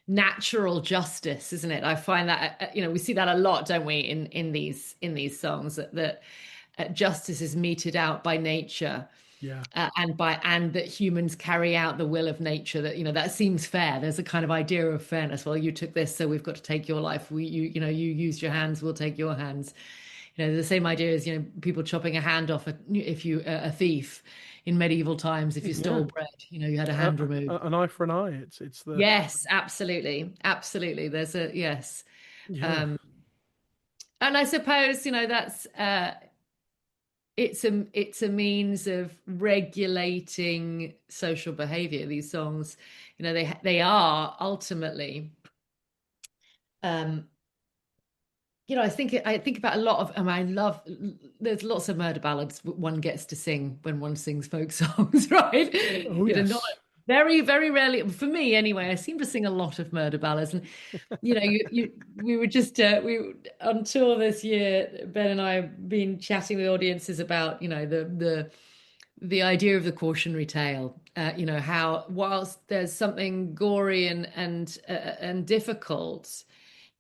natural justice, isn't it? I find that you know, we see that a lot, don't we, in these songs, that justice is meted out by nature. Yeah. And that humans carry out the will of nature, that, you know, that seems fair. There's a kind of idea of fairness. Well, you took this, so we've got to take your life. You used your hands, we'll take your hands. You know, the same idea as, you know, people chopping a hand off if you a thief in medieval times, if you stole bread, you know, you had a hand removed. An eye for an eye. It's the yes, absolutely. There's a yes. Yeah. And I suppose, you know, that's it's a means of regulating social behavior. These songs, you know, they are ultimately, you know, I think about a lot of, I love, there's lots of murder ballads one gets to sing when one sings folk songs, right? Oh, yes. Very, very rarely, for me anyway, I seem to sing a lot of murder ballads. And we were just we were on tour this year. Ben and I have been chatting with audiences about the idea of the cautionary tale. How whilst there's something gory and difficult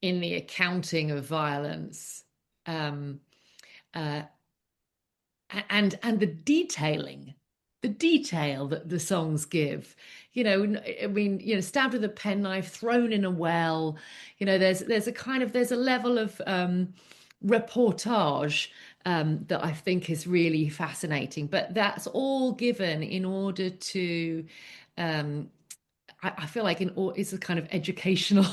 in the accounting of violence, um, uh, and the detail that the songs give. I mean, stabbed with a penknife, thrown in a well. There's a level of reportage that I think is really fascinating. But that's all given in order to um, I feel like it's a kind of educational,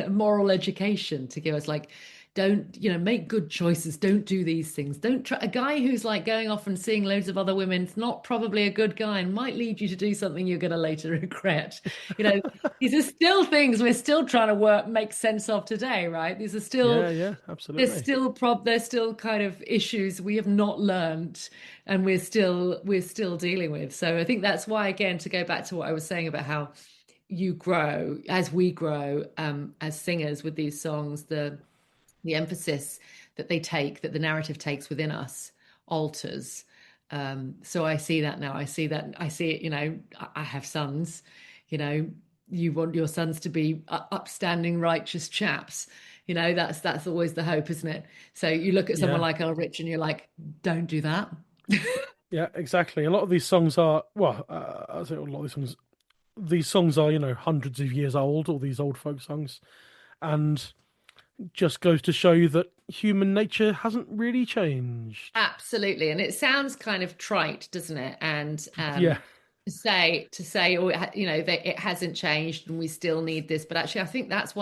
moral education to give us like, don't, make good choices. Don't do these things. Don't try. A guy who's like going off and seeing loads of other women is not probably a good guy and might lead you to do something you're going to later regret. These are still things we're still trying to make sense of today, right? These are still, Yeah, absolutely. there's still kind of issues we have not learned and we're still dealing with. So I think that's why, again, to go back to what I was saying about how you grow as we grow as singers with these songs, the emphasis that the narrative takes within us alters. So I see that now. I see it. I have sons. You want your sons to be upstanding, righteous chaps. That's always the hope, isn't it? So you look at someone like Ulrich and you're like, don't do that. Yeah, exactly. A lot of these songs are, well, I say a lot of these songs are, hundreds of years old, all these old folk songs. And just goes to show you that human nature hasn't really changed. Absolutely. And it sounds kind of trite, doesn't it? And Yeah. to say, oh, that it hasn't changed and we still need this. But actually, I think that's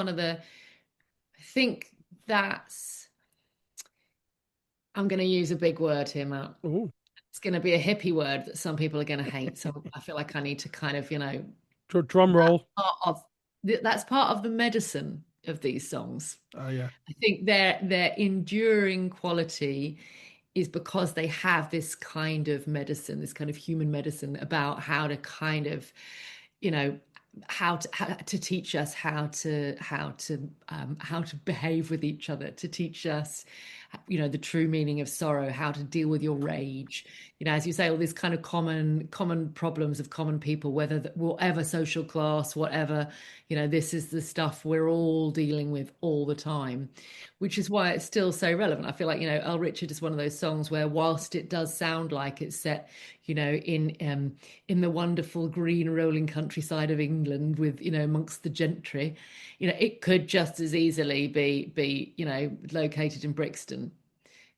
I'm going to use a big word here, Matt. Ooh. It's going to be a hippie word that some people are going to hate. So I feel like I need to kind of, Drum roll. That's part of the medicine of these songs. Oh, yeah. I think their enduring quality is because they have this kind of medicine, this kind of human medicine about how to kind of, how to teach us how to behave with each other, to teach us, the true meaning of sorrow, how to deal with your rage. As you say, all these kind of common problems of common people, whatever social class, whatever, this is the stuff we're all dealing with all the time, which is why it's still so relevant. I feel like, Earl Richard is one of those songs where whilst it does sound like it's set, in the wonderful green rolling countryside of England with, amongst the gentry, it could just as easily be located in Brixton.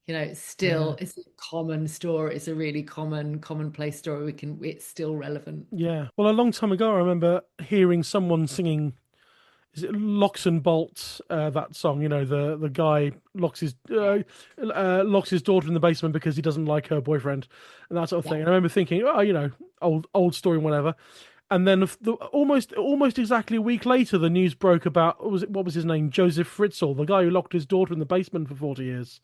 It's a common story. It's a really commonplace story. It's still relevant. Yeah. Well, a long time ago, I remember hearing someone singing, is it Locks and Bolts, that song, the guy locks his daughter in the basement because he doesn't like her boyfriend and that sort of thing. And I remember thinking, old story and whatever. And then almost exactly a week later, the news broke about, what was his name? Joseph Fritzl, the guy who locked his daughter in the basement for 40 years.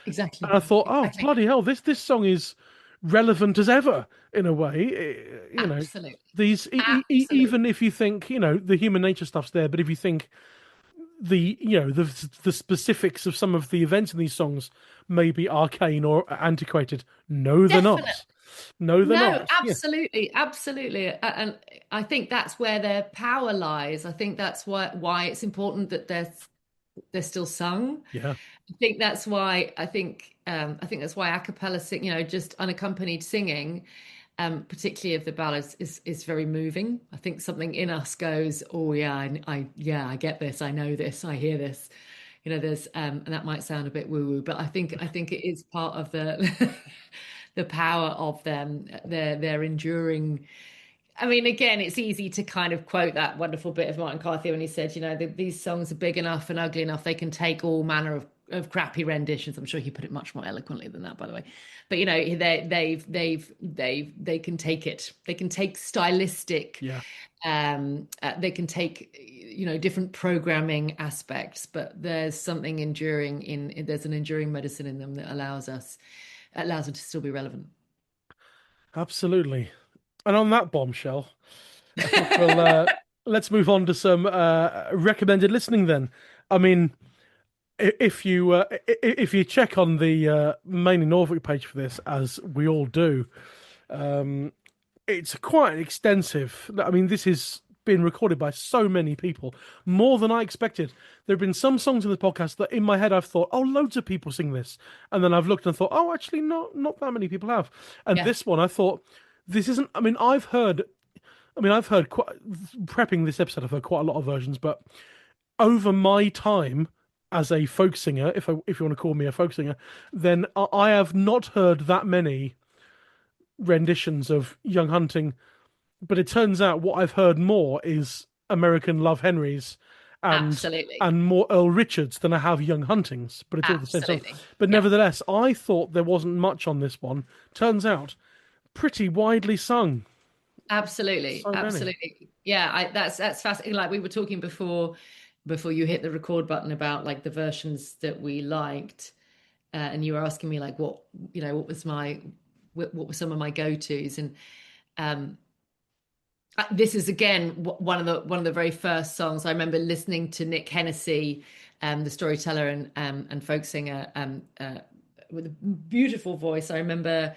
Exactly. And I thought, oh, bloody hell, this song is relevant as ever in a way. Absolutely. Even if you think, the human nature stuff's there, but if you think the specifics of some of the events in these songs may be arcane or antiquated, no, they're not. No, they're not. Absolutely, absolutely. And I think that's where their power lies. I think that's why it's important that they're still sung. Yeah. I think that's why a cappella sing, just unaccompanied singing, particularly of the ballads, is very moving. I think something in us goes, oh yeah, I get this, I know this, I hear this. There's and that might sound a bit woo-woo, but I think it is part of the the power of them, their enduring. I mean, again, it's easy to kind of quote that wonderful bit of Martin Carthy when he said, these songs are big enough and ugly enough, they can take all manner of crappy renditions. I'm sure he put it much more eloquently than that, by the way. But they can take it. They can take stylistic. Yeah. They can take different programming aspects, but there's something enduring there's an enduring medicine in them that allows them to still be relevant. Absolutely. And on that bombshell, I think let's move on to some recommended listening then. I mean, if you check on the mainly Norfolk page for this, as we all do, it's quite extensive. I mean, this is been recorded by so many people, more than I expected. There have been some songs in the podcast that in my head I've thought, oh, loads of people sing this, and then I've looked and thought, oh, actually, not that many people have. And Yeah. this one, I thought, this isn't. I mean, I've heard quite prepping this episode. I've heard quite a lot of versions, but over my time as a folk singer, if you want to call me a folk singer, then I have not heard that many renditions of Young Hunting. But it turns out what I've heard more is American Love Henrys and Absolutely. more Earl Richards than I have Young Huntings. But it's all the same song. Absolutely. But Yeah. nevertheless, I thought there wasn't much on this one. Turns out, pretty widely sung. Absolutely, So many. absolutely. Yeah, that's fascinating. Like we were talking before you hit the record button about like the versions that we liked, and you were asking me like what what were some of my go-tos, and um, this is again one of the very first songs I remember listening to Nick Hennessy, the storyteller and folk singer, with a beautiful voice. I remember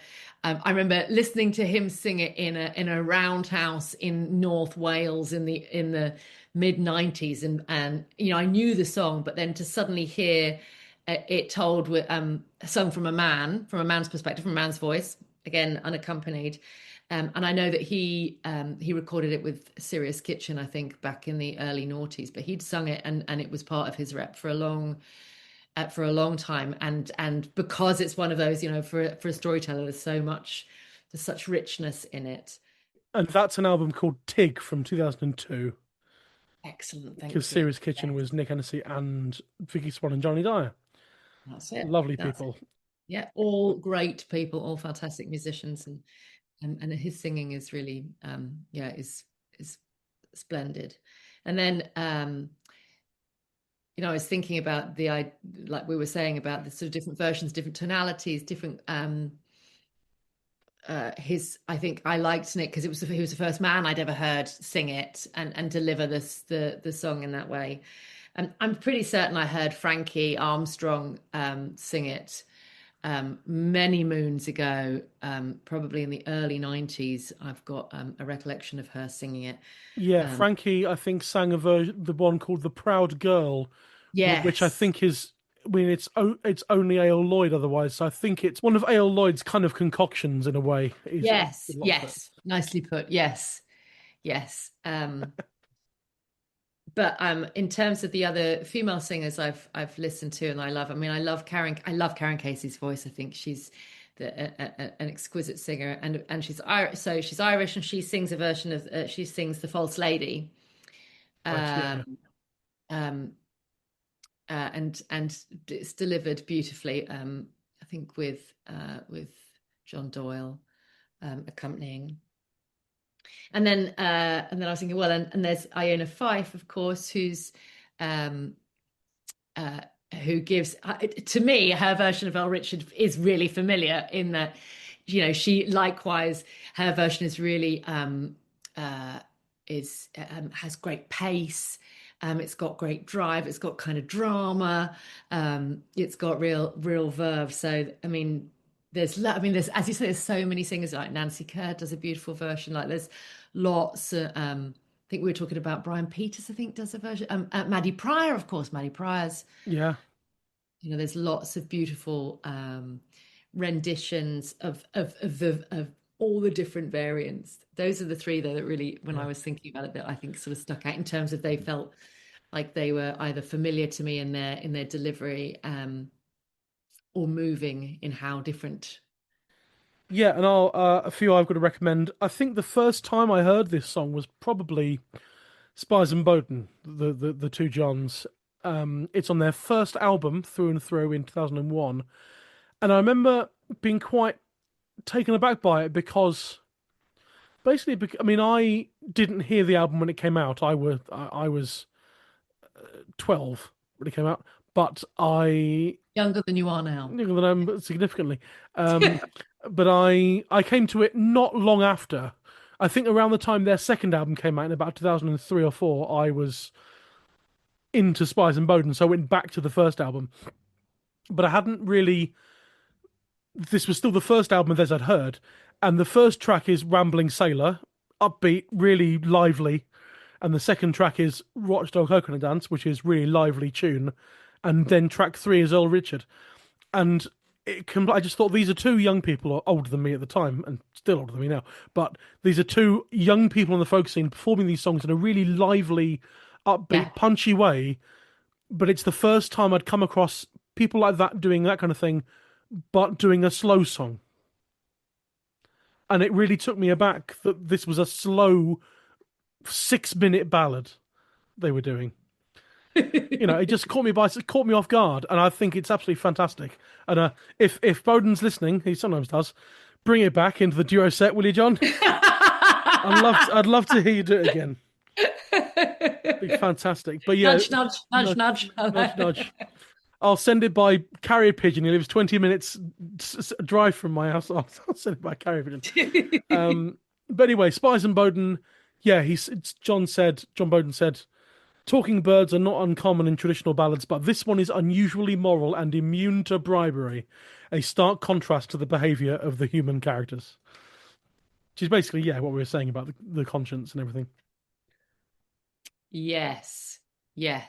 listening to him sing it in a roundhouse in North Wales in the mid 90s, and I knew the song, but then to suddenly hear it told with sung from a man's perspective, from a man's voice, again unaccompanied. And I know that he recorded it with Serious Kitchen, I think, back in the early noughties, but he'd sung it and it was part of his rep for a long time. And because it's one of those, for a storyteller, there's such richness in it. And that's an album called Tig from 2002. Excellent, thank you. Because Serious Kitchen was Nick Hennessy and Vicky Swan and Johnny Dyer. That's it. Lovely people. Yeah, all great people, all fantastic musicians, and his singing is really is splendid. And then I was thinking about like we were saying about the sort of different versions, different tonalities, different I think I liked Nick because he was the first man I'd ever heard sing it and deliver the song in that way. And I'm pretty certain I heard Frankie Armstrong sing it many moons ago, probably in the early 90s. I've got a recollection of her singing it. Yeah, Frankie, I think, sang the one called "The Proud Girl," yes, which I think is. I mean, it's only A.L. Lloyd otherwise, so I think it's one of A.L. Lloyd's kind of concoctions in a way. Yes, nicely put. Yes. But in terms of the other female singers I've listened to and I love Karen Casey's voice. I think she's an exquisite singer, and she's Irish, so she's Irish, and she sings a version of she sings The False Lady. Right, And it's delivered beautifully. I think with John Doyle accompanying. And then I was thinking, well, and there's Iona Fife, of course, who gives to me her version of Earl Richard is really familiar in that, she likewise her version is really has great pace. It's got great drive. It's got kind of drama. It's got real verve. So there's as you say, there's so many singers. Like Nancy Kerr does a beautiful version. Like there's lots. I think we were talking about Brian Peters. I think does a version. Maddie Pryor, of course. Maddie Pryor's. Yeah. There's lots of beautiful renditions of all the different variants. Those are the three though that really, when I was thinking about it, that I think sort of stuck out in terms of they felt like they were either familiar to me in their delivery, or moving in how different. Yeah, and a few I've got to recommend. I think the first time I heard this song was probably Spies and Bowden, the two Johns. It's on their first album, Through and Through, in 2001. And I remember being quite taken aback by it because basically, I didn't hear the album when it came out. I was 12 when it came out, but Younger than you are now. Younger than I am significantly. But I came to it not long after, I think around the time their second album came out in about 2003 or 4, I was into Spies and Bowden, so I went back to the first album. But I hadn't really. This was still the first album of theirs I'd heard, and the first track is Rambling Sailor, upbeat, really lively, and the second track is Watchdog Coconut Dance, which is really lively tune, and then track 3 is Earl Richard, and I just thought these are two young people, older than me at the time, and still older than me now, but these are two young people on the folk scene performing these songs in a really lively, upbeat, punchy way. But it's the first time I'd come across people like that doing that kind of thing, but doing a slow song. And it really took me aback that this was a slow 6-minute ballad they were doing. It just caught me off guard, and I think it's absolutely fantastic. And if Bowden's listening, he sometimes does, bring it back into the duo set, will you, John? I'd love to hear you do it again. It'd be fantastic. But yeah, nudge. I'll send it by carrier pigeon. He lives 20 minutes drive from my house. I'll send it by carrier pigeon. But anyway, Spies and Bowden. Yeah, John Bowden said, talking birds are not uncommon in traditional ballads, but this one is unusually moral and immune to bribery, a stark contrast to the behaviour of the human characters. Which is basically, what we were saying about the conscience and everything. Yes. Yeah.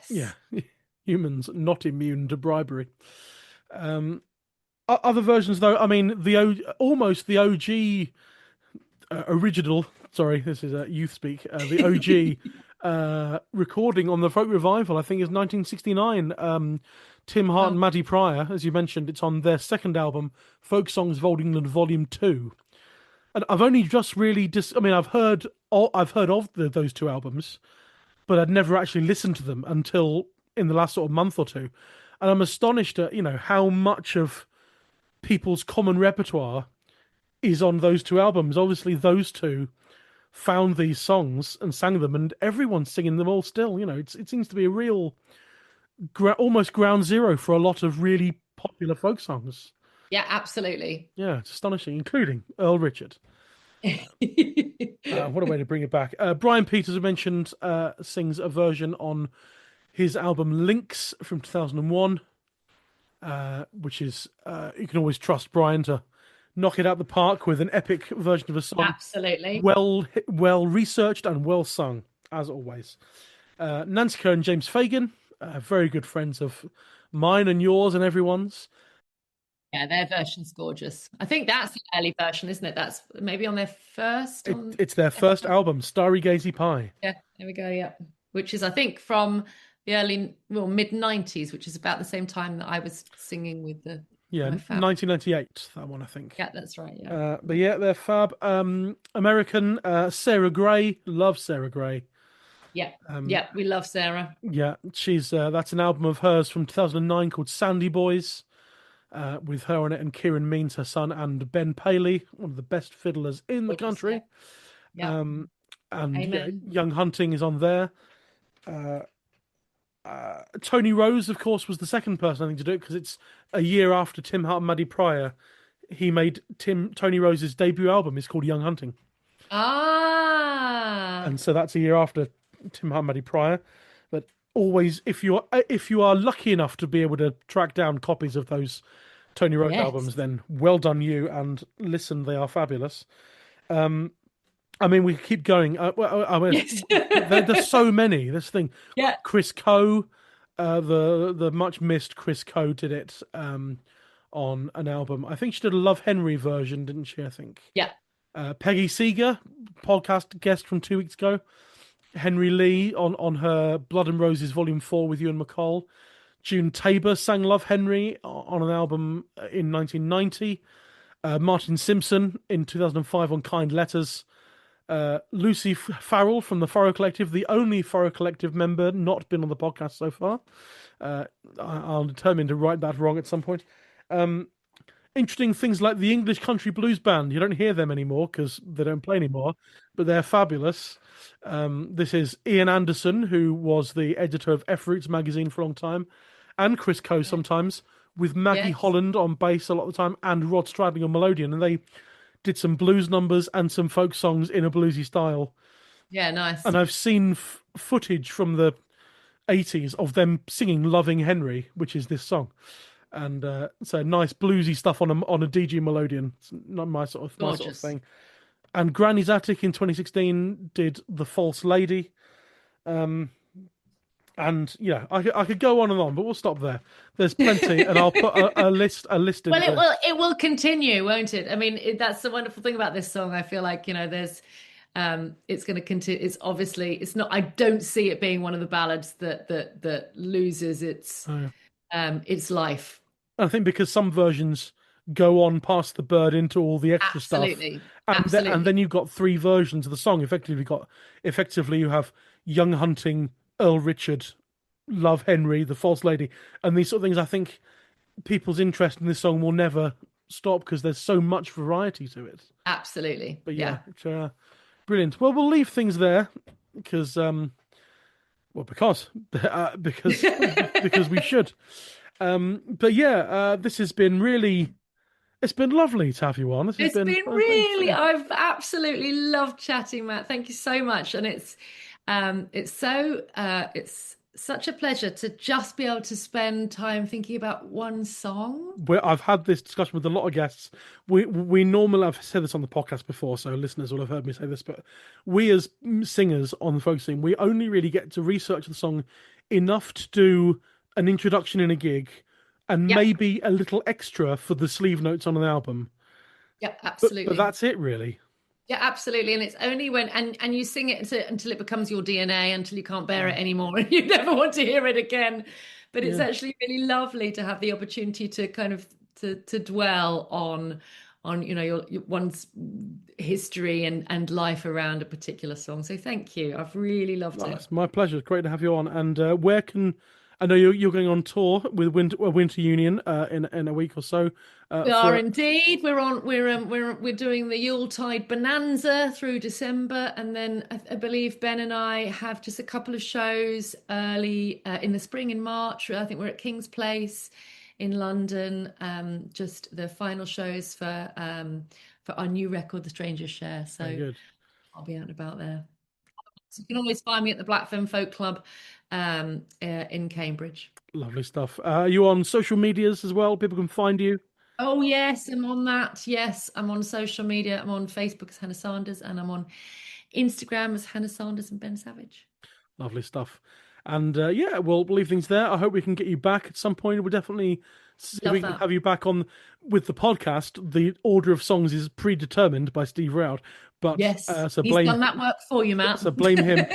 Humans not immune to bribery. Other versions, though, I mean, almost the OG original. Sorry, this is youth speak. The OG recording on the Folk Revival, I think, is 1969. Tim Hart and Maddie Pryor, as you mentioned, it's on their second album, Folk Songs of Old England, Volume 2. And I've only just really I've heard of those two albums, but I'd never actually listened to them until in the last sort of month or two. And I'm astonished at, how much of people's common repertoire is on those two albums. Obviously, those two found these songs and sang them, and everyone's singing them all still. It seems to be a real, almost ground zero for a lot of really popular folk songs. Yeah, absolutely. Yeah, it's astonishing, including Earl Richard. What a way to bring it back. Brian Peters, I mentioned, sings a version on his album Links from 2001, which is, you can always trust Brian to knock it out the park with an epic version of a song. Absolutely. Well researched and well sung, as always. Nancy Kerr and James Fagan, very good friends of mine and yours and everyone's. Yeah, their version's gorgeous. I think that's the early version, isn't it? That's maybe on their first. It's their first album, Starry Gazy Pie. Yeah, there we go. Yeah, which is, I think, from the mid 90s, which is about the same time that I was singing with the. Yeah, 1998, that one, I think. Yeah, that's right, yeah. But yeah, they're fab. American, Sarah Gray. Love Sarah Gray. Yeah, we love Sarah. Yeah, she's that's an album of hers from 2009 called Sandy Boys, with her on it, and Kieran Means, her son, and Ben Paley, one of the best fiddlers in the country. Yeah. And Young Hunting is on there. Tony Rose, of course, was the second person I think to do it, because it's a year after Tim Hart and Maddie Pryor. He made Tony Rose's debut album. It's called Young Hunting. And so that's a year after Tim Hart and Maddie Pryor. But always, if you are lucky enough to be able to track down copies of those Tony Rose albums, then well done you, and listen, they are fabulous. I mean, we keep going. There's so many. This thing. Yeah. Chris Coe, the much missed Chris Coe did it on an album. I think she did a Love Henry version, didn't she? I think. Yeah. Peggy Seeger, podcast guest from 2 weeks ago. Henry Lee on her Blood and Roses Volume 4 with Ewan McCall. June Tabor sang Love Henry on an album in 1990. Martin Simpson in 2005 on Kind Letters. Lucy Farrell from the Furrow Collective, the only Furrow Collective member not been on the podcast so far. I'll determine to right that wrong at some point. Interesting things like the English Country Blues Band. You don't hear them anymore because they don't play anymore, but they're fabulous. This is Ian Anderson, who was the editor of F Roots magazine for a long time, and Chris Coe sometimes, with Maggie Holland on bass a lot of the time, and Rod Stradling on Melodian, and they did some blues numbers and some folk songs in a bluesy style. Yeah, nice. And I've seen footage from the 80s of them singing "Loving Henry," which is this song. And so nice bluesy stuff on a DG Melodian. It's not my sort of thing. And Granny's Attic in 2016 did "The False Lady." And yeah, I could go on and on, but we'll stop there. There's plenty, and I'll put a list in. Well, it will continue, won't it? I mean, that's the wonderful thing about this song. I feel like, there's it's going to continue. It's obviously, it's not. I don't see it being one of the ballads that loses its life. I think because some versions go on past the bird into all the extra Absolutely. stuff, and then you've got 3 versions of the song. Effectively, you have Young Hunting, Earl Richard, Love Henry, The False Lady, and these sort of things. I think people's interest in this song will never stop because there's so much variety to it. Absolutely. But yeah. Brilliant. Well, we'll leave things there because because we should. But yeah, this has been really. It's been lovely to have you on. It's been really. I've absolutely loved chatting, Matt. Thank you so much, and it's such a pleasure to just be able to spend time thinking about one song. I've had this discussion with a lot of guests. We normally, I've said this on the podcast before, so listeners will have heard me say this, but we as singers on the folk scene, we only really get to research the song enough to do an introduction in a gig and maybe a little extra for the sleeve notes on an album. Yeah, absolutely. But that's it, really. Yeah, absolutely. And it's only when and you sing it until it becomes your DNA, until you can't bear it anymore and you never want to hear it again. But it's actually really lovely to have the opportunity to kind of to dwell on your one's history and life around a particular song. So thank you. I've really loved it. It's my pleasure. It's great to have you on. And where can I know you're going on tour with Winter Union in a week or so. We are indeed. We're doing the Yuletide Bonanza through December, and then I believe Ben and I have just a couple of shows early in the spring in March. I think we're at King's Place in London. Just the final shows for our new record, The Strangers Share. So I'll be out and about there. So you can always find me at the Black Fen Folk Club in Cambridge. Lovely stuff. Are you on social medias as well? People can find you. Oh yes, I'm on that. Yes, I'm on social media. I'm on Facebook as Hannah Sanders, and I'm on Instagram as Hannah Sanders and Ben Savage. Lovely stuff. And we'll leave things there. I hope we can get you back at some point. We'll definitely see if we can have you back on with the podcast. The order of songs is predetermined by Steve Roud. But yes, he's done that work for you, Matt. So blame him.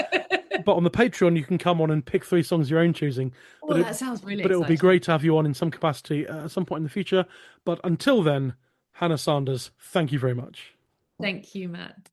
But on the Patreon, you can come on and pick 3 songs of your own choosing. Well, that sounds really But it will be great to have you on in some capacity at some point in the future. But until then, Hannah Sanders, thank you very much. Thank you, Matt.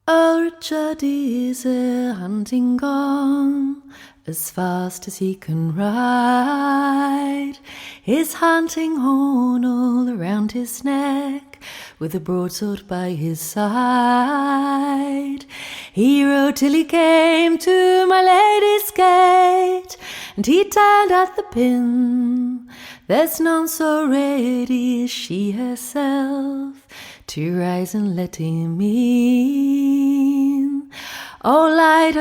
Richard is hunting gone as fast as he can ride, his hunting horn all around his neck, with a broadsword by his side. He rode till he came to my lady's gate, and he turned at the pin. There's none so ready as she herself to rise and let him in. Oh, light,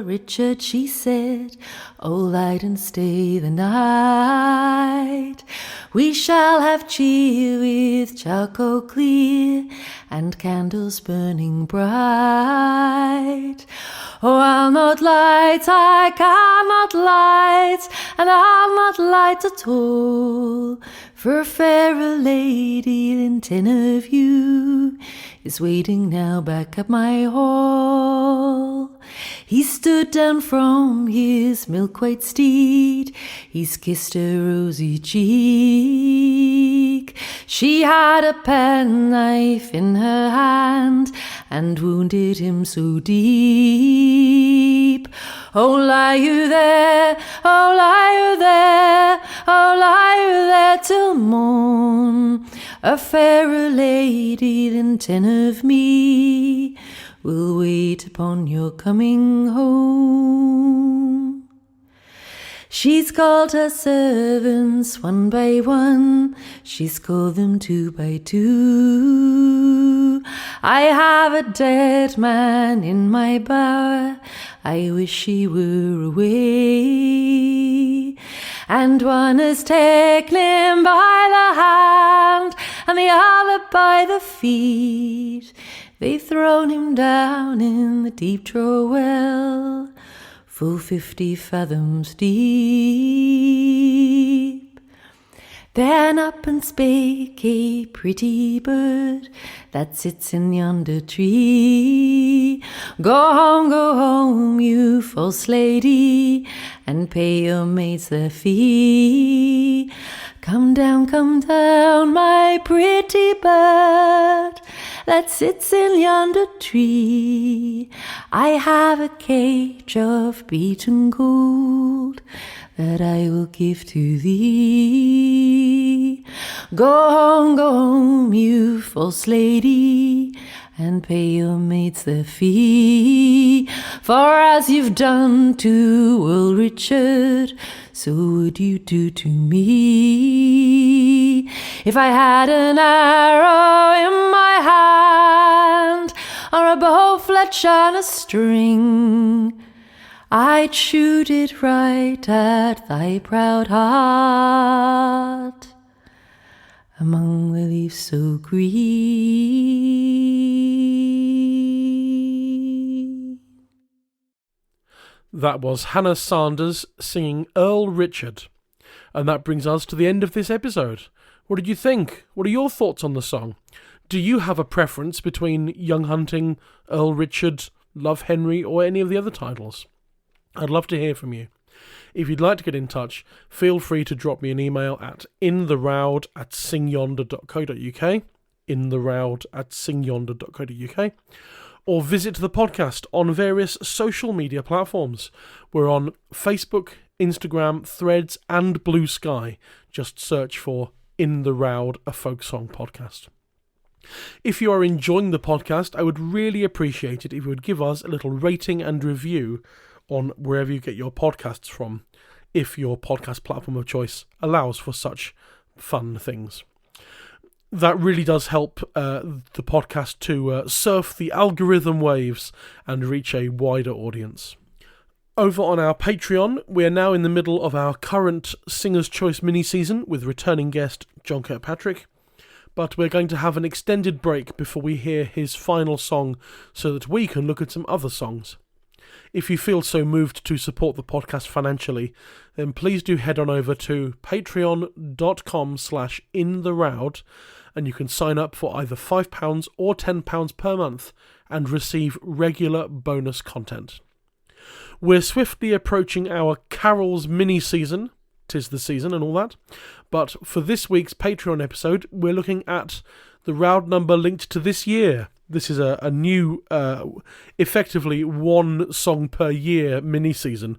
Richard, she said, oh, light and stay the night. We shall have cheer with charcoal clear and candles burning bright. Oh, I'll not light, I cannot light, and I'll not light at all, for a fairer lady than 10 of you is waiting now back at my hall. He stood down from his milk-white steed, he's kissed her rosy cheek. She had a penknife in her hand and wounded him so deep. Oh, lie you there, oh, lie you there, oh, lie you there till morn. A fairer lady than 10 of me will wait upon your coming home. She's called her servants one by one, she's called them two by two. I have a dead man in my bower, I wish he were away. And one has taken him by the hand, and the other by the feet. They've thrown him down in the deep draw well, full 50 fathoms deep. Then up and spake a pretty bird that sits in yonder tree. Go home, you false lady, and pay your maids their fee. Come down, my pretty bird that sits in yonder tree. I have a cage of beaten gold that I will give to thee. Go home, you false lady, and pay your maids their fee. For as you've done to Earl Richard, so would you do to me. If I had an arrow in my hand, or a bow fletch on a string, I'd shoot it right at thy proud heart, among the leaves so green. That was Hannah Sanders singing Earl Richard. And that brings us to the end of this episode. What did you think? What are your thoughts on the song? Do you have a preference between Young Hunting, Earl Richard, Love Henry, or any of the other titles? I'd love to hear from you. If you'd like to get in touch, feel free to drop me an email at intheroud@singyonder.co.uk, intheroud@singyonder.co.uk, or visit the podcast on various social media platforms. We're on Facebook, Instagram, Threads, and Blue Sky. Just search for In the Roud, a folk song podcast. If you are enjoying the podcast, I would really appreciate it if you would give us a little rating and review on wherever you get your podcasts from, if your podcast platform of choice allows for such fun things. That really does help the podcast to surf the algorithm waves and reach a wider audience. Over on our Patreon, we are now in the middle of our current Singer's Choice mini-season with returning guest John Kirkpatrick, but we're going to have an extended break before we hear his final song so that we can look at some other songs. If you feel so moved to support the podcast financially, then please do head on over to patreon.com/intheroud, and you can sign up for either £5 or £10 per month and receive regular bonus content. We're swiftly approaching our Carols mini-season, 'tis the season and all that, but for this week's Patreon episode, we're looking at the Roud number linked to this year. This is a new, effectively one song per year mini-season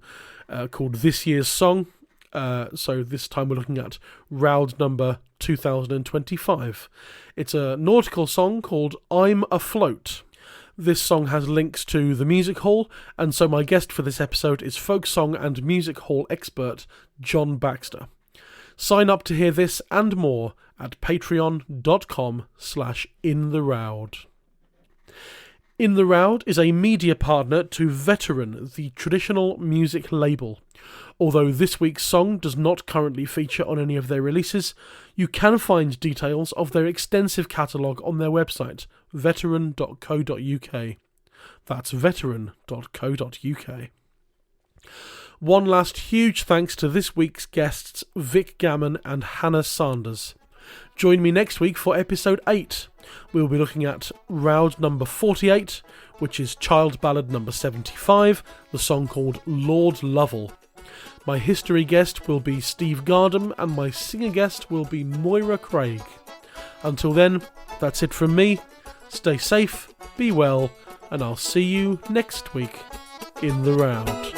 called This Year's Song. So this time we're looking at Roud number 2025. It's a nautical song called I'm Afloat. This song has links to the music hall, and so my guest for this episode is folk song and music hall expert John Baxter. Sign up to hear this and more at patreon.com/intheroud. In the Roud is a media partner to Veteran, the traditional music label. Although this week's song does not currently feature on any of their releases, you can find details of their extensive catalogue on their website, veteran.co.uk. That's veteran.co.uk. One last huge thanks to this week's guests, Vic Gammon and Hannah Sanders. Join me next week for episode 8. We'll be looking at Roud number 48, which is Child Ballad number 75, the song called Lord Lovell. My history guest will be Steve Gardam, and my singer guest will be Moira Craig. Until then, that's it from me. Stay safe, be well, and I'll see you next week in the Roud.